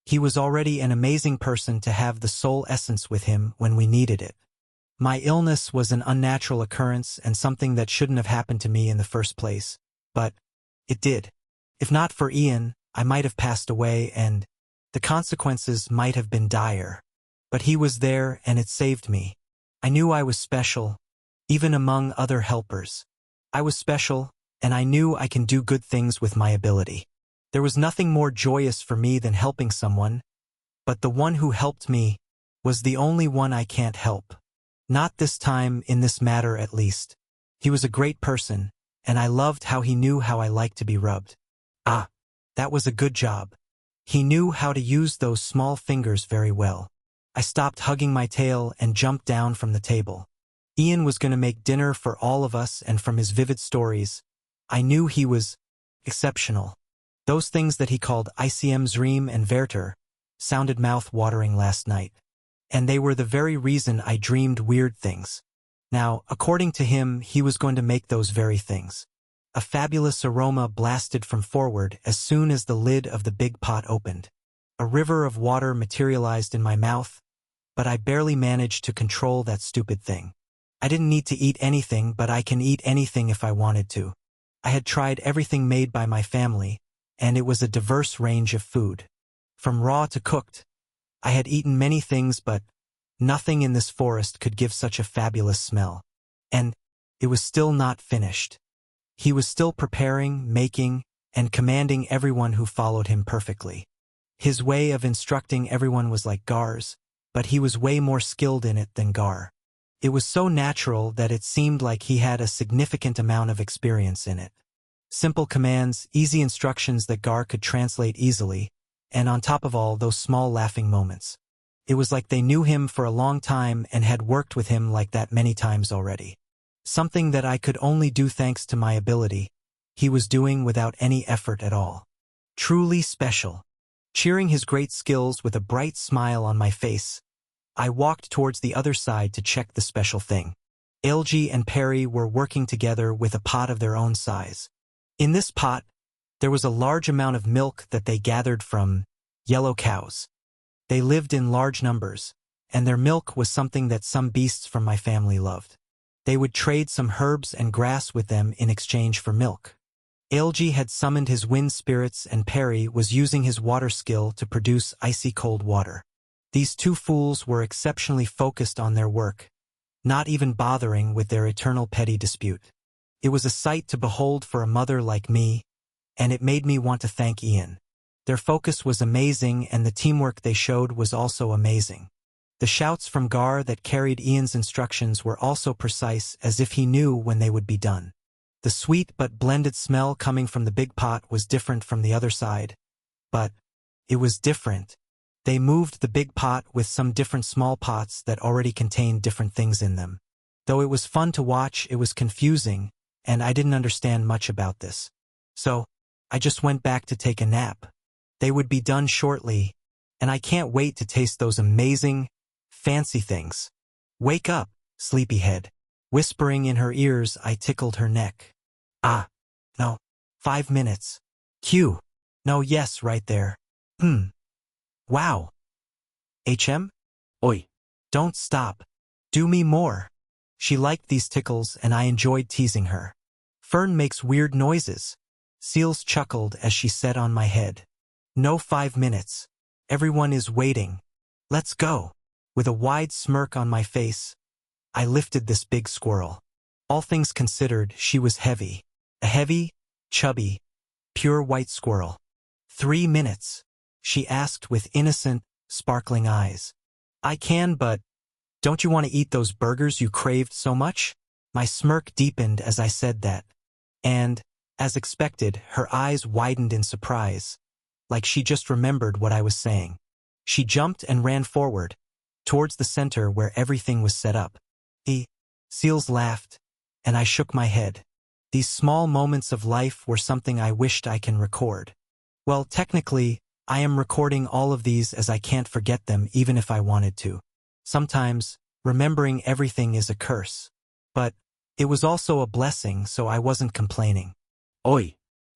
He was already an amazing person to have the soul essence with him when we needed it. My illness was an unnatural occurrence and something that shouldn't have happened to me in the first place, but it did. If not for Ian, I might have passed away and the consequences might have been dire. But he was there and it saved me. I knew I was special, even among other helpers. I was special, and I knew I can do good things with my ability. There was nothing more joyous for me than helping someone, but the one who helped me was the only one I can't help. Not this time, in this matter at least. He was a great person, and I loved how he knew how I liked to be rubbed. Ah, that was a good job. He knew how to use those small fingers very well. I stopped hugging my tail and jumped down from the table. Ian was going to make dinner for all of us, and from his vivid stories, I knew he was exceptional. Those things that he called ICM Zream and Werter sounded mouth-watering last night. And they were the very reason I dreamed weird things. Now, according to him, he was going to make those very things. A fabulous aroma blasted from forward as soon as the lid of the big pot opened. A river of water materialized in my mouth, but I barely managed to control that stupid thing. I didn't need to eat anything, but I can eat anything if I wanted to. I had tried everything made by my family, and it was a diverse range of food. From raw to cooked. I had eaten many things, but nothing in this forest could give such a fabulous smell. And it was still not finished. He was still preparing, making, and commanding everyone who followed him perfectly. His way of instructing everyone was like Gar's, but he was way more skilled in it than Gar. It was so natural that it seemed like he had a significant amount of experience in it. Simple commands, easy instructions that Gar could translate easily, and on top of all, those small laughing moments. It was like they knew him for a long time and had worked with him like that many times already. Something that I could only do thanks to my ability, he was doing without any effort at all. Truly special. Cheering his great skills with a bright smile on my face, I walked towards the other side to check the special thing. Elgie and Perry were working together with a pot of their own size. In this pot, there was a large amount of milk that they gathered from yellow cows. They lived in large numbers, and their milk was something that some beasts from my family loved. They would trade some herbs and grass with them in exchange for milk. Elgie had summoned his wind spirits and Perry was using his water skill to produce icy cold water. These two fools were exceptionally focused on their work, not even bothering with their eternal petty dispute. It was a sight to behold for a mother like me, and it made me want to thank Ian. Their focus was amazing and the teamwork they showed was also amazing. The shouts from Gar that carried Ian's instructions were also precise, as if he knew when they would be done. The sweet but blended smell coming from the big pot was different from the other side. But it was different. They moved the big pot with some different small pots that already contained different things in them. Though it was fun to watch, it was confusing, and I didn't understand much about this. So, I just went back to take a nap. They would be done shortly, and I can't wait to taste those amazing, fancy things. Wake up, sleepyhead. Whispering in her ears, I tickled her neck. Ah, no, 5 minutes. Q. No, yes, right there. Wow. HM? Oi. Don't stop. Do me more. She liked these tickles and I enjoyed teasing her. Fern makes weird noises. Seals chuckled as she sat on my head. No 5 minutes. Everyone is waiting. Let's go. With a wide smirk on my face, I lifted this big squirrel. All things considered, she was heavy. A heavy, chubby, pure white squirrel. 3 minutes, she asked with innocent, sparkling eyes. I can, but don't you want to eat those burgers you craved so much? My smirk deepened as I said that. And, as expected, her eyes widened in surprise, like she just remembered what I was saying. She jumped and ran forward, towards the center where everything was set up. Seals laughed, and I shook my head. These small moments of life were something I wished I can record. Well, technically, I am recording all of these as I can't forget them even if I wanted to. Sometimes, remembering everything is a curse. But it was also a blessing, so I wasn't complaining. Oi!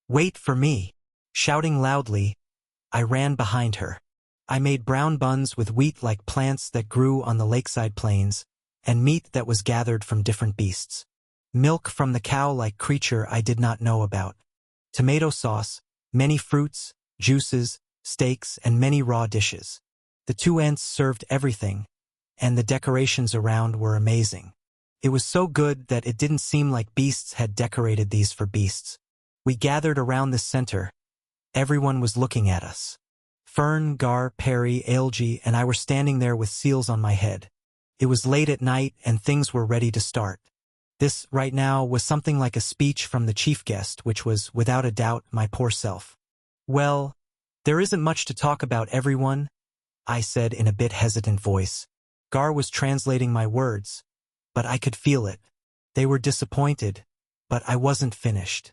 Wait for me! Shouting loudly, I ran behind her. I made brown buns with wheat like plants that grew on the lakeside plains, and meat that was gathered from different beasts. Milk from the cow-like creature I did not know about. Tomato sauce, many fruits, juices, steaks, and many raw dishes. The 2 aunts served everything, and the decorations around were amazing. It was so good that it didn't seem like beasts had decorated these for beasts. We gathered around the center. Everyone was looking at us. Fern, Gar, Perry, Algie, and I were standing there with seals on my head. It was late at night and things were ready to start. This, right now, was something like a speech from the chief guest, which was, without a doubt, my poor self. Well, there isn't much to talk about, everyone, I said in a bit hesitant voice. Gar was translating my words, but I could feel it. They were disappointed, but I wasn't finished.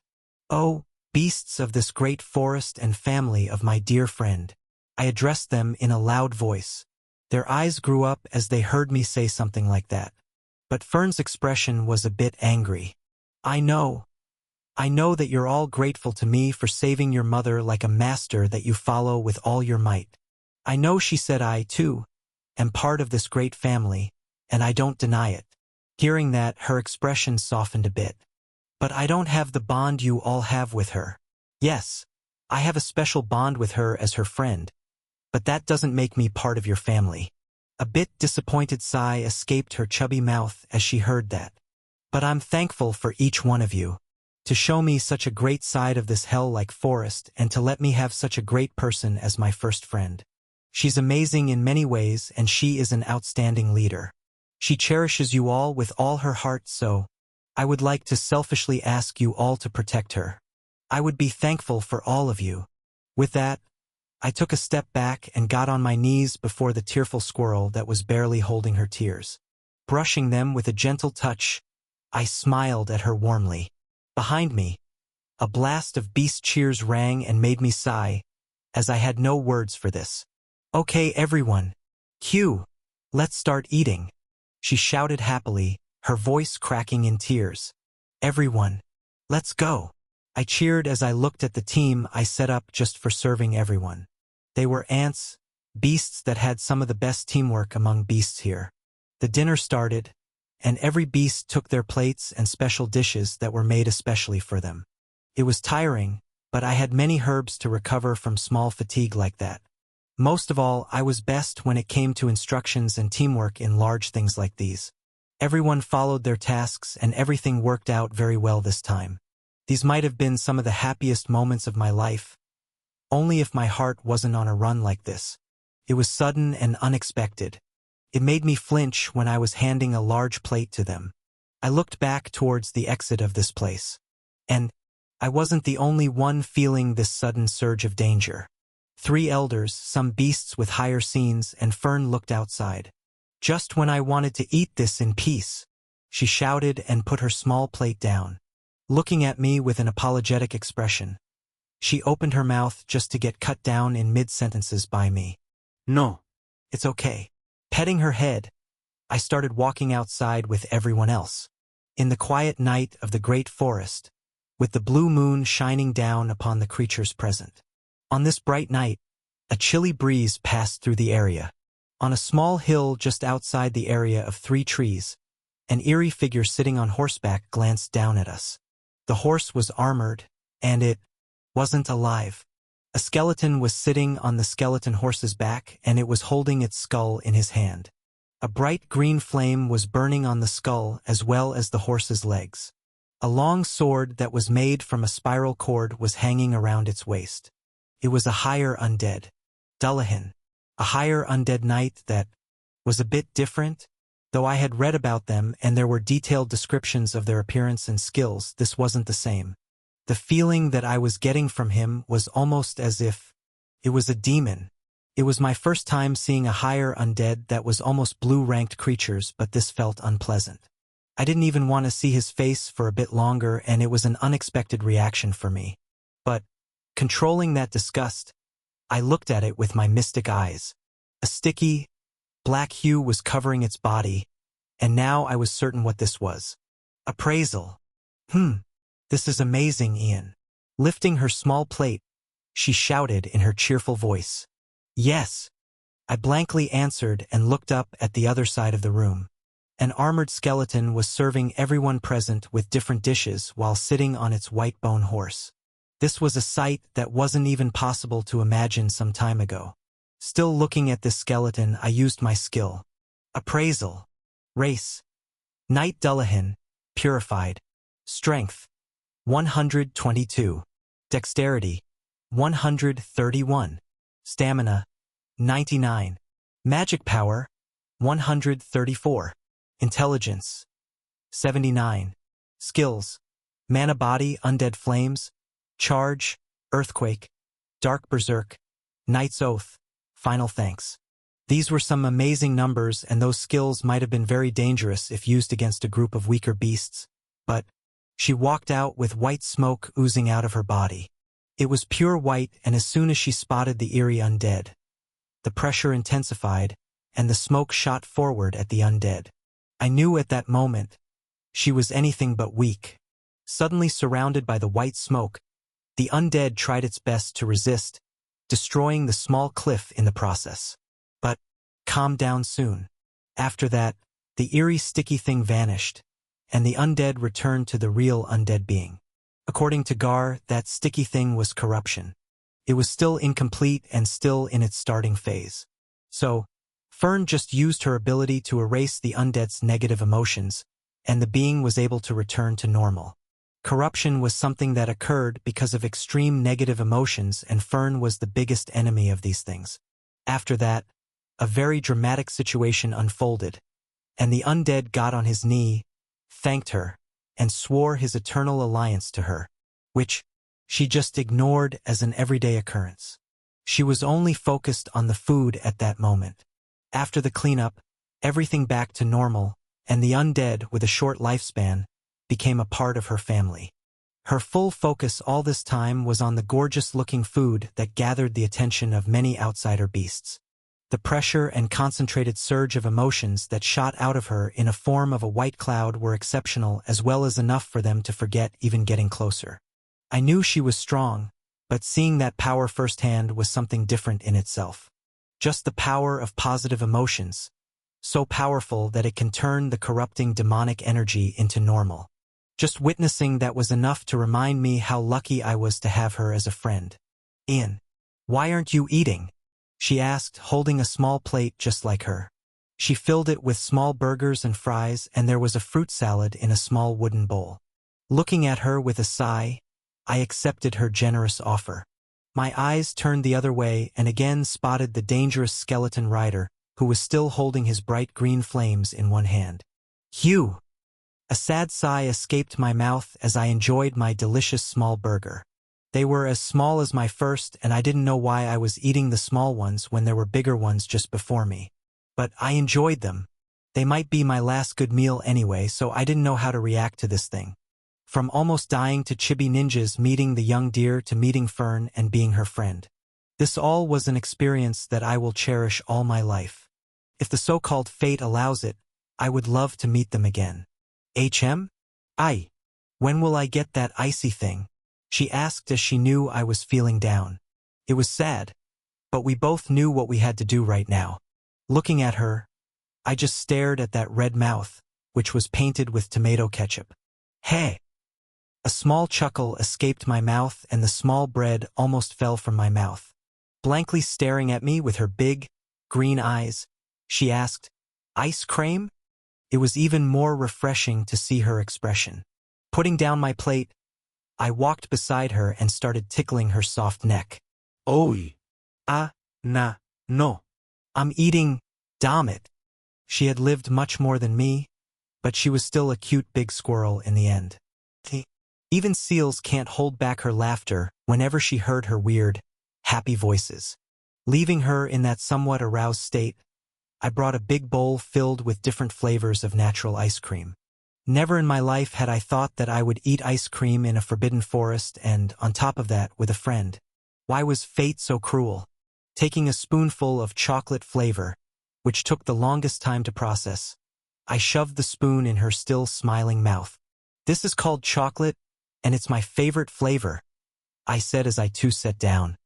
Oh, beasts of this great forest and family of my dear friend. I addressed them in a loud voice. Their eyes grew up as they heard me say something like that. But Fern's expression was a bit angry. I know that you're all grateful to me for saving your mother like a master that you follow with all your might. I know, she said. I, too, am part of this great family, and I don't deny it. Hearing that, her expression softened a bit. But I don't have the bond you all have with her. Yes, I have a special bond with her as her friend, but that doesn't make me part of your family. A bit disappointed sigh escaped her chubby mouth as she heard that. But I'm thankful for each one of you, to show me such a great side of this hell-like forest and to let me have such a great person as my first friend. She's amazing in many ways and she is an outstanding leader. She cherishes you all with all her heart, so I would like to selfishly ask you all to protect her. I would be thankful for all of you. With that, I took a step back and got on my knees before the tearful squirrel that was barely holding her tears. Brushing them with a gentle touch, I smiled at her warmly. Behind me, a blast of beast cheers rang and made me sigh, as I had no words for this. Okay, everyone. Cue. Let's start eating. She shouted happily, her voice cracking in tears. Everyone. Let's go. I cheered as I looked at the team I set up just for serving everyone. They were ants, beasts that had some of the best teamwork among beasts here. The dinner started, and every beast took their plates and special dishes that were made especially for them. It was tiring, but I had many herbs to recover from small fatigue like that. Most of all, I was best when it came to instructions and teamwork in large things like these. Everyone followed their tasks and everything worked out very well this time. These might have been some of the happiest moments of my life, only if my heart wasn't on a run like this. It was sudden and unexpected. It made me flinch when I was handing a large plate to them. I looked back towards the exit of this place. And I wasn't the only one feeling this sudden surge of danger. 3 elders, some beasts with higher scenes, and Fern looked outside. Just when I wanted to eat this in peace, she shouted and put her small plate down. Looking at me with an apologetic expression, she opened her mouth just to get cut down in mid-sentences by me. No. It's okay. Petting her head, I started walking outside with everyone else. In the quiet night of the great forest, with the blue moon shining down upon the creatures present. On this bright night, a chilly breeze passed through the area. On a small hill just outside the area of 3 trees, An eerie figure sitting on horseback glanced down at us. The horse was armored, and it wasn't alive. A skeleton was sitting on the skeleton horse's back, and it was holding its skull in his hand. A bright green flame was burning on the skull as well as the horse's legs. A long sword that was made from a spiral cord was hanging around its waist. It was a higher undead, Dullahan, a higher undead knight that was a bit different. Though I had read about them and there were detailed descriptions of their appearance and skills, this wasn't the same. The feeling that I was getting from him was almost as if it was a demon. It was my first time seeing a higher undead that was almost blue-ranked creatures, but this felt unpleasant. I didn't even want to see his face for a bit longer, and it was an unexpected reaction for me. But, controlling that disgust, I looked at it with my mystic eyes. A sticky, black hue was covering its body, and now I was certain what this was. Appraisal. This is amazing, Ian. Lifting her small plate, she shouted in her cheerful voice. Yes. I blankly answered and looked up at the other side of the room. An armored skeleton was serving everyone present with different dishes while sitting on its white bone horse. This was a sight that wasn't even possible to imagine some time ago. Still looking at this skeleton, I used my skill. Appraisal. Race. Knight Dullahan, purified. Strength. 122. Dexterity. 131. Stamina. 99. Magic power. 134. Intelligence. 79. Skills. Mana body, undead flames. Charge. Earthquake. Dark berserk. Knight's oath. Final thanks. These were some amazing numbers, and those skills might have been very dangerous if used against a group of weaker beasts, but she walked out with white smoke oozing out of her body. It was pure white, and as soon as she spotted the eerie undead, the pressure intensified, and the smoke shot forward at the undead. I knew at that moment she was anything but weak. Suddenly surrounded by the white smoke, the undead tried its best to resist, destroying the small cliff in the process. But calmed down soon. After that, the eerie sticky thing vanished, and the undead returned to the real undead being. According to Gar, that sticky thing was corruption. It was still incomplete and still in its starting phase. So, Fern just used her ability to erase the undead's negative emotions, and the being was able to return to normal. Corruption was something that occurred because of extreme negative emotions, and Fern was the biggest enemy of these things. After that, a very dramatic situation unfolded, and the undead got on his knee, thanked her, and swore his eternal alliance to her, which she just ignored as an everyday occurrence. She was only focused on the food at that moment. After the cleanup, everything back to normal, and the undead, with a short lifespan, became a part of her family. Her full focus all this time was on the gorgeous-looking food that gathered the attention of many outsider beasts. The pressure and concentrated surge of emotions that shot out of her in a form of a white cloud were exceptional, as well as enough for them to forget even getting closer. I knew she was strong, but seeing that power firsthand was something different in itself. Just the power of positive emotions, so powerful that it can turn the corrupting demonic energy into normal. Just witnessing that was enough to remind me how lucky I was to have her as a friend. Ian, why aren't you eating? She asked, holding a small plate just like her. She filled it with small burgers and fries, and there was a fruit salad in a small wooden bowl. Looking at her with a sigh, I accepted her generous offer. My eyes turned the other way and again spotted the dangerous skeleton rider, who was still holding his bright green flames in one hand. Hugh! A sad sigh escaped my mouth as I enjoyed my delicious small burger. They were as small as my first, and I didn't know why I was eating the small ones when there were bigger ones just before me. But I enjoyed them. They might be my last good meal anyway, so I didn't know how to react to this thing. From almost dying to chibi ninjas meeting the young deer to meeting Fern and being her friend. This all was an experience that I will cherish all my life. If the so-called fate allows it, I would love to meet them again. When will I get that icy thing? She asked as she knew I was feeling down. It was sad, but we both knew what we had to do right now. Looking at her, I just stared at that red mouth, which was painted with tomato ketchup. Hey! A small chuckle escaped my mouth and the small bread almost fell from my mouth. Blankly staring at me with her big, green eyes, she asked, "Ice cream?" It was even more refreshing to see her expression. Putting down my plate, I walked beside her and started tickling her soft neck. Oi. No. I'm eating, damn it. She had lived much more than me, but she was still a cute big squirrel in the end. Even seals can't hold back her laughter whenever she heard her weird, happy voices. Leaving her in that somewhat aroused state, I brought a big bowl filled with different flavors of natural ice cream. Never in my life had I thought that I would eat ice cream in a forbidden forest and, on top of that, with a friend. Why was fate so cruel? Taking a spoonful of chocolate flavor, which took the longest time to process, I shoved the spoon in her still smiling mouth. "This is called chocolate, and it's my favorite flavor," I said as I too sat down.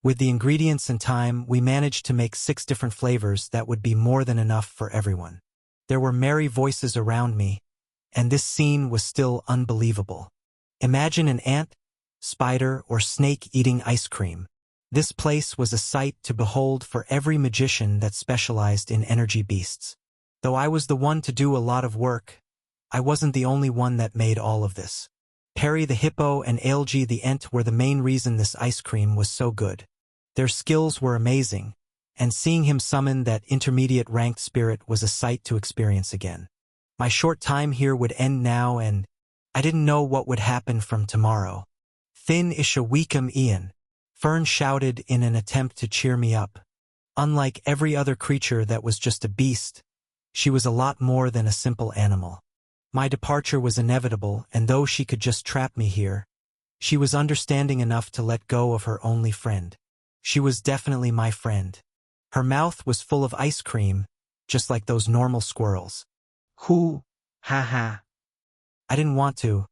With the ingredients and time, we managed to make 6 different flavors that would be more than enough for everyone. There were merry voices around me, and this scene was still unbelievable. Imagine an ant, spider, or snake eating ice cream. This place was a sight to behold for every magician that specialized in energy beasts. Though I was the one to do a lot of work, I wasn't the only one that made all of this. Perry the hippo and Algie the ant were the main reason this ice cream was so good. Their skills were amazing, and seeing him summon that intermediate ranked spirit was a sight to experience again. My short time here would end now, and I didn't know what would happen from tomorrow. "Thin ish a weekum Ian," Fern shouted in an attempt to cheer me up. Unlike every other creature that was just a beast, she was a lot more than a simple animal. My departure was inevitable, and though she could just trap me here, she was understanding enough to let go of her only friend. She was definitely my friend. Her mouth was full of ice cream, just like those normal squirrels. "Hoo, ha ha." I didn't want to,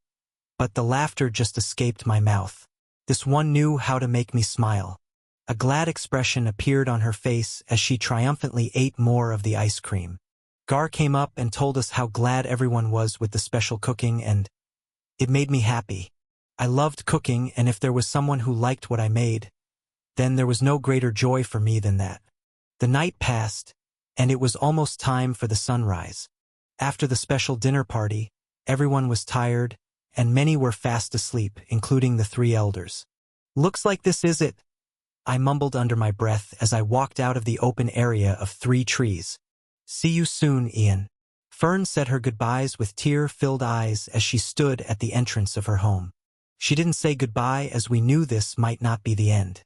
but the laughter just escaped my mouth. This one knew how to make me smile. A glad expression appeared on her face as she triumphantly ate more of the ice cream. Gar came up and told us how glad everyone was with the special cooking, and it made me happy. I loved cooking, and if there was someone who liked what I made, then there was no greater joy for me than that. The night passed, and it was almost time for the sunrise. After the special dinner party, everyone was tired, and many were fast asleep, including the 3 elders. "Looks like this is it," I mumbled under my breath as I walked out of the open area of 3 trees. "See you soon, Ian." Fern said her goodbyes with tear-filled eyes as she stood at the entrance of her home. She didn't say goodbye as we knew this might not be the end.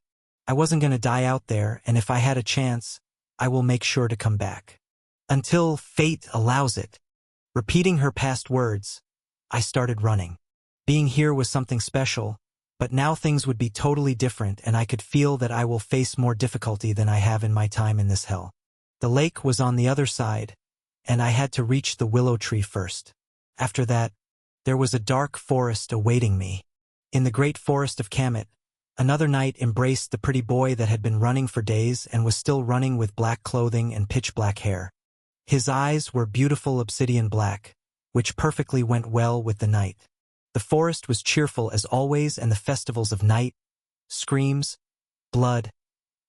I wasn't going to die out there, and if I had a chance, I will make sure to come back. Until fate allows it. Repeating her past words, I started running. Being here was something special, but now things would be totally different, and I could feel that I will face more difficulty than I have in my time in this hell. The lake was on the other side, and I had to reach the willow tree first. After that, there was a dark forest awaiting me. In the great forest of Kamet, another night embraced the pretty boy that had been running for days and was still running with black clothing and pitch-black hair. His eyes were beautiful obsidian black, which perfectly went well with the night. The forest was cheerful as always, and the festivals of night, screams, blood,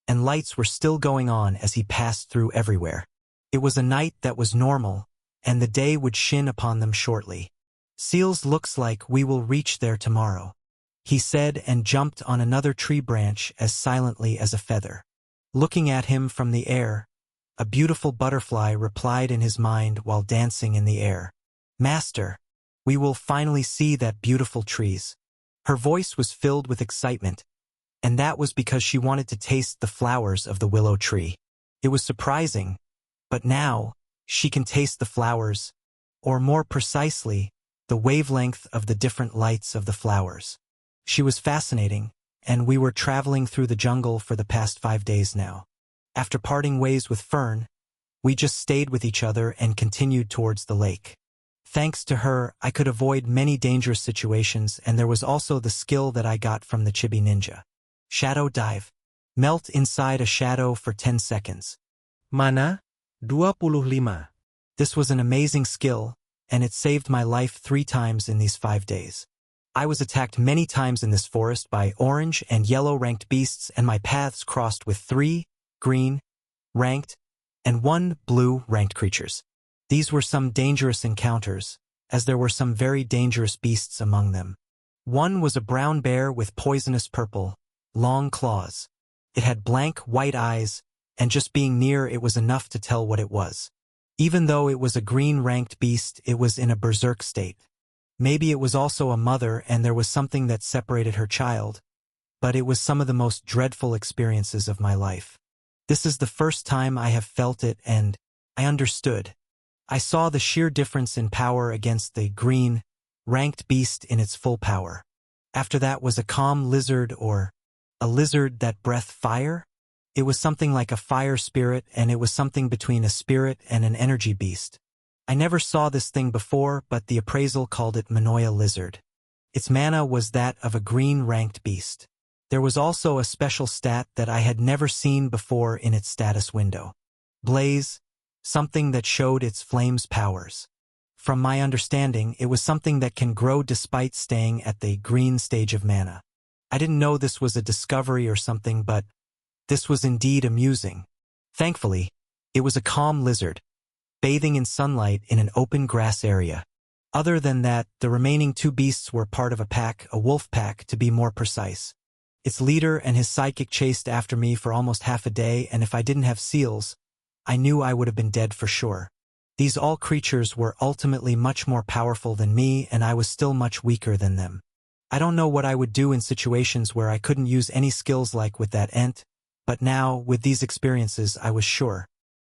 and lights were still going on as he passed through everywhere. It was a night that was normal, and the day would shin upon them shortly. "Seals, looks like we will reach there tomorrow," he said, and jumped on another tree branch as silently as a feather. Looking at him from the air, a beautiful butterfly replied in his mind while dancing in the air. "Master, we will finally see that beautiful trees." Her voice was filled with excitement, and that was because she wanted to taste the flowers of the willow tree. It was surprising, but now she can taste the flowers, or more precisely, the wavelength of the different lights of the flowers. She was fascinating, and we were traveling through the jungle for the past 5 days now. After parting ways with Fern, we just stayed with each other and continued towards the lake. Thanks to her, I could avoid many dangerous situations, and there was also the skill that I got from the Chibi Ninja. Shadow dive. Melt inside a shadow for 10 seconds. Mana? 25. This was an amazing skill, and it saved my life 3 times in these 5 days. I was attacked many times in this forest by orange and yellow ranked beasts, and my paths crossed with 3 green, ranked, and 1 blue ranked creatures. These were some dangerous encounters, as there were some very dangerous beasts among them. One was a brown bear with poisonous purple, long claws. It had blank white eyes, and just being near it was enough to tell what it was. Even though it was a green-ranked beast, it was in a berserk state. Maybe it was also a mother and there was something that separated her child, but it was some of the most dreadful experiences of my life. This is the first time I have felt it, and I understood. I saw the sheer difference in power against the green, ranked beast in its full power. After that was a calm lizard, or a lizard that breathed fire? It was something like a fire spirit, and it was something between a spirit and an energy beast. I never saw this thing before, but the appraisal called it Manoia lizard. Its mana was that of a green-ranked beast. There was also a special stat that I had never seen before in its status window. Blaze, something that showed its flame's powers. From my understanding, it was something that can grow despite staying at the green stage of mana. I didn't know this was a discovery or something, but this was indeed amusing. Thankfully, it was a calm lizard, bathing in sunlight in an open grass area. Other than that, the remaining 2 beasts were part of a pack, a wolf pack to be more precise. Its leader and his sidekick chased after me for almost half a day, and if I didn't have seals, I knew I would have been dead for sure. These all creatures were ultimately much more powerful than me, and I was still much weaker than them. I don't know what I would do in situations where I couldn't use any skills like with that ent, but now, with these experiences, I was sure.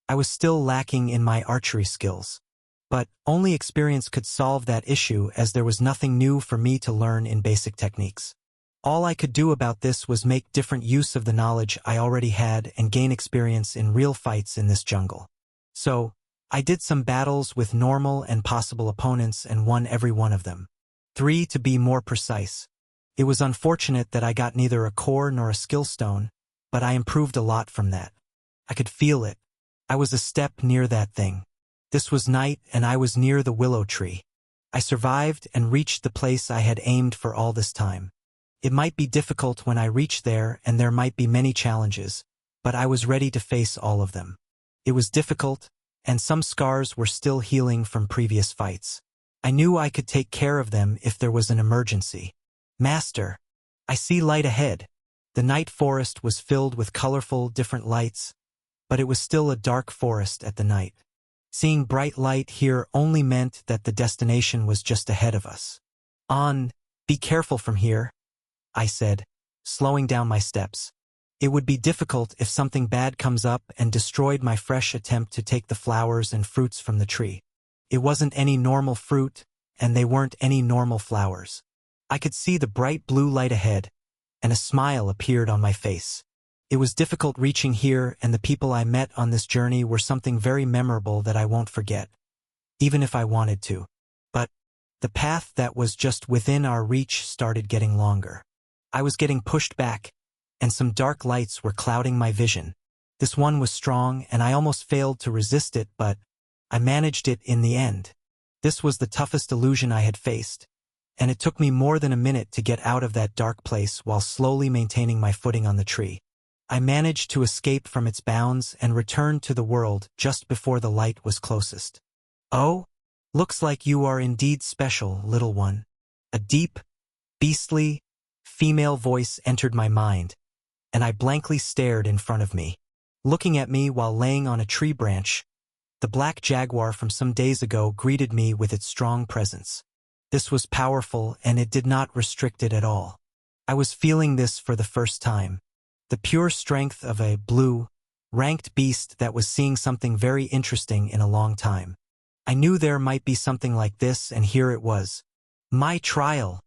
I was still lacking in my archery skills. But only experience could solve that issue, as there was nothing new for me to learn in basic techniques. All I could do about this was make different use of the knowledge I already had and gain experience in real fights in this jungle. So, I did some battles with normal and possible opponents and won every one of them. 3 to be more precise. It was unfortunate that I got neither a core nor a skill stone, but I improved a lot from that. I could feel it. I was a step near that thing. This was night, and I was near the willow tree. I survived and reached the place I had aimed for all this time. It might be difficult when I reached there, and there might be many challenges, but I was ready to face all of them. It was difficult, and some scars were still healing from previous fights. I knew I could take care of them if there was an emergency. Master, I see light ahead. The night forest was filled with colorful, different lights, but it was still a dark forest at the night. Seeing bright light here only meant that the destination was just ahead of us. Be careful from here, I said, slowing down my steps. It would be difficult if something bad comes up and destroyed my fresh attempt to take the flowers and fruits from the tree. It wasn't any normal fruit, and they weren't any normal flowers. I could see the bright blue light ahead, and a smile appeared on my face. It was difficult reaching here, and the people I met on this journey were something very memorable that I won't forget, even if I wanted to. But the path that was just within our reach started getting longer. I was getting pushed back, and some dark lights were clouding my vision. This one was strong, and I almost failed to resist it, but I managed it in the end. This was the toughest illusion I had faced, and it took me more than a minute to get out of that dark place while slowly maintaining my footing on the tree. I managed to escape from its bounds and returned to the world just before the light was closest. Oh, looks like you are indeed special, little one. A deep, beastly, female voice entered my mind, and I blankly stared in front of me. Looking at me while laying on a tree branch, the black jaguar from some days ago greeted me with its strong presence. This was powerful, and it did not restrict it at all. I was feeling this for the first time. The pure strength of a blue, ranked beast that was seeing something very interesting in a long time. I knew there might be something like this, and here it was. My trial.